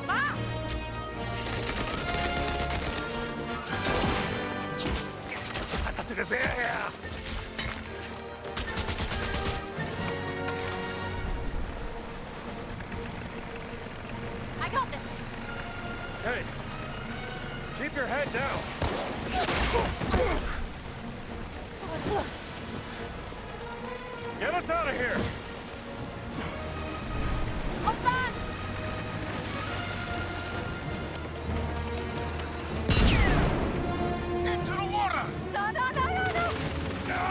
Ma! I got this. Hey, just keep your head down. That was close. Get us out of here. Hold on! Into the water! No, no, no, no, no!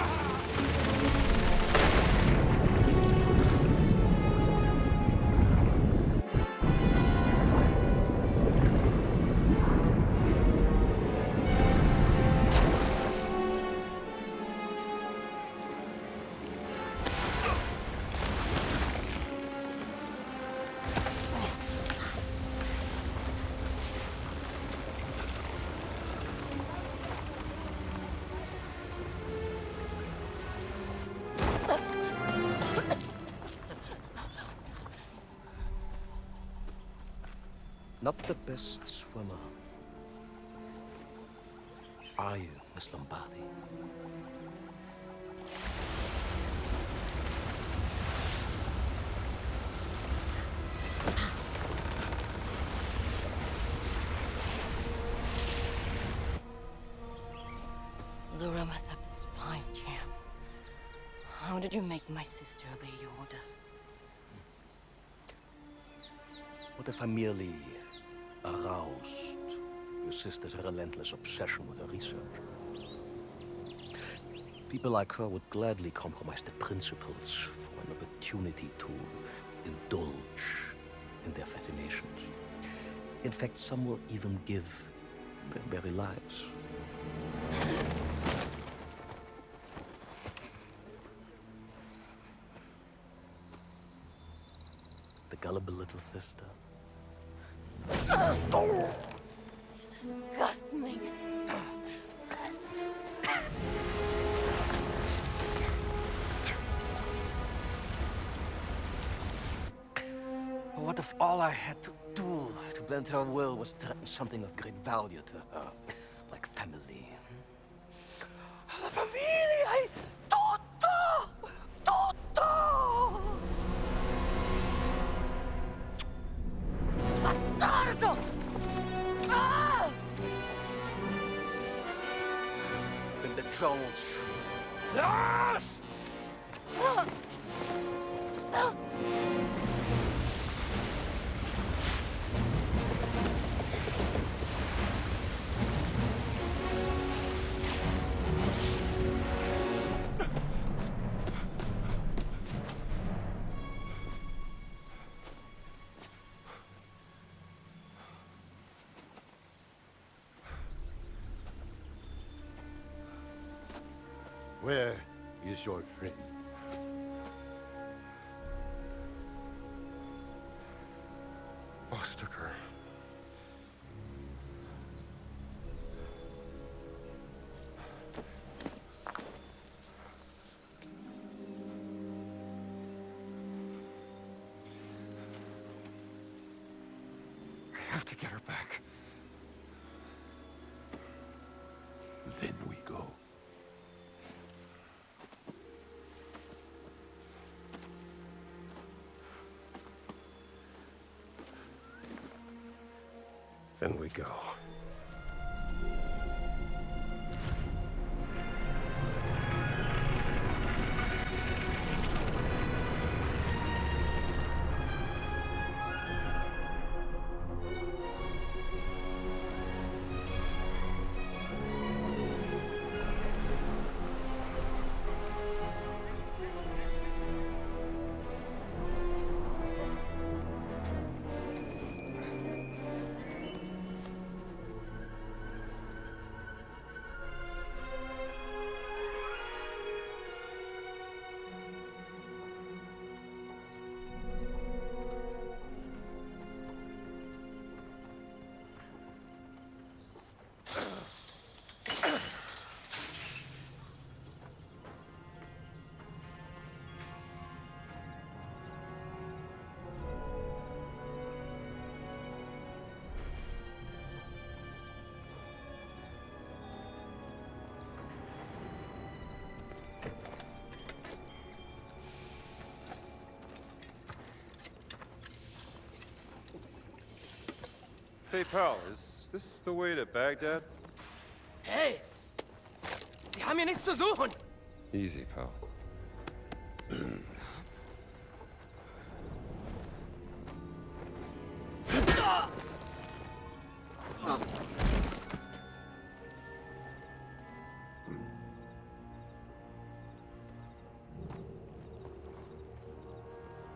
Not the best swimmer. Are you, Miss Lombardi? must have despised you. How did you make my sister obey your orders? What if I merely aroused your sister's relentless obsession with her research? People like her would gladly compromise the principles for an opportunity to indulge in their fascinations. In fact, some will even give their very lives. The gullible little sister. You disgust me. What if all I had to do to bend her will was threaten something of great value to her, like family? La famiglia è tutto! Tutto! Bastardo! Ah! Then the Jones. Yes! Where is your friend? Boss took her. I have to get her back. Then we go. Then we go. Say, pal, is this the way to Baghdad? Hey! Sie haben hier nichts zu suchen! Easy, pal.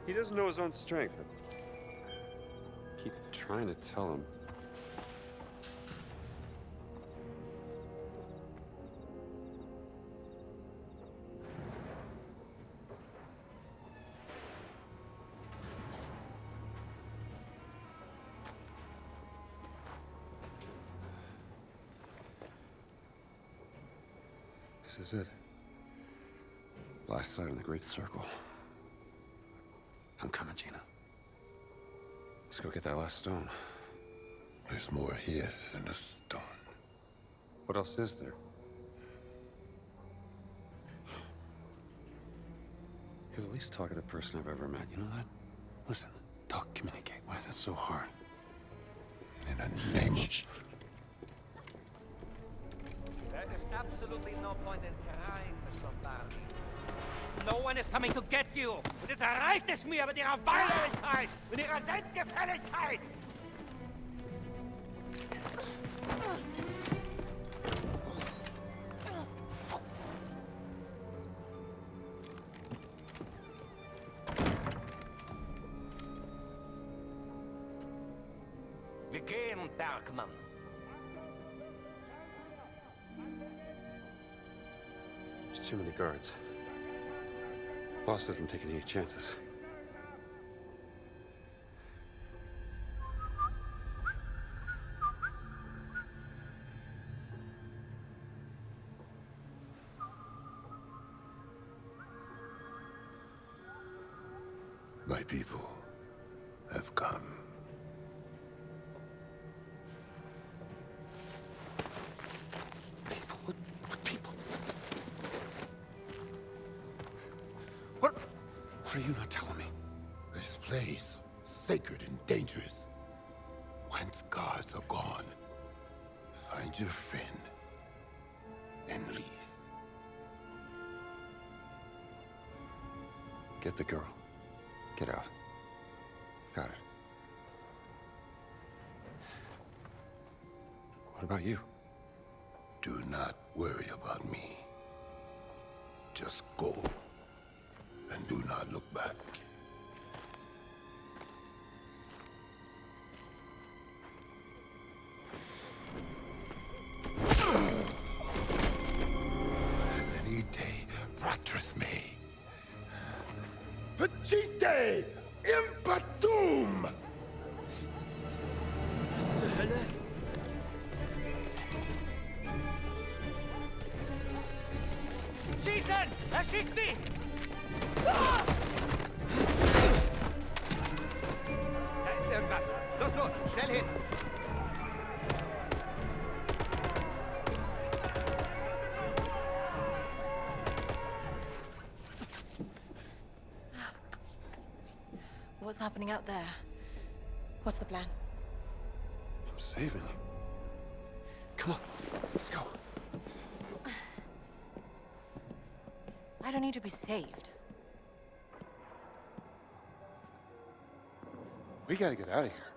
He doesn't know his own strength. I keep trying to tell him. This is it. Last sight in the Great Circle. I'm coming, Gina. Let's go get that last stone. There's more here than a stone. What else is there? You're the least talkative person I've ever met. You know that? Listen, talk, communicate. Why is that so hard? In a name. There is absolutely no point in crying, Mr. Barney. No one is coming to get you. Und jetzt erreicht es mir mit ihrer Weinerlichkeit und ihrer Selbstgefälligkeit. Wir gehen, Bergmann. There's too many guards. Boss isn't taking any chances. My people have come. What are you not telling me? This place, sacred and dangerous. Once guards are gone, find your friend and leave. Get the girl. Get out. Got it. What about you? Do not worry about me. Just go. And do not look back. Venite, fratris mei. Facite impatum! Was zur Hölle? Schießen! Erschießt sie! Da ist irgendwas. Los, los, schnell hin. What's happening out there? What's the plan? I'm saving you. Come on, let's go. I don't need to be saved. We gotta get out of here.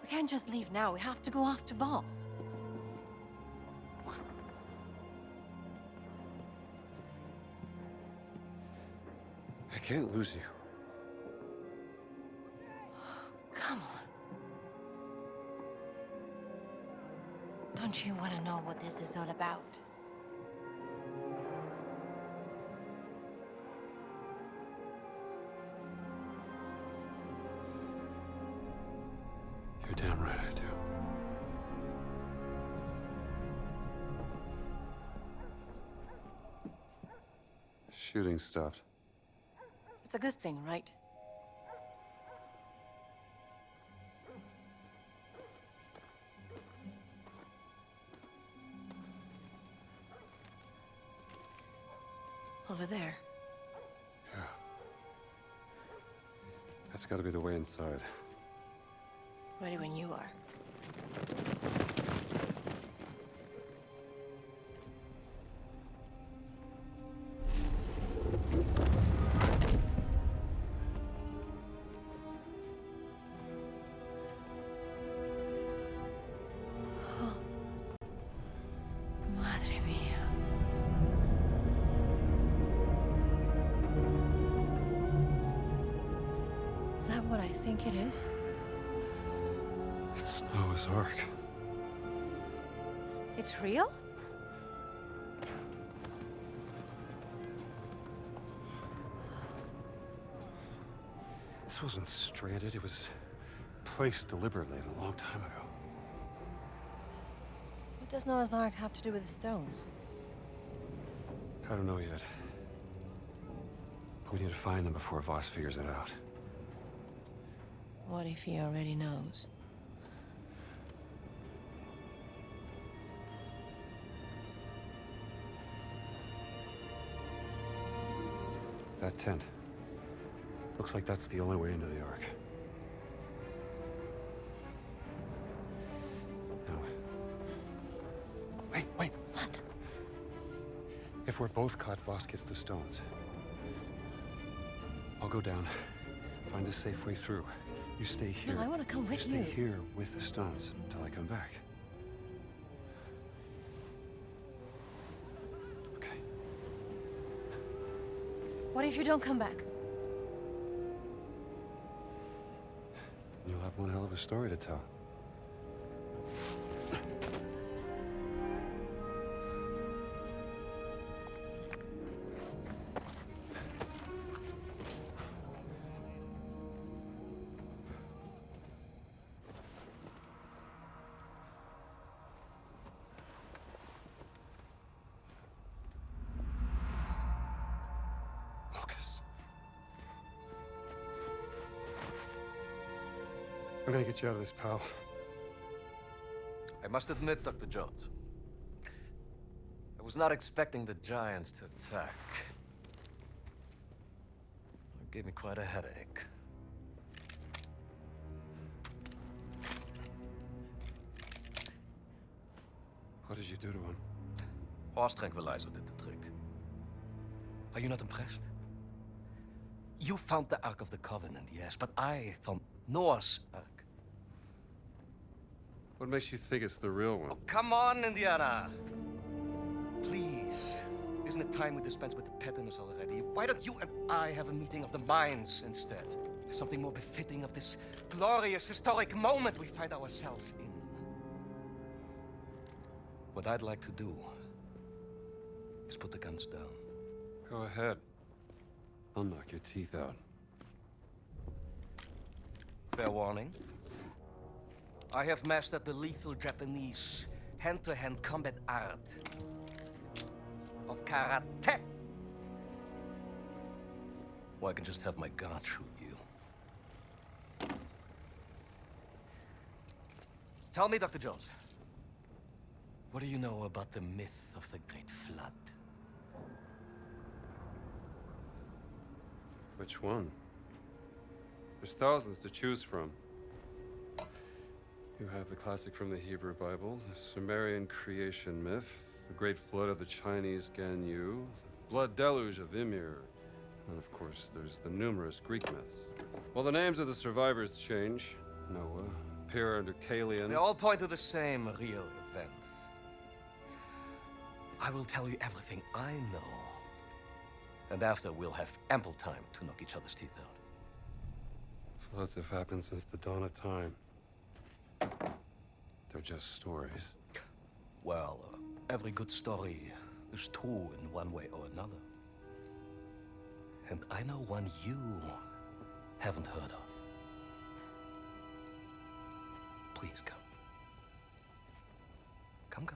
We can't just leave now. We have to go after Voss. I can't lose you. Come on. Don't you want to know what this is all about? You're damn right I do. Shooting stopped. It's a good thing, right? Over there. Yeah. That's gotta be the way inside. Ready when you are. Madre mía. Is that what I think it is? It's Noah's Ark. It's real? This wasn't stranded, it was placed deliberately a long time ago. What does Noah's Ark have to do with the stones? I don't know yet. But we need to find them before Voss figures it out. What if he already knows? That tent. Looks like that's the only way into the Ark. Now... Wait! What? If we're both caught, Voss gets the stones. I'll go down, find a safe way through. You stay here. No, I want to come with you. you. Stay here with the stones until I come back. Okay. What if you don't come back? You'll have one hell of a story to tell. I'm gonna get you out of this, pal. I must admit, Dr. Jones, I was not expecting the giants to attack. It gave me quite a headache. What did you do to him? Horse tranquilizer did the trick. Are you not impressed? You found the Ark of the Covenant, yes, but I found Noah's Ark. What makes you think it's the real one? Oh, come on, Indiana! Please. Isn't it time we dispense with the pettiness already? Why don't you and I have a meeting of the minds instead? Something more befitting of this glorious, historic moment we find ourselves in. What I'd like to do is put the guns down. Go ahead. I'll knock your teeth out. Fair warning. I have mastered the lethal Japanese hand-to-hand combat art of karate. Or I can just have my guard shoot you. Tell me, Dr. Jones, what do you know about the myth of the Great Flood? Which one? There's thousands to choose from. You have the classic from the Hebrew Bible, the Sumerian creation myth, the Great Flood of the Chinese Ganyu, the Blood Deluge of Ymir, and of course there's the numerous Greek myths. Well, the names of the survivors change. Noah, Pyrrha, and Deucalion. They all point to the same real event. I will tell you everything I know. And after, we'll have ample time to knock each other's teeth out. Floods have happened since the dawn of time. They're just stories. Well, every good story is true in one way or another. And I know one you haven't heard of. Please come. Come.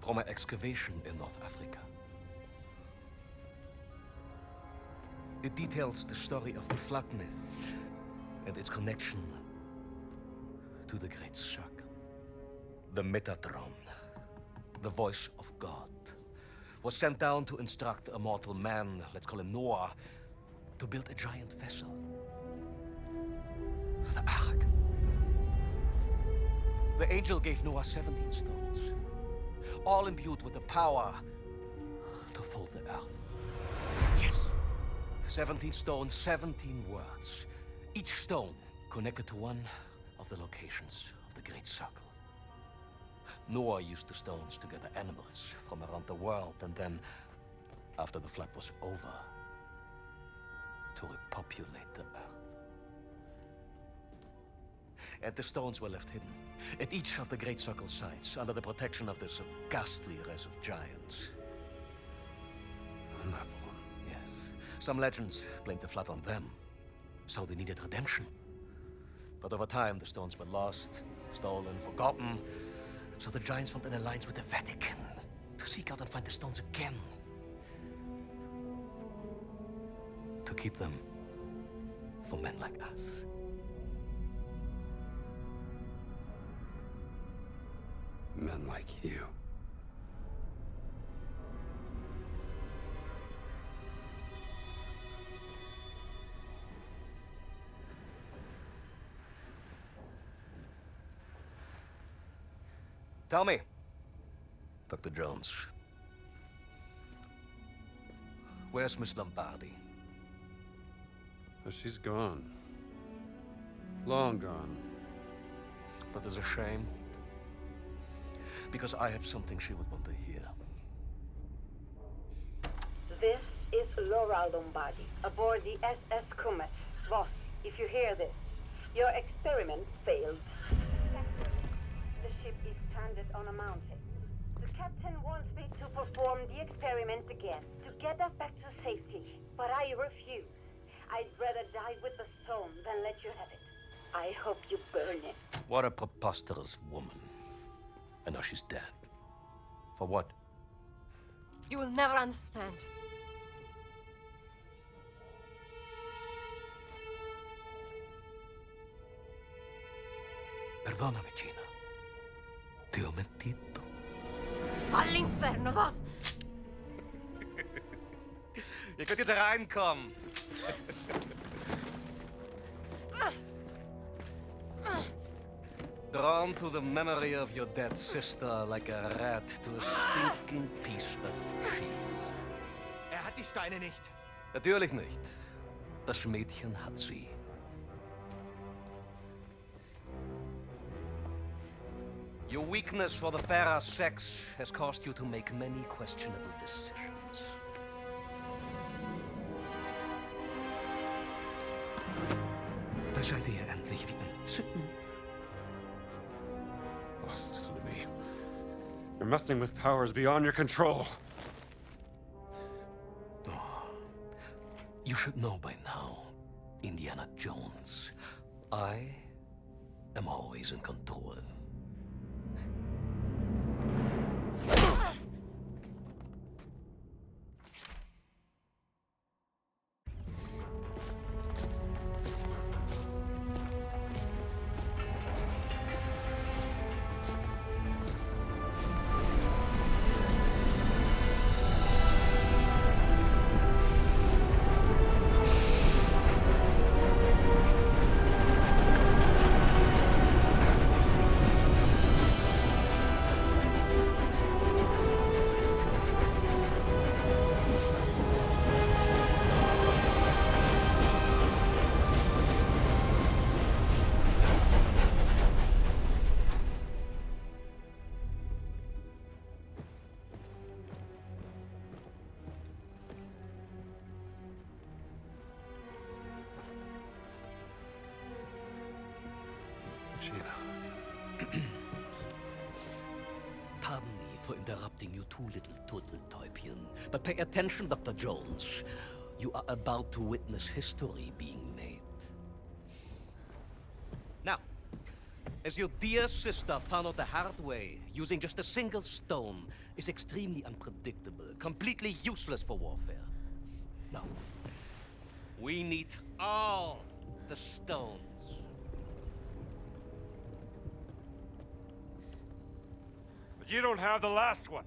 From an excavation in North Africa. It details the story of the flood myth and its connection to the Great Circle. The Metatron, the voice of God, was sent down to instruct a mortal man, let's call him Noah, to build a giant vessel. The Ark. The angel gave Noah 17 stones, all imbued with the power to fold the earth. Yes! 17 stones, 17 words. Each stone connected to one of the locations of the Great Circle. Noah used the stones to gather animals from around the world, and then, after the flood was over, to repopulate the earth. And the stones were left hidden at each of the Great Circle sites under the protection of this ghastly race of giants. Yes. Some legends blamed the flood on them, so they needed redemption. But over time, the stones were lost, stolen, forgotten, so the giants formed an alliance with the Vatican to seek out and find the stones again. To keep them for men like us. Men like you. Tell me, Dr. Jones. Where's Miss Lombardi? Oh, she's gone. Long gone. That is a shame. Because I have something she would want to hear. This is Laura Lombardi, aboard the SS Comet. Boss, if you hear this, your experiment failed. The ship is stranded on a mountain. The captain wants me to perform the experiment again, to get us back to safety. But I refuse. I'd rather die with the stone than let you have it. I hope you burn it. What a preposterous woman. And now she's dead. For what? You will never understand. Perdóname, Gina. Ti ho mentito. Va all'inferno, vos! Ihr könnt jetzt reinkommen. Drawn to the memory of your dead sister like a rat to a stinking piece of cheese. Hat die Steine nicht. Natürlich nicht. Das Mädchen hat sie. Your weakness for the fairer sex has caused you to make many questionable decisions. Da seid ihr endlich wie entzückend. Boss, listen to me. You're messing with powers beyond your control. You should know by now, Indiana Jones. I am always in control. Pardon me for interrupting you two little turtle-täubchen, but pay attention, Dr. Jones. You are about to witness history being made. Now, as your dear sister found out the hard way, using just a single stone is extremely unpredictable, completely useless for warfare. Now, we need all the stones. But you don't have the last one.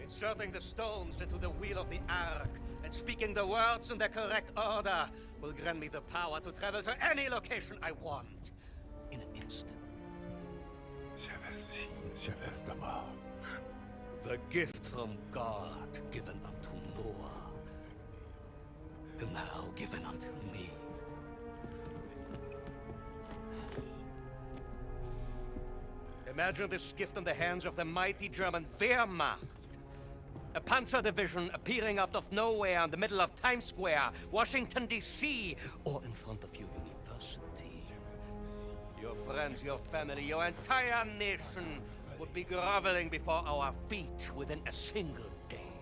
Inserting the stones into the wheel of the Ark and speaking the words in the correct order will grant me the power to travel to any location I want in an instant. The gift from God given unto Noah, and now given unto me. Imagine this gift in the hands of the mighty German Wehrmacht. A panzer division appearing out of nowhere in the middle of Times Square, Washington, D.C., or in front of your university. Your friends, your family, your entire nation would be groveling before our feet within a single day.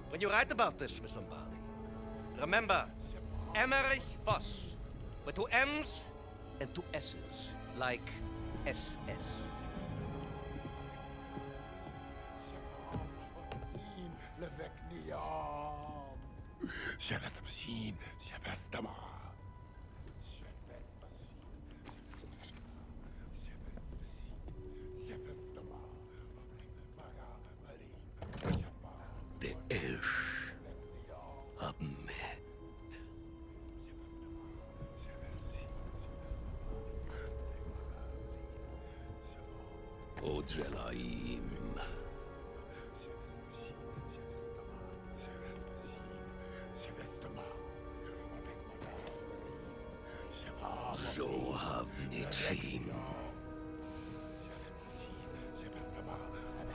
When you write about this, Miss Lombardi, remember Emmerich Voss, with 2 M's and 2 S's, like SS. Ojelaim. Zohavnichim.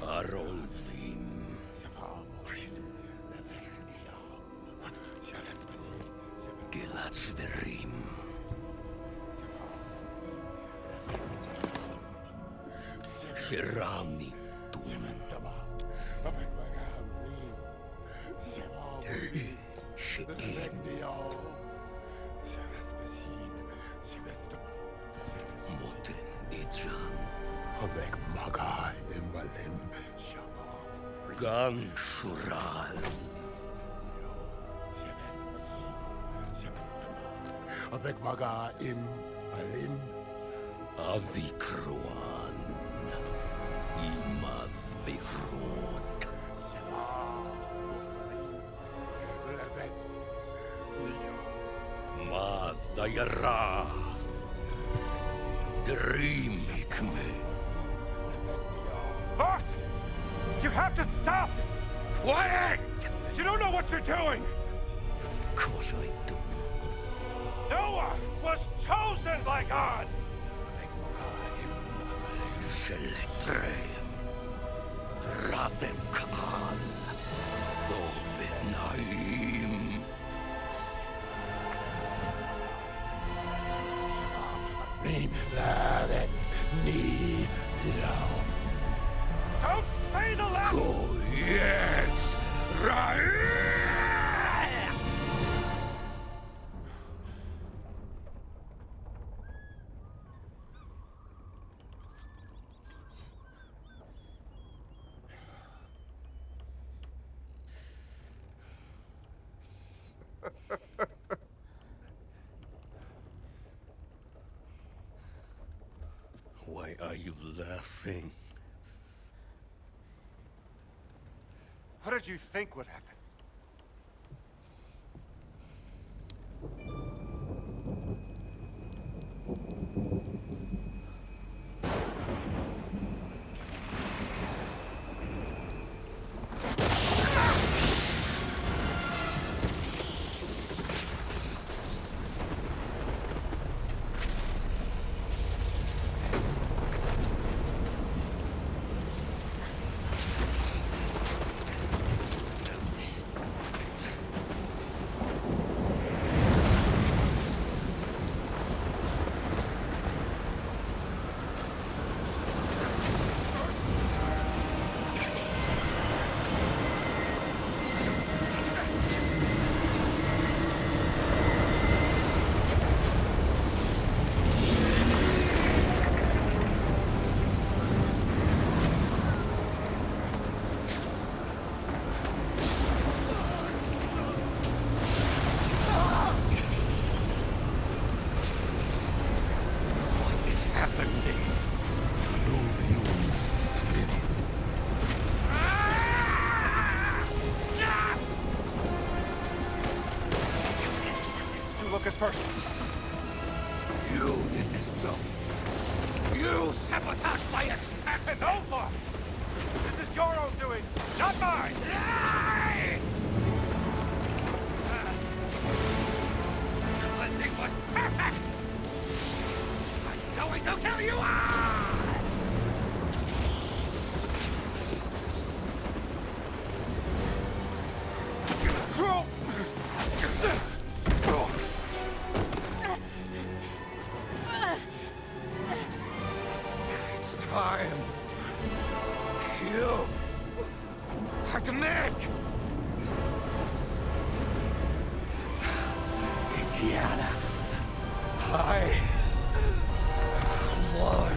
Arolvim. Gilatzverim. Shirami Tum. She'im. Moten Ijan. Habek Maga Imbalim. Gan Shural. Habek Maga Imbalim. Avikruan. Imad Beirut. Madayara. Dream me. Voss! You have to stop! Quiet! You don't know what you're doing! Of course I do. Noah was chosen by God! Seletrem. Radem Khan. Ovid Naim. Don't say the last... Go, yes! Right! Why are you laughing? What did you think would happen? Lucas first. You did this, Joe. You sabotaged my experiment. No, boss! This is your own doing, not mine! Everything was perfect! I'm going to kill you all! It's time. You admit. Indiana, I won.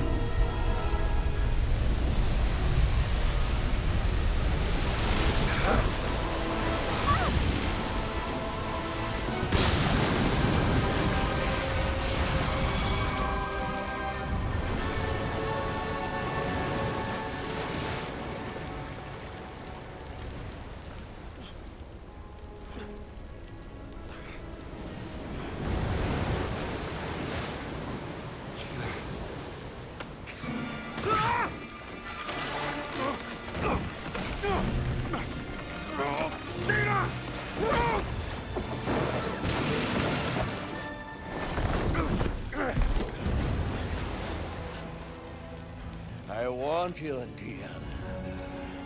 I warned you, Indiana.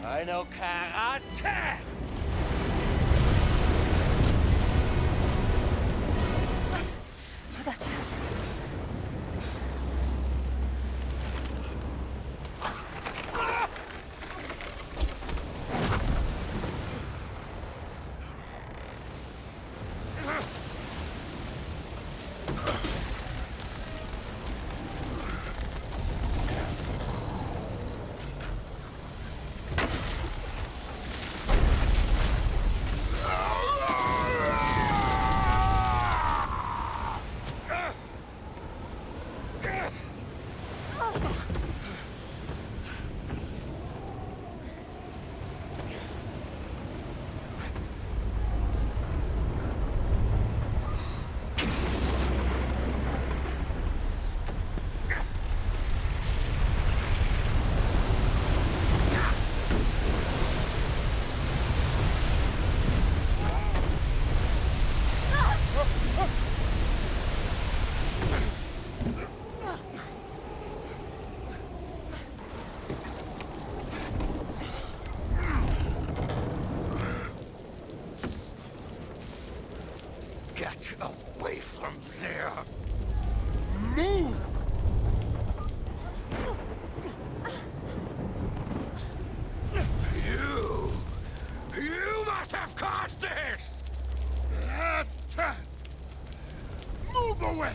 I know karate! Gotcha. Get away from there! Move! You must have caused this! Move away!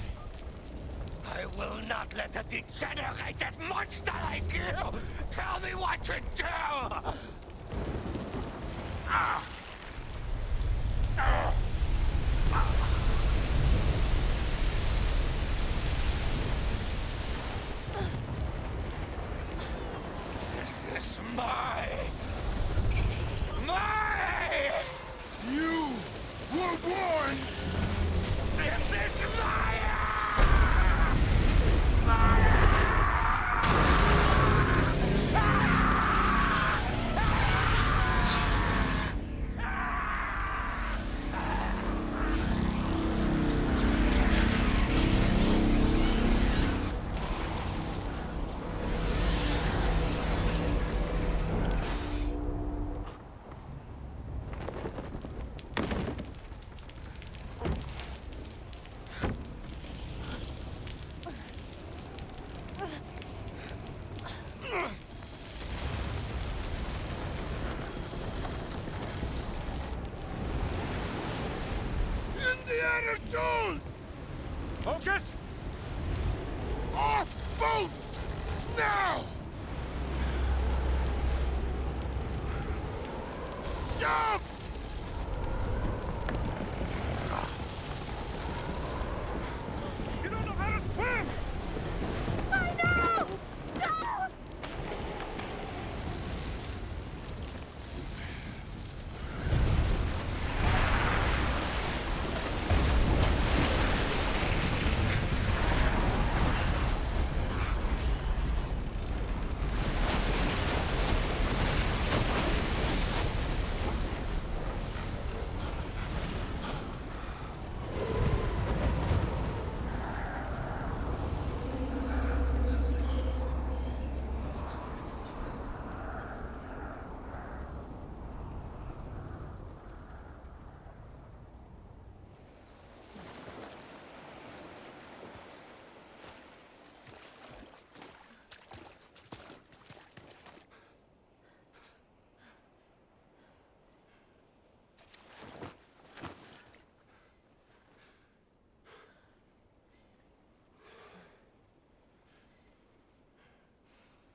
I will not let a degenerated monster like you tell me what to do! This is my... You were born! This is my... Indiana Jones! Focus! Off boat! Now! Jump! You don't know how to swim! I know! No!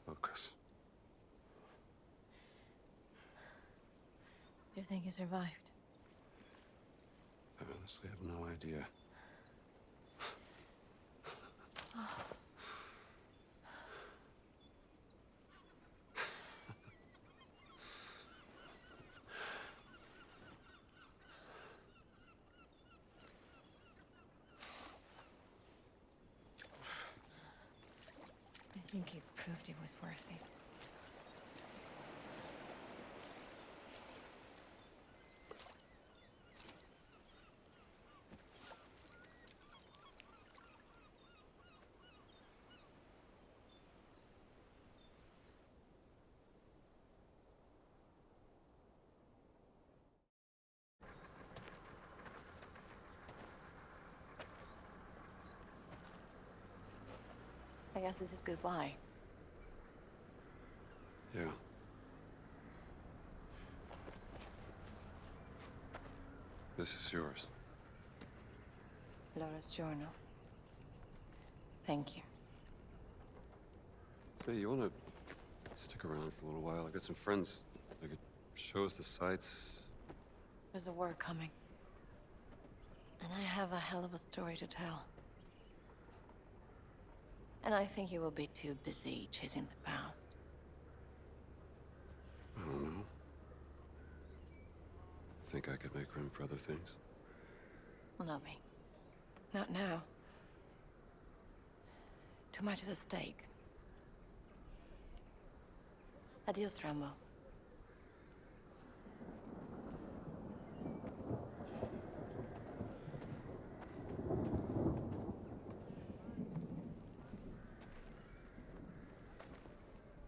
Lucas. You think he survived? I honestly have no idea. I think he proved he was worthy. I guess this is goodbye. Yeah. This is yours. Laura's journal. Thank you. Say, you wanna stick around for a little while? I got some friends. They could show us the sights. There's a war coming. And I have a hell of a story to tell. And I think you will be too busy chasing the past. I don't know. Think I could make room for other things? No, me. Not now. Too much is at stake. Adios, Rambo.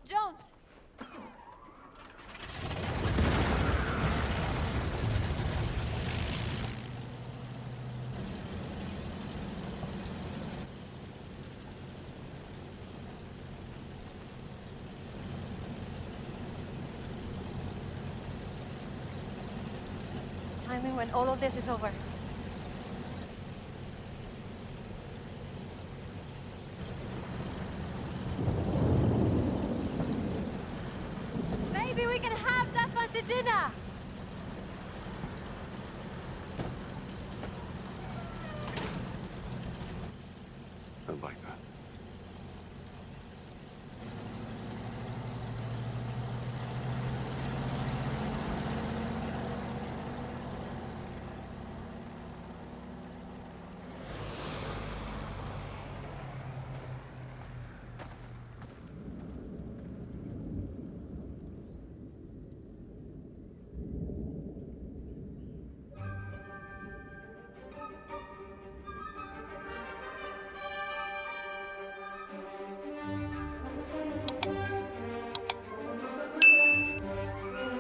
Jones! Find me when all of this is over. Maybe we can have that fancy dinner!